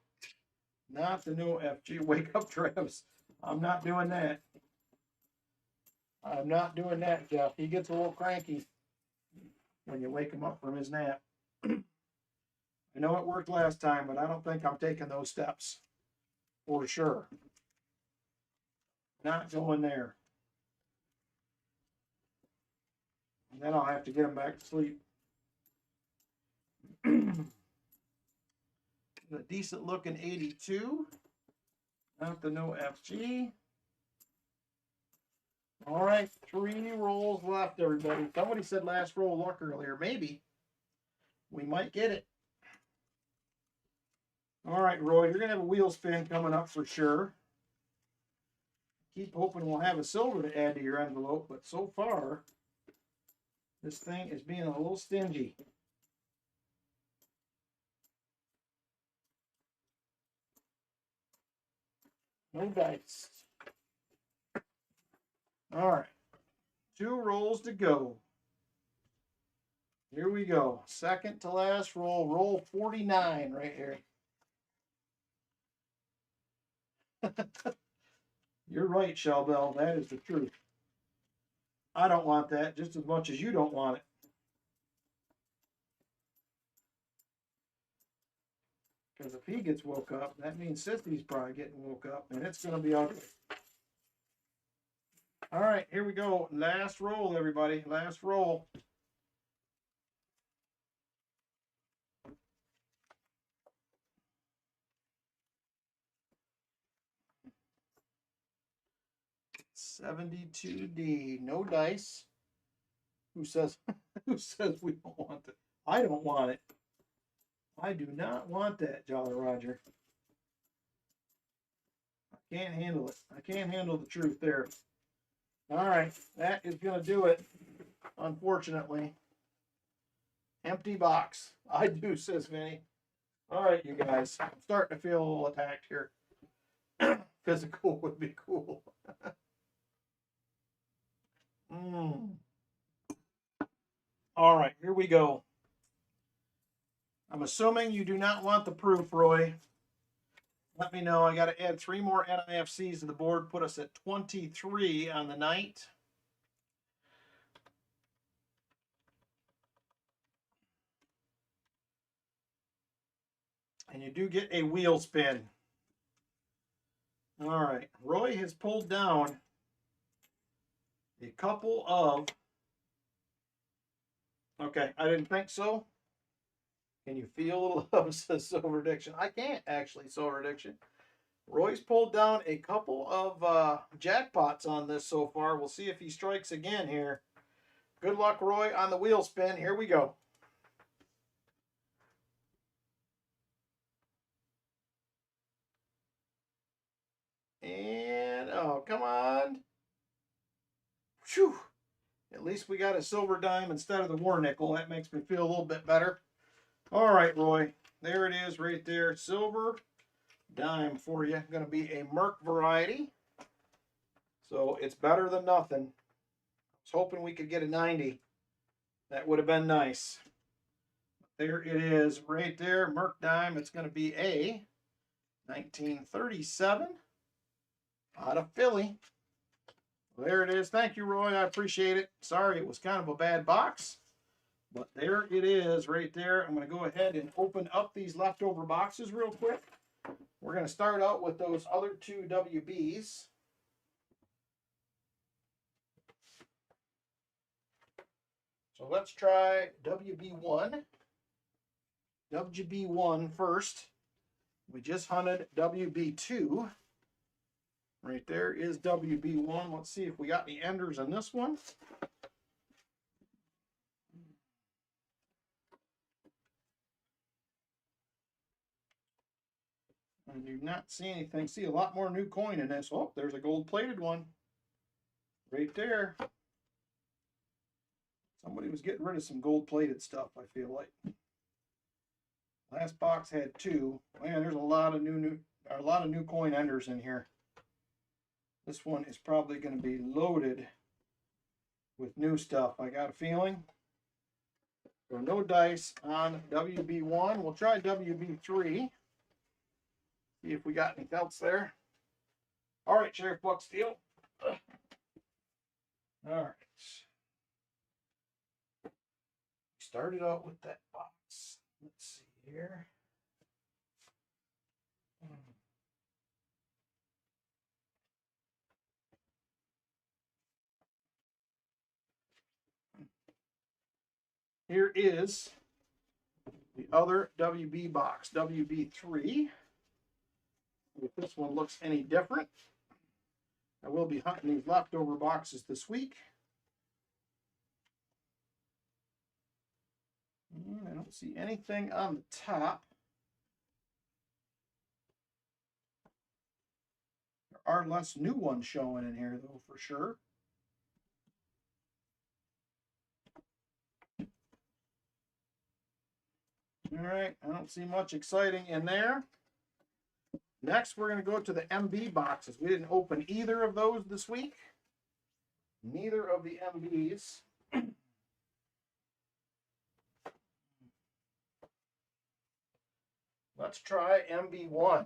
Not the no FG. Wake up, Travis. I'm not doing that. I'm not doing that, Jeff. He gets a little cranky when you wake him up from his nap. I know it worked last time, but I don't think I'm taking those steps. For sure. Not going there. And then I'll have to get him back to sleep. A decent looking 82. Not the no FG. All right, 3 rolls left, everybody. Somebody said last roll luck earlier. Maybe. We might get it. All right, Roy, you're going to have a wheel spin coming up for sure. Keep hoping we'll have a silver to add to your envelope, but so far, this thing is being a little stingy. No dice. All right. 2 rolls to go. Here we go. Second to last roll. Roll 49 right here. You're right, Shelbell. That is the truth. I don't want that just as much as you don't want it. Because if he gets woke up, that means Sissy's probably getting woke up, and it's going to be ugly. All right, here we go. Last roll, everybody. Last roll. $72D. No dice. Who says who says we don't want it? I don't want it. I do not want that, Jolly Roger. I can't handle it. I can't handle the truth there. All right, that is going to do it, unfortunately. Empty box. I do, says Vinny. All right, you guys. I'm starting to feel a little attacked here. Physical would be cool. All right, here we go. I'm assuming you do not want the proof, Roy. Let me know. I got to add 3 more NIFCs to the board, put us at 23 on the night. And you do get a wheel spin. All right. Roy has pulled down a couple of... Okay, I didn't think so. Can you feel love, says Silver Addiction? I can't actually, Silver Addiction. Roy's pulled down a couple of jackpots on this so far. We'll see if he strikes again here. Good luck, Roy, on the wheel spin. Here we go. And, oh, come on. Whew. At least we got a silver dime instead of the war nickel. That makes me feel a little bit better. All right, Roy. There it is right there. Silver dime for you. Going to be a Merc variety. So it's better than nothing. I was hoping we could get a 90. That would have been nice. There it is right there. Merc dime. It's going to be a 1937 out of Philly. There it is. Thank you, Roy. I appreciate it. Sorry, it was kind of a bad box. But there it is right there. I'm going to go ahead and open up these leftover boxes real quick. We're going to start out with those other 2 WBs. So let's try WB1. WB1 first. We just hunted WB2. Right there is WB1. Let's see if we got any enders in this one. I do not see anything. See a lot more new coin in this. Oh, there's a gold-plated one. Right there. Somebody was getting rid of some gold-plated stuff, I feel like. Last box had 2. Man, there's a lot of new coin enders in here. This one is probably going to be loaded with new stuff. I got a feeling. So no dice on WB1. We'll try WB3. See if we got anything else there. All right, Sheriff Bucksteel. All right. Started out with that box. Let's see here. Here is the other WB box, WB3. If this one looks any different, I will be hunting these leftover boxes this week. I don't see anything on the top. There are less new ones showing in here, though, for sure. All right, I don't see much exciting in there. Next, we're going to go to the MB boxes. We didn't open either of those this week. Neither of the MBs. Let's try MB1.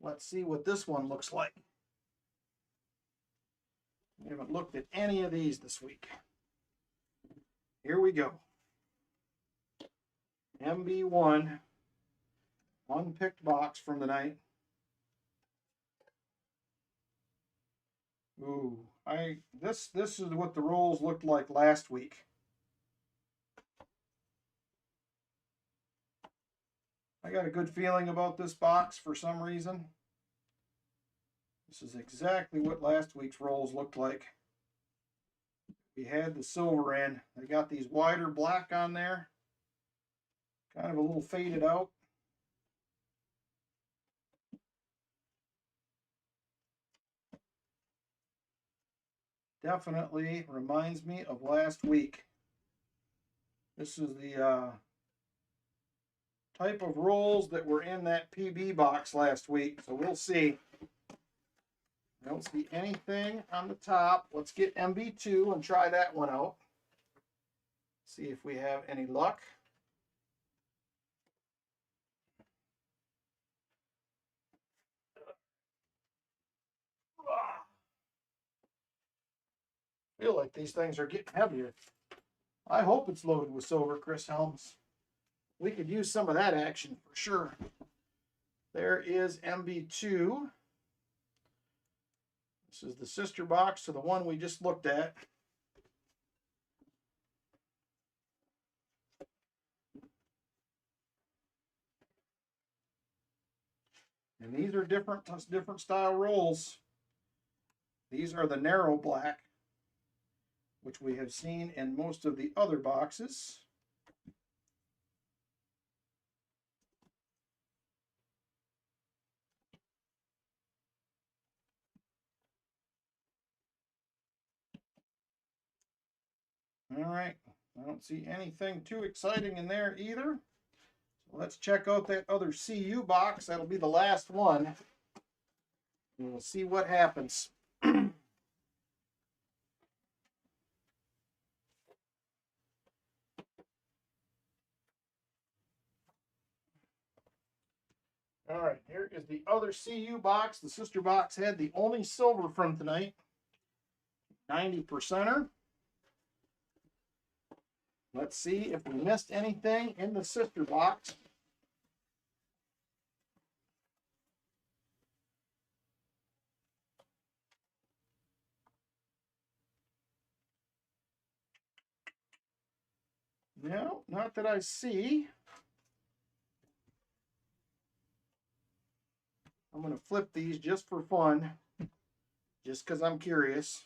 Let's see what this one looks like. We haven't looked at any of these this week. Here we go. MB1. Unpicked box from the night. Ooh, this is what the rolls looked like last week. I got a good feeling about this box for some reason. This is exactly what last week's rolls looked like. We had the silver in. I got these wider black on there. Kind of a little faded out. Definitely reminds me of last week. This is the type of rolls that were in that PB box last week. So we'll see. I don't see anything on the top. Let's get MB2 and try that one out. See if we have any luck. I feel like these things are getting heavier. I hope it's loaded with silver, Chris Helms. We could use some of that action for sure. There is MB2. This is the sister box to the one we just looked at. And these are different style rolls. These are the narrow black, which we have seen in most of the other boxes. All right, I don't see anything too exciting in there either. So let's check out that other CU box. That'll be the last one. And we'll see what happens. All right, here is the other CU box. The sister box had the only silver from tonight. 90%er. Let's see if we missed anything in the sister box. No, not that I see. I'm going to flip these just for fun, just because I'm curious.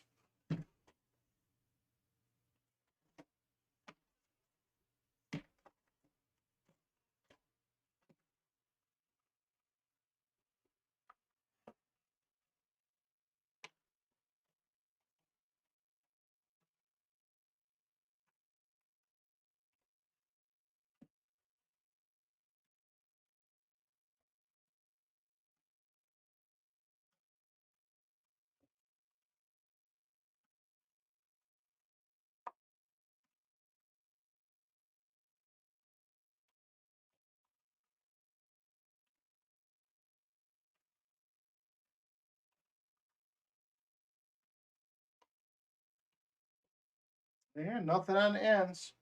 And nothing on the ends.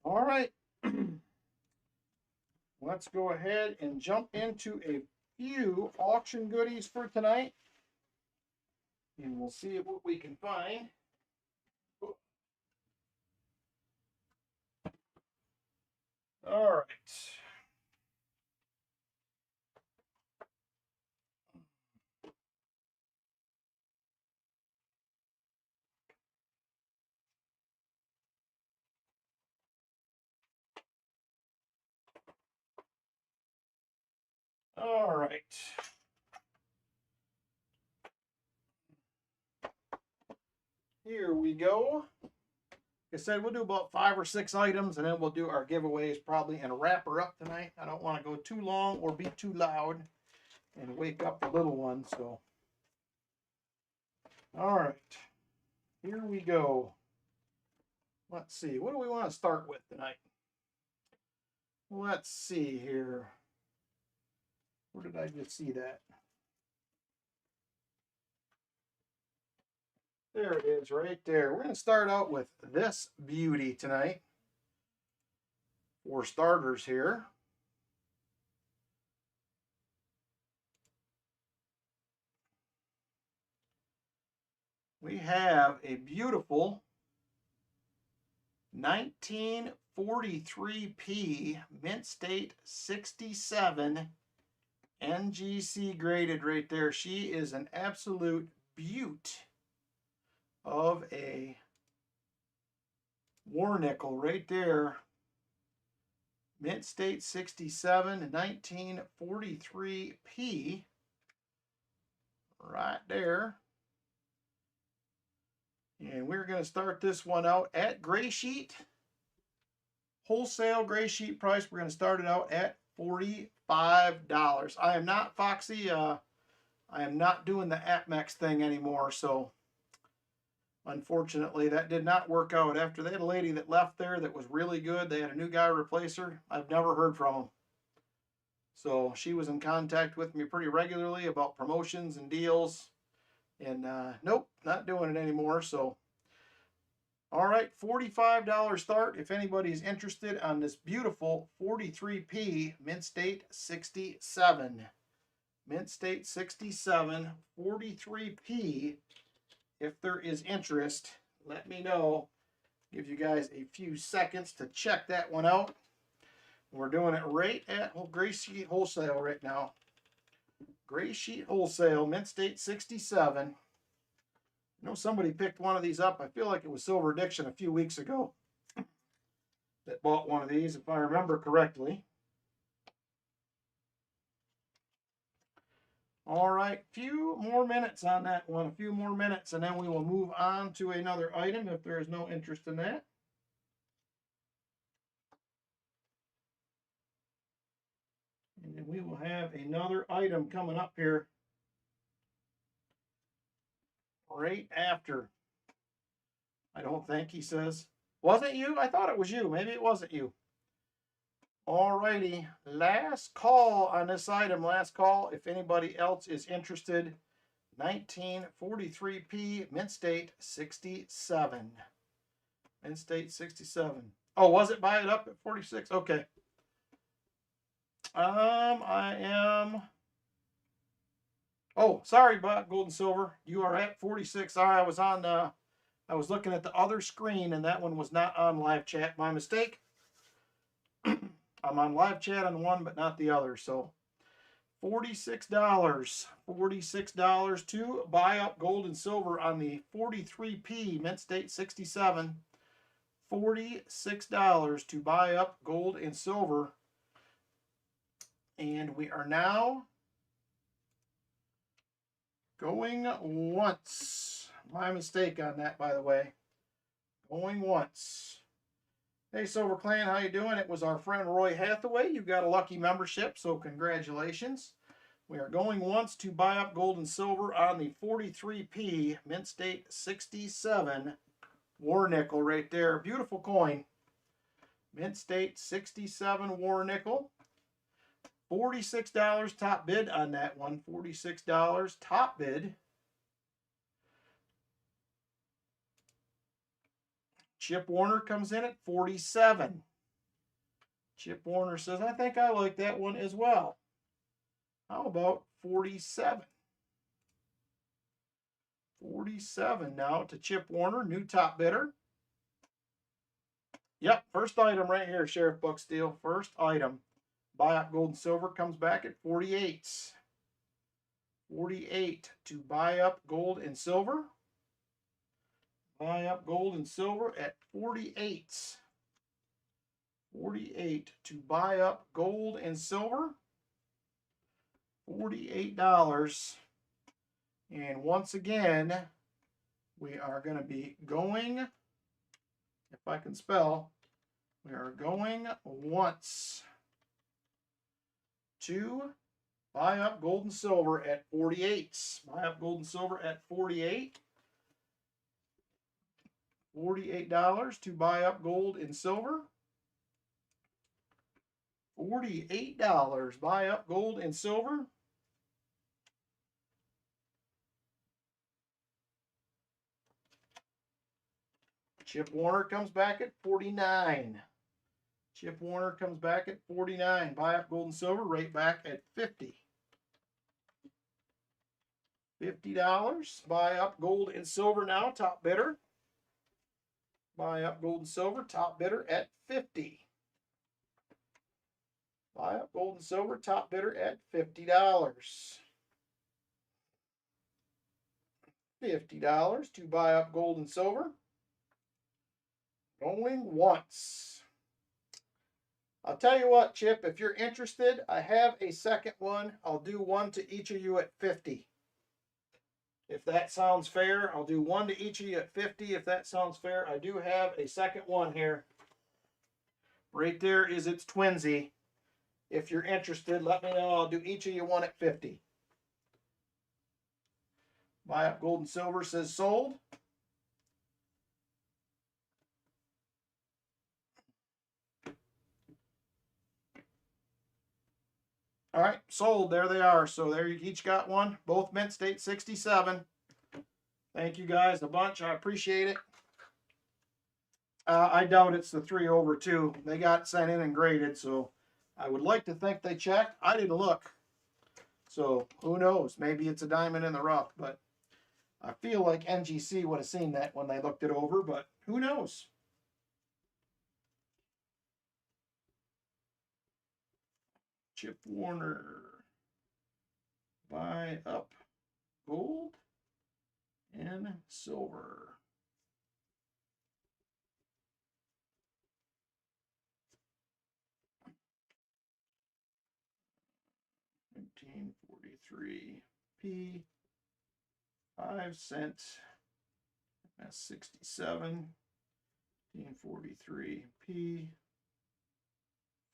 All right. Let's go ahead and jump into a few auction goodies for tonight. And we'll see what we can find. All right. All right. Here we go. Like I said, we'll do about 5 or 6 items, and then we'll do our giveaways probably and wrap her up tonight. I don't want to go too long or be too loud and wake up the little one. So, all right. Here we go. Let's see. What do we want to start with tonight? Let's see here. Where did I just see that? There it is, right there. We're going to start out with this beauty tonight. For starters here. We have a beautiful 1943P Mint State 67 NGC graded right there. She is an absolute beaut of a war nickel right there. Mint State 67 1943P right there. And we're going to start this one out at gray sheet. Wholesale gray sheet price, we're going to start it out at $45. I am not Foxy. I am not doing the AppMex thing anymore. So unfortunately, that did not work out. After they had a lady that left there that was really good, they had a new guy replace her. I've never heard from him. So she was in contact with me pretty regularly about promotions and deals. And nope, not doing it anymore. So, all right, $45 start. If anybody's interested on this beautiful 43P Mint State 67. Mint State 67, 43P. If there is interest, let me know. Give you guys a few seconds to check that one out. We're doing it right at Gray Sheet Wholesale right now. Gray Sheet Wholesale, Mint State 67. I know somebody picked one of these up. I feel like it was Silver Addiction a few weeks ago that bought one of these, if I remember correctly. All right, few more minutes on that one, a few more minutes, and then we will move on to another item if there is no interest in that. And then we will have another item coming up here right after. I don't think, he says. Was it you? I thought it was you. Maybe it wasn't you. Alrighty, last call on this item. Last call. If anybody else is interested, 1943P Mint State 67. Mint State 67. Oh, was it buy it up at 46? Okay. I am. Oh, sorry, Bob Gold and Silver. You are at 46. Sorry, I I was looking at the other screen and that one was not on live chat. My mistake. I'm on live chat on one, but not the other. So $46. $46 to buy up gold and silver on the 43P Mint State 67. $46 to buy up gold and silver. And we are now going once. My mistake on that, by the way. Going once. Hey, Silver Clan, how you doing? It was our friend Roy Hathaway. You got a lucky membership, so congratulations. We are going once to buy up gold and silver on the 43P Mint State 67 War Nickel right there. Beautiful coin. Mint State 67 War Nickel. $46 top bid on that one. $46 top bid. Chip Warner comes in at 47. Chip Warner says, I think I like that one as well. How about 47? 47 now to Chip Warner, new top bidder. Yep, first item right here, Sheriff Bucksteel. First item. Buy up gold and silver comes back at 48. 48 to buy up gold and silver. Buy up gold and silver at 48. 48 to buy up gold and silver. $48. And once again, we are going to be going, if I can spell, we are going once to buy up gold and silver at 48. Buy up gold and silver at 48. $48 to buy up gold and silver. $48 buy up gold and silver. Chip Warner comes back at 49. Chip Warner comes back at 49. Buy up gold and silver right back at 50. $50. Buy up gold and silver now, top bidder. Buy up gold and silver, top bidder at 50. Buy up gold and silver, top bidder at $50. $50 to buy up gold and silver. Going once. I'll tell you what, Chip, if you're interested, I have a second one. I'll do one to each of you at 50. If that sounds fair, I'll do one to each of you at 50. If that sounds fair, I do have a second one here. Right there is its twinsy. If you're interested, let me know. I'll do each of you one at 50. Buy up gold and silver says sold. All right, sold. There they are. So there you each got one. Both Mint State 67. Thank you guys a bunch. I appreciate it. I doubt it's the 3 over 2. They got sent in and graded, so I would like to think they checked. I didn't look. So who knows? Maybe it's a diamond in the rough, but I feel like NGC would have seen that when they looked it over, but who knows? Chip Warner. Buy up gold and silver. $19.43p. 5 cent. That's 67. $19.43p.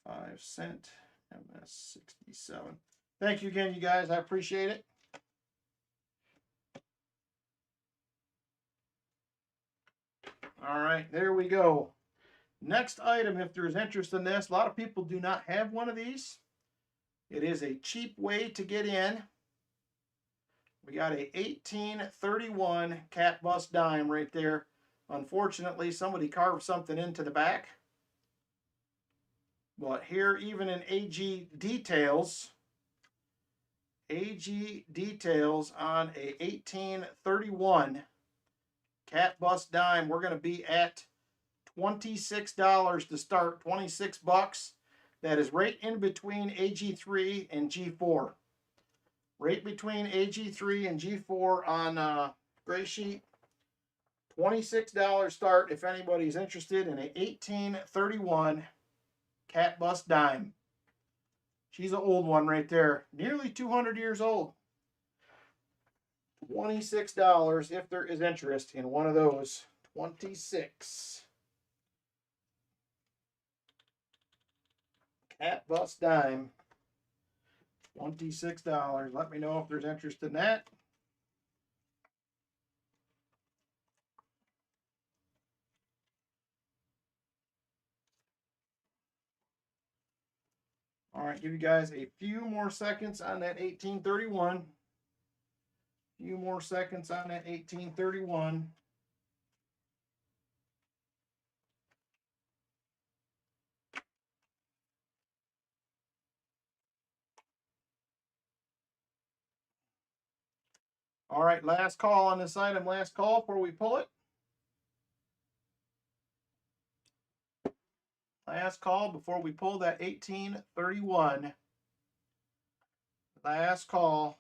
5 cent. MS67. Thank you again, you guys. I appreciate it. All right, there we go. Next item, if there's interest in this, a lot of people do not have one of these. It is a cheap way to get in. We got a 1831 cat bust dime right there. Unfortunately, somebody carved something into the back. But here, even in AG details on a 1831 cat bust dime. We're going to be at $26 to start, 26 bucks. That is right in between AG3 and G4. Right between AG3 and G4 on gray sheet. $26 start if anybody's interested in an 1831 cat bust dime. She's an old one right there. Nearly 200 years old. $26 if there is interest in one of those. 26. Cat bust dime. $26. Let me know if there's interest in that. All right, give you guys a few more seconds on that 1831. Few more seconds on that 1831. All right, last call on this item. Last call before we pull it. Last call before we pull that 1831. Last call.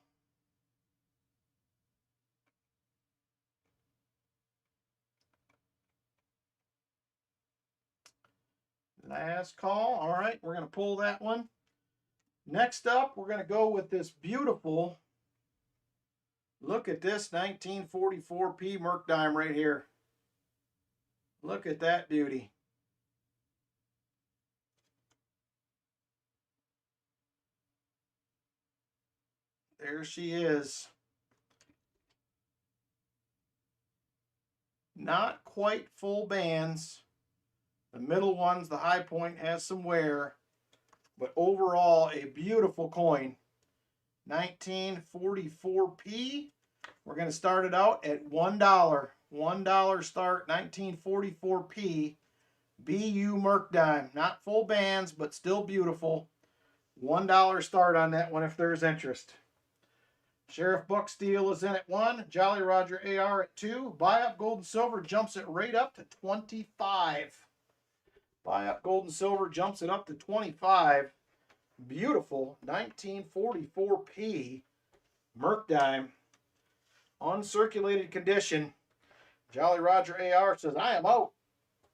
Last call. All right, we're going to pull that one. Next up, we're going to go with this beautiful, look at this 1944P Merc dime right here. Look at that beauty. There she is. Not quite full bands. The middle one's the high point, has some wear. But overall, a beautiful coin. 1944P. We're going to start it out at $1. $1 start, 1944P. BU Merc dime. Not full bands, but still beautiful. $1 start on that one if there's interest. Sheriff Buck Steele is in at 1. Jolly Roger AR at 2. Buy up gold and silver jumps it right up to 25. Buy up gold and silver jumps it up to 25. Beautiful 1944P Merc dime. Uncirculated condition. Jolly Roger AR says, I am out.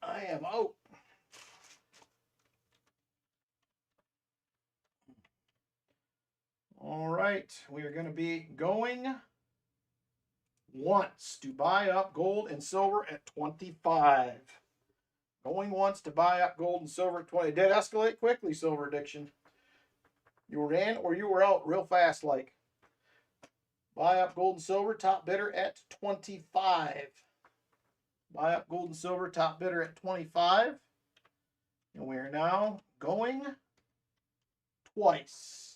I am out. All right, we are going to be going once to buy up gold and silver at 25. Going once to buy up gold and silver at 20. It did escalate quickly, Silver Addiction. You were in or you were out real fast like. Buy up gold and silver, top bidder at 25. Buy up gold and silver, top bidder at 25. And we are now going twice.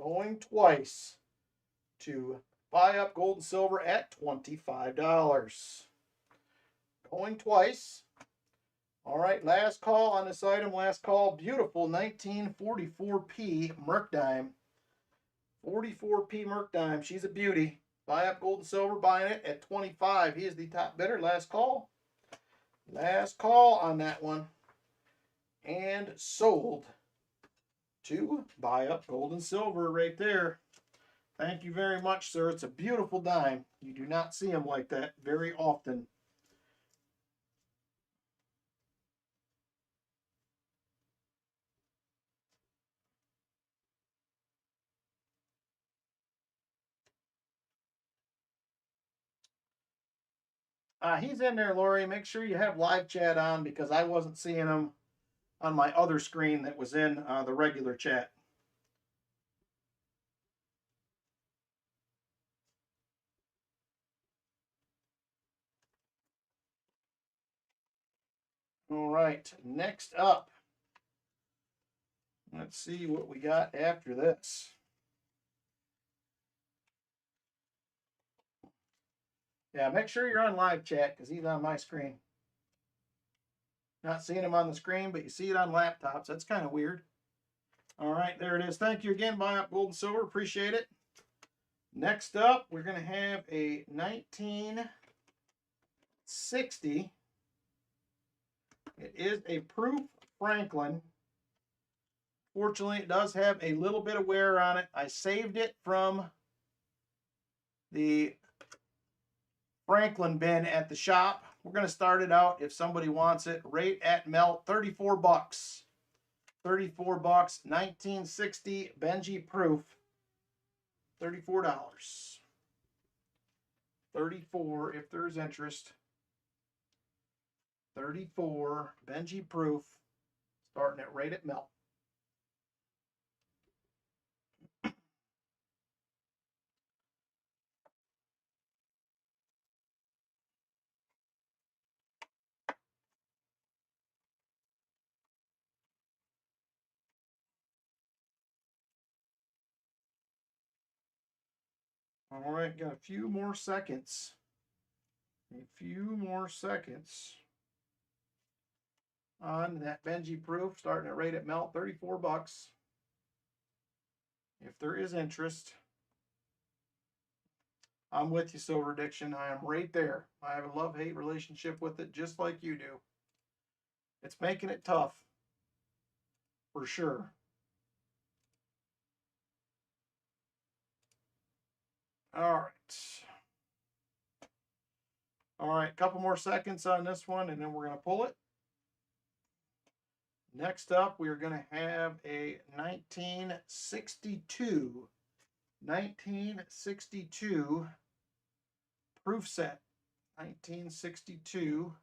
Going twice to buy up gold and silver at $25. Going twice. All right, last call on this item. Last call. Beautiful 1944P Merc dime. 44P Merc dime. She's a beauty. Buy up gold and silver. Buying it at 25. He is the top bidder. Last call. Last call on that one. And sold to buy up gold and silver right there. Thank you very much, sir. It's a beautiful dime. You do not see them like that very often. He's in there, Lori. Make sure you have live chat on because I wasn't seeing him on my other screen that was in the regular chat. All right, next up. Let's see what we got after this. Yeah, make sure you're on live chat because he's on my screen. Not seeing him on the screen, but you see it on laptops. That's kind of weird. All right, there it is. Thank you again, Buy Up Gold and Silver. Appreciate it. Next up, we're going to have a 19... 1960. It is a proof Franklin. Fortunately, it does have a little bit of wear on it. I saved it from the Franklin bin at the shop. We're going to start it out, if somebody wants it, right at melt, 34 bucks. 34 bucks, 1960 Benji proof. $34. 34 if there's interest. 34 Benji proof, starting it right at melt. All right, got a few more seconds. A few more seconds on that Benji proof, starting it right at melt, 34 bucks. If there is interest, I'm with you, Silver Addiction. I am right there. I have a love-hate relationship with it, just like you do. It's making it tough, for sure. All right. All right, couple more seconds on this one, and then we're going to pull it. Next up, we are going to have a 1962 proof set. 1962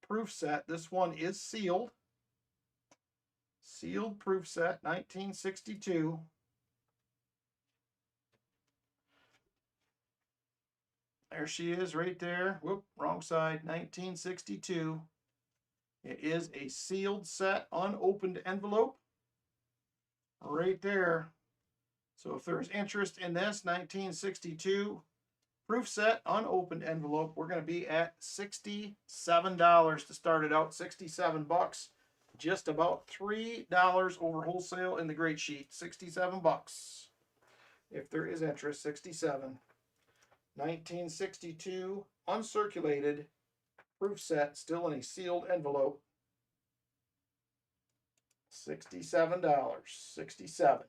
proof set. This one is sealed. Sealed proof set, 1962. There she is right there. Whoop, wrong side, 1962. It is a sealed set, unopened envelope. Right there. So if there's interest in this 1962 proof set, unopened envelope, we're going to be at $67 to start it out. 67 bucks. Just about $3 over wholesale in the great sheet. 67 bucks. If there is interest, 67. 1962 uncirculated proof set, still in a sealed envelope. $67. 67.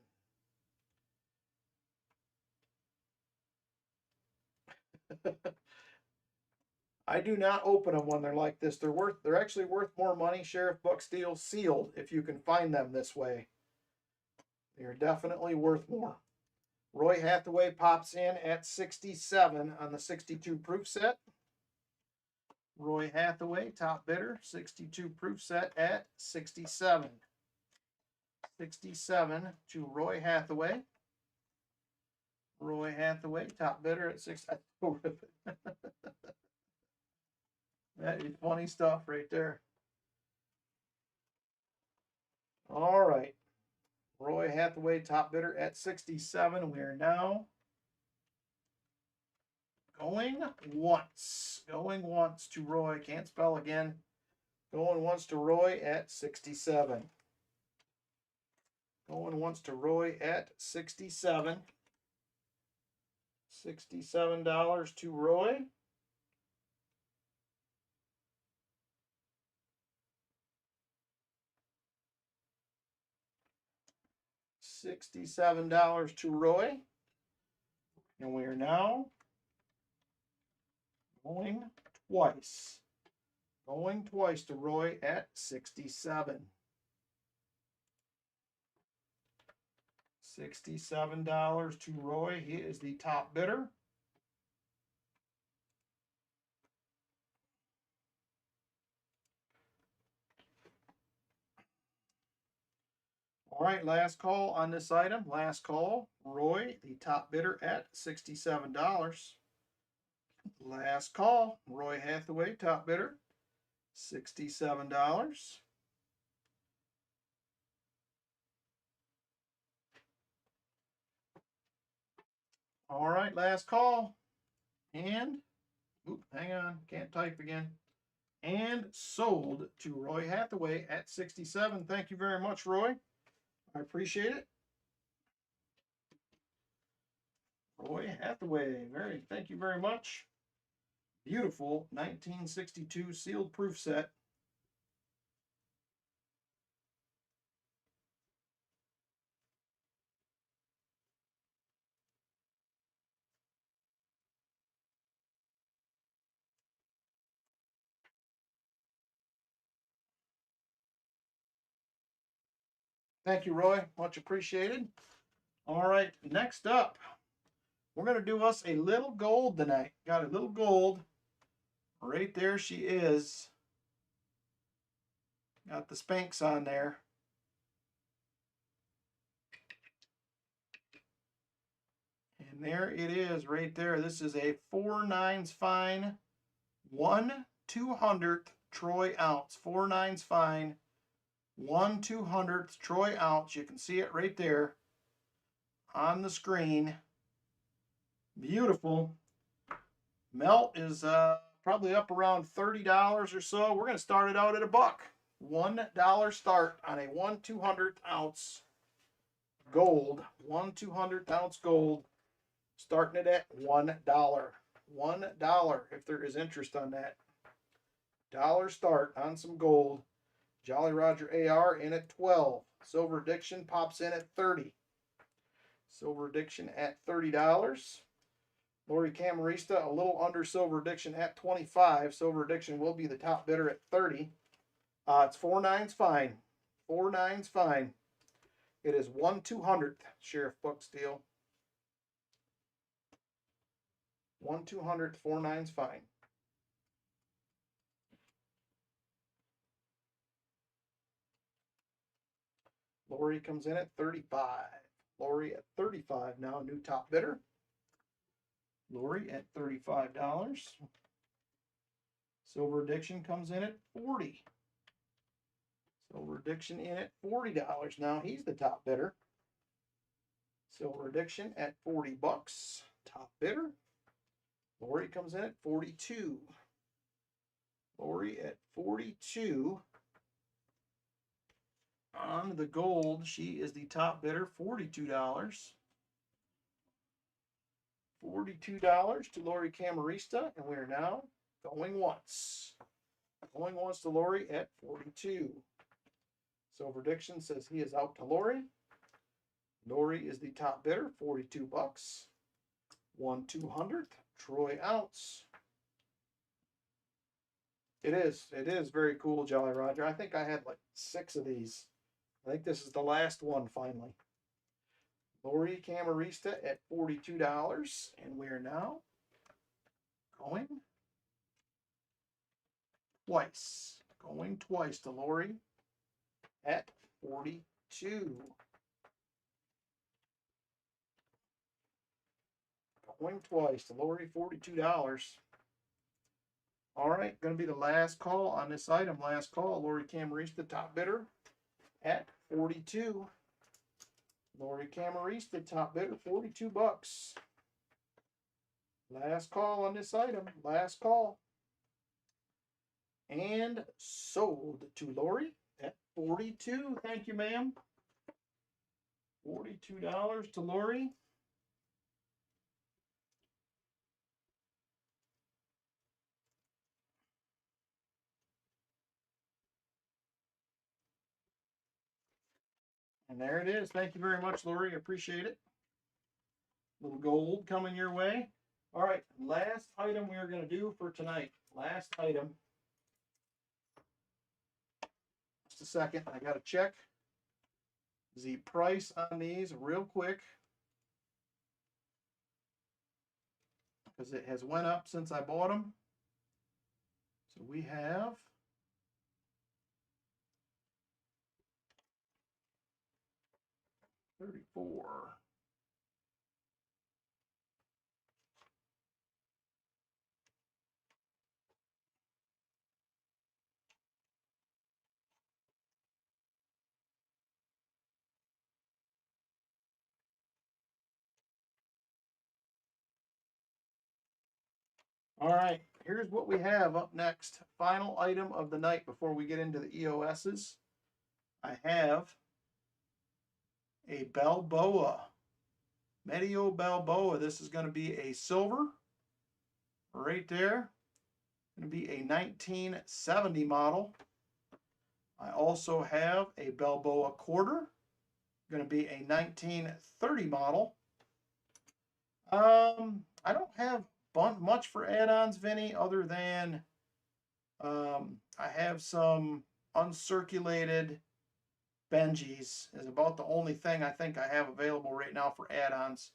I do not open them when they're like this. They're actually worth more money. Sheriff Buck Steel sealed, if you can find them this way. They're definitely worth more. Roy Hathaway pops in at 67 on the 62 proof set. Roy Hathaway, top bidder, 62 proof set at 67. 67 to Roy Hathaway. Roy Hathaway, top bidder at 6. That is funny stuff right there. All right. Roy Hathaway, top bidder at 67. We are now going once. Going once to Roy. Can't spell again. Going once to Roy at 67. Going once to Roy at 67. $67 to Roy. $67 to Roy. And we are now going twice. Going twice to Roy at 67. $67 to Roy. He is the top bidder. All right, last call on this item. Last call, Roy, the top bidder at $67. Last call, Roy Hathaway, top bidder, $67. All right, last call. And, hang on, can't type again. And sold to Roy Hathaway at 67. Thank you very much, Roy. I appreciate it. Roy Hathaway, thank you very much. Beautiful 1962 sealed proof set. Thank you, Roy. Much appreciated. All right, next up, we're going to do us a little gold tonight. Got a little gold. Right there she is. Got the Spanx on there. And there it is right there. This is a 4/9 fine 1/200th troy ounce. 4/9 fine 1/200th troy ounce. You can see it right there on the screen. Beautiful. Melt is probably up around $30 or so. We're going to start it out at $1. $1 start on a 1/200th ounce gold. 1/200th ounce gold. Starting it at $1. $1 if there is interest on that. Dollar start on some gold. Jolly Roger AR in at 12. Silver Addiction pops in at 30. Silver Addiction at $30. Lori Camarista a little under Silver Addiction at 25. Silver Addiction will be the top bidder at 30. It's 4/9 fine. 4/9 fine. It is 1/200th Sheriff Bucksteel. 1/200th 4/9 fine. Lori comes in at 35. Lori at 35 now, new top bidder. Lori at $35. Silver Addiction comes in at 40. Silver Addiction in at $40 now. He's the top bidder. Silver Addiction at $40. Top bidder. Lori comes in at 42. Lori at 42. On the gold, she is the top bidder, $42. $42 to Lori Camarista, and we are now going once. Going once to Lori at 42. Silver Addiction says he is out to Lori. Lori is the top bidder, $42. 1/200th troy ounce. It is very cool, Jolly Roger. I think I had like 6 of these. I think this is the last one finally. Lori Camarista at $42, and we are now going twice. Going twice to Lori at 42. Going twice to Lori, $42. All right, going to be the last call on this item. Last call, Lori Camarista, top bidder at 42. Lori Camarista, top bidder, $42. Last call on this item. Last call. And sold to Lori at 42. Thank you, ma'am. $42 to Lori. And there it is. Thank you very much, Lori. Appreciate it. Little gold coming your way. All right, last item we are going to do for tonight. Last item. Just a second. I got to check the price on these real quick, because it has went up since I bought them. So we have $34. All right, here's what we have up next. Final item of the night before we get into the EOSs. I have a Balboa. Medio Balboa. This is going to be a silver right there. Going to be a 1970 model. I also have a Balboa quarter. Going to be a 1930 model. I don't have much for add-ons, Vinny, other than I have some uncirculated Benjis is about the only thing I think I have available right now for add-ons.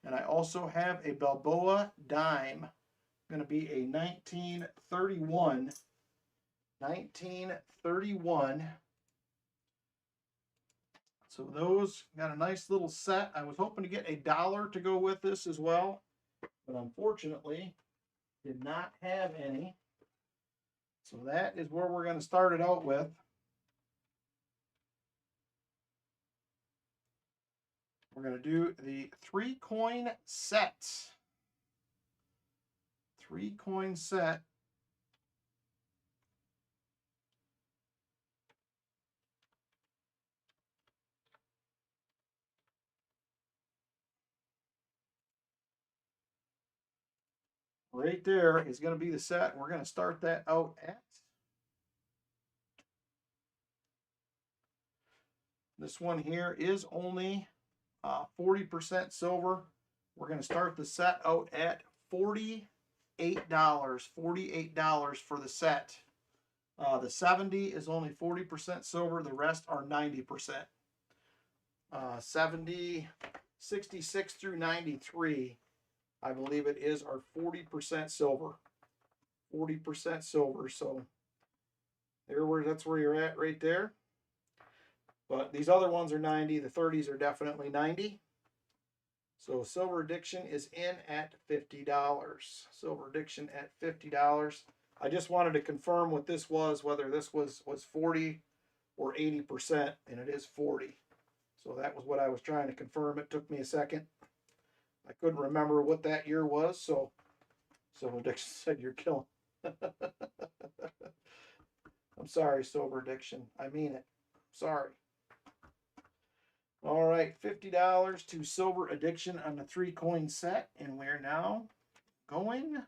And I also have a Balboa dime. Going to be a 1931. 1931. So those got a nice little set. I was hoping to get $1 to go with this as well, but unfortunately did not have any. So that is where we're going to start it out with. We're going to do the 3-coin set. 3-coin set. Right there is going to be the set. We're going to start that out at. This one here is only 40% silver. We're going to start the set out at $48. $48 for the set. The 70 is only 40% silver. The rest are 90%. 70, 66 through 93, I believe it is, are 40% silver. 40% silver. So that's where you're at right there. But these other ones are 90. The 30s are definitely 90. So Silver Addiction is in at $50. Silver Addiction at $50. I just wanted to confirm what this was, whether this was 40 or 80%, and it is 40. So that was what I was trying to confirm. It took me a second. I couldn't remember what that year was, so Silver Addiction said you're killing. I'm sorry, Silver Addiction. I mean it. Sorry. All right, $50 to Silver Addiction on the 3-coin set, and we're now going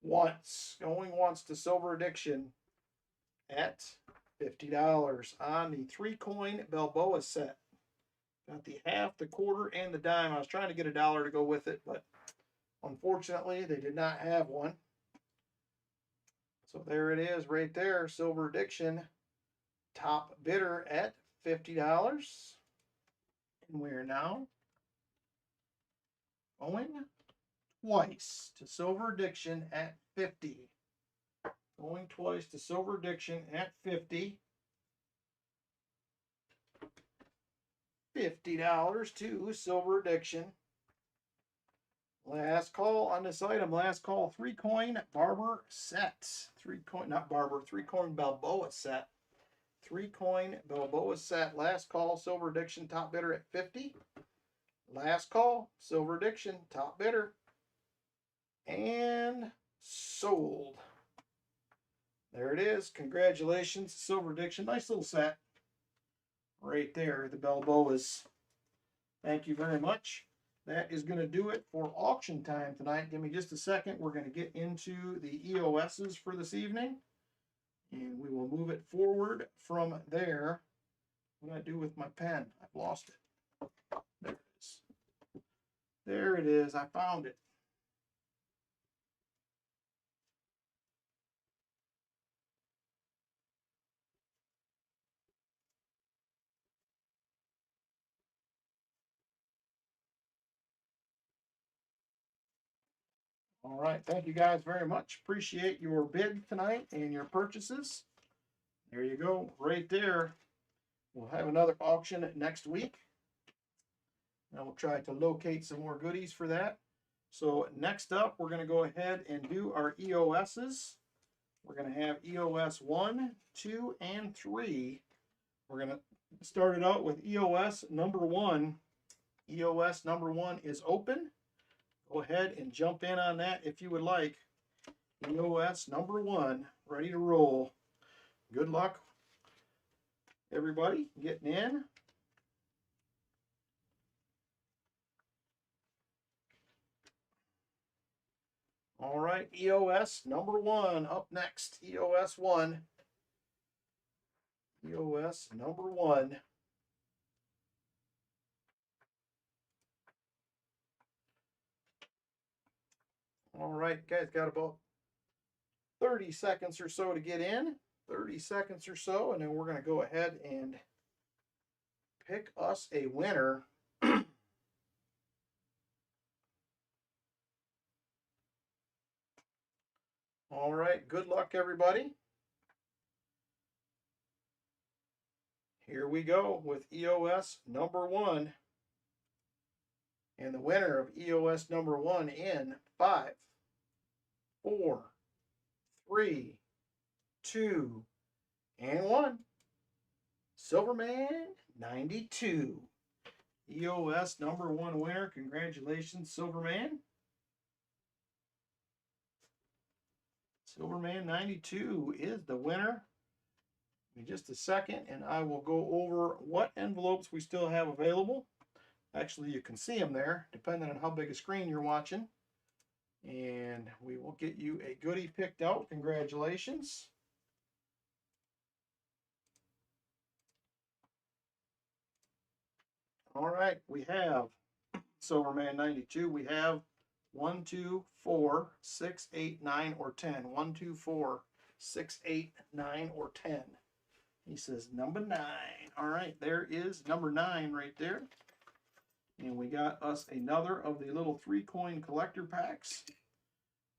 once. Going once to Silver Addiction at $50 on the 3-coin Balboa set. Got the half, the quarter, and the dime. I was trying to get $1 to go with it, but unfortunately they did not have one. So there it is right there, Silver Addiction, top bidder at $50. And we're now going twice to Silver Addiction at 50. Going twice to Silver Addiction at 50. $50 to Silver Addiction. Last call on this item. Last call. 3-coin Barber set. 3-coin, not Barber. 3-coin Balboa set. 3-coin Balboa set. Last call. Silver Addiction top bidder at 50. Last call. Silver Addiction top bidder. And sold. There it is. Congratulations, Silver Addiction. Nice little set. Right there, the Balboas. Thank you very much. That is going to do it for auction time tonight. Give me just a second. We're going to get into the EOSs for this evening. And we will move it forward from there. What do I do with my pen? I've lost it. There it is. There it is. I found it. All right. Thank you guys very much. Appreciate your bid tonight and your purchases. There you go. Right there. We'll have another auction next week. And we'll try to locate some more goodies for that. So next up, we're going to go ahead and do our EOSs. We're going to have EOS 1, 2, and 3. We're going to start it out with EOS number 1. EOS number 1 is open. Go ahead and jump in on that if you would like. EOS number 1, ready to roll. Good luck, everybody, getting in. All right, EOS number 1 up next. EOS 1. EOS number 1. All right, guys, got about 30 seconds or so to get in. 30 seconds or so, and then we're going to go ahead and pick us a winner. All right, good luck, everybody. Here we go with EOS number 1. And the winner of EOS number 1 in 5, 4, 3, 2, and 1. Silverman 92. EOS number 1 winner. Congratulations, Silverman. Silverman 92 is the winner. In just a second, and I will go over what envelopes we still have available. Actually, you can see them there, depending on how big a screen you're watching. And we will get you a goodie picked out. Congratulations. All right, we have Silverman 92. We have 1, 2, 4, 6, 8, 9, or 10. 1, 2, 4, 6, 8, 9, or 10. He says number 9. All right, there is number 9 right there. And we got us another of the little 3-coin collector packs.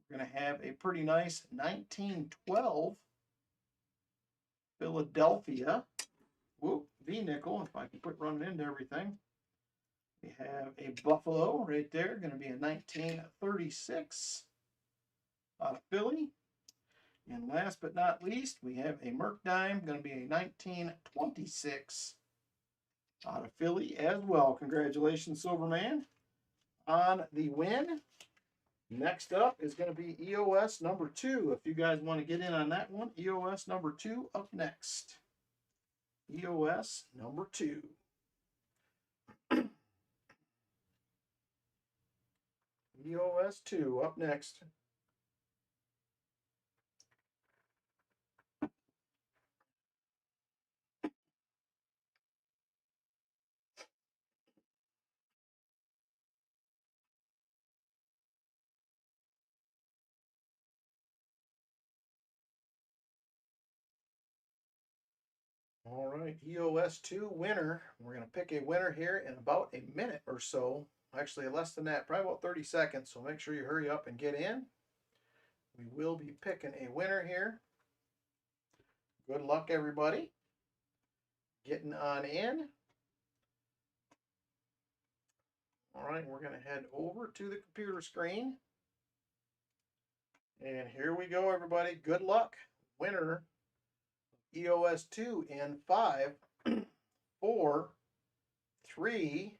We're going to have a pretty nice 1912 Philadelphia. Whoop, V-nickel, if I can quit running into everything. We have a Buffalo right there, going to be a 1936 out of Philly. And last but not least, we have a Merc Dime, going to be a 1926 out of Philly as well. Congratulations, Silverman, on the win. Next up is going to be EOS number 2. If you guys want to get in on that one, EOS number 2 up next. EOS number 2. EOS 2 up next. All right, EOS 2 winner. We're going to pick a winner here in about a minute or so. Actually, less than that, probably about 30 seconds. So make sure you hurry up and get in. We will be picking a winner here. Good luck, everybody. Getting on in. All right, we're going to head over to the computer screen. And here we go, everybody. Good luck. Winner EOS 2 in 5, 4, 3,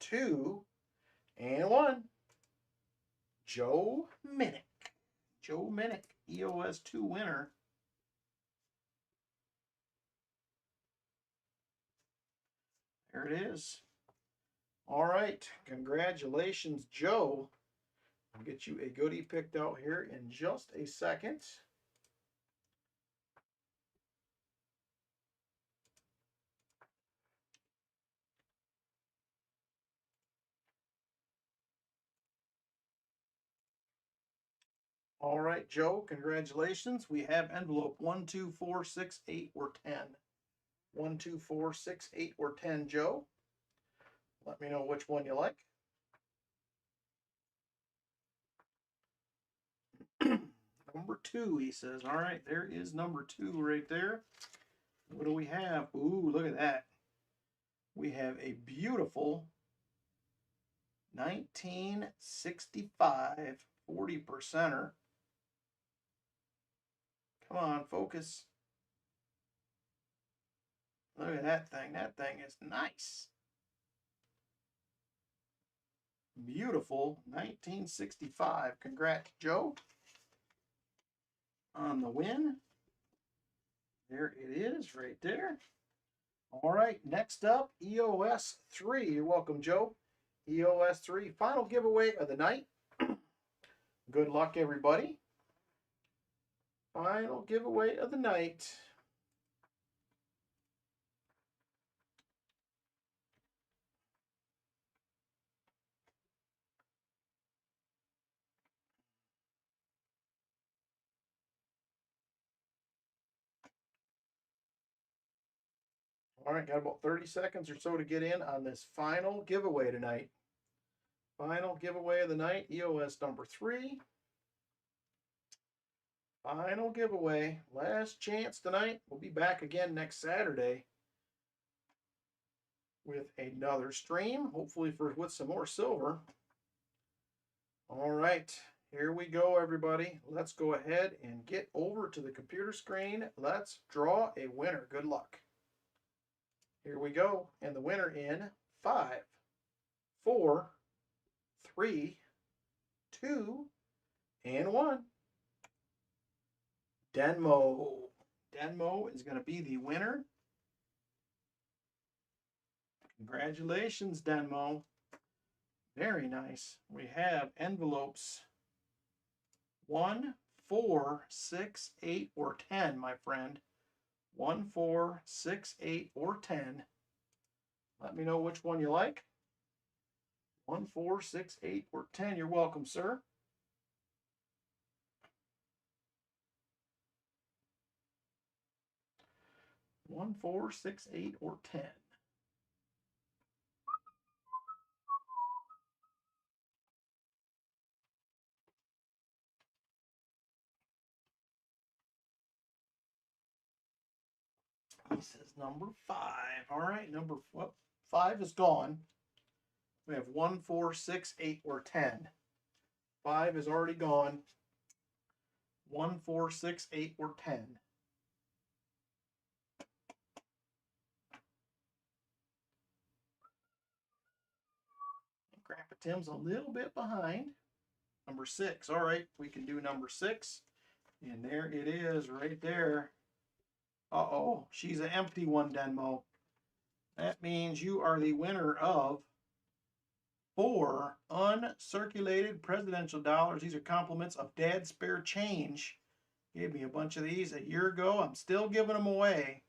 2, and 1. Joe Minnick. Joe Minnick, EOS 2 winner. There it is. All right. Congratulations, Joe. I'll get you a goodie picked out here in just a second. All right, Joe, congratulations. We have envelope 1, 2, 4, 6, 8, or 10. 1, 2, 4, 6, 8, or 10, Joe. Let me know which one you like. Number 2, he says. All right, there is number 2 right there. What do we have? Ooh, look at that. We have a beautiful 1965 40%er. Come on, focus. Look at that thing. That thing is nice. Beautiful 1965. Congrats, Joe, on the win. There it is right there. All right, next up, EOS 3. You're welcome, Joe. EOS 3, final giveaway of the night. Good luck, everybody. Final giveaway of the night. All right, got about 30 seconds or so to get in on this final giveaway tonight. Final giveaway of the night, EOS number 3. Final giveaway, last chance tonight. We'll be back again next Saturday with another stream, hopefully with some more silver. All right, here we go, everybody. Let's go ahead and get over to the computer screen. Let's draw a winner. Good luck. Here we go, and the winner in 5, 4, 3, 2, and 1. Denmo. Denmo is going to be the winner. Congratulations, Denmo. Very nice. We have envelopes 1, 4, 6, 8, or 10, my friend. 1, 4, 6, 8, or 10. Let me know which one you like. 1, 4, 6, 8, or 10. You're welcome, sir. One, 4, 6, 8, or 10. He says number 5. All right, number 5 is gone. We have 1, 4, 6, 8, or 10. 5 is already gone. 1, 4, 6, 8, or 10. Grandpa Tim's a little bit behind. Number 6. All right, we can do number 6. And there it is right there. Uh-oh, she's an empty one, Denmo. That means you are the winner of 4 uncirculated presidential dollars. These are compliments of Dad's spare change. Gave me a bunch of these a year ago. I'm still giving them away.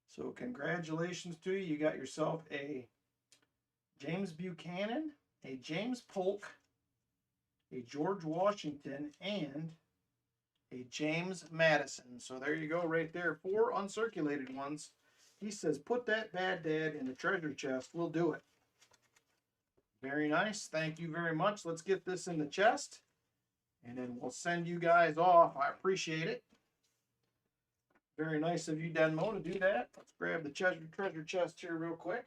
So congratulations to you. You got yourself a James Buchanan, a James Polk, a George Washington, and a James Madison. So there you go right there. 4 uncirculated ones. He says, put that bad dad in the treasure chest. We'll do it. Very nice. Thank you very much. Let's get this in the chest. And then we'll send you guys off. I appreciate it. Very nice of you, Denmo, to do that. Let's grab the treasure chest here real quick.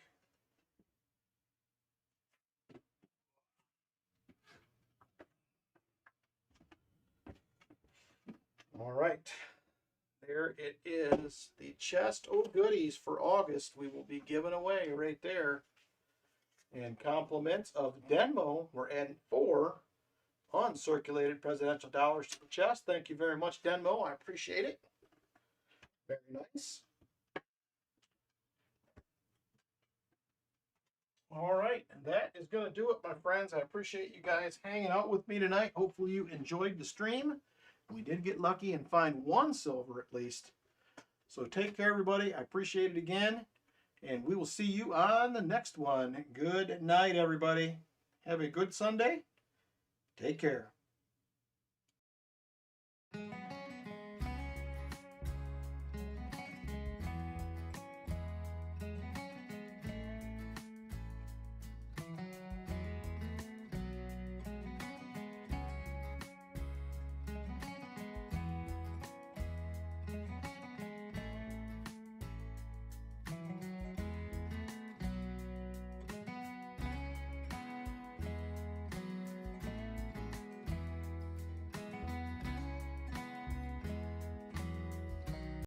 All right. There it is. The chest of goodies for August we will be giving away right there. And compliments of Denmo, we're adding 4 uncirculated presidential dollars to the chest. Thank you very much, Denmo. I appreciate it. Very nice. All right, and that is going to do it, my friends. I appreciate you guys hanging out with me tonight. Hopefully you enjoyed the stream. We did get lucky and find 1 silver at least. So take care, everybody. I appreciate it again. And we will see you on the next one. Good night, everybody. Have a good Sunday. Take care.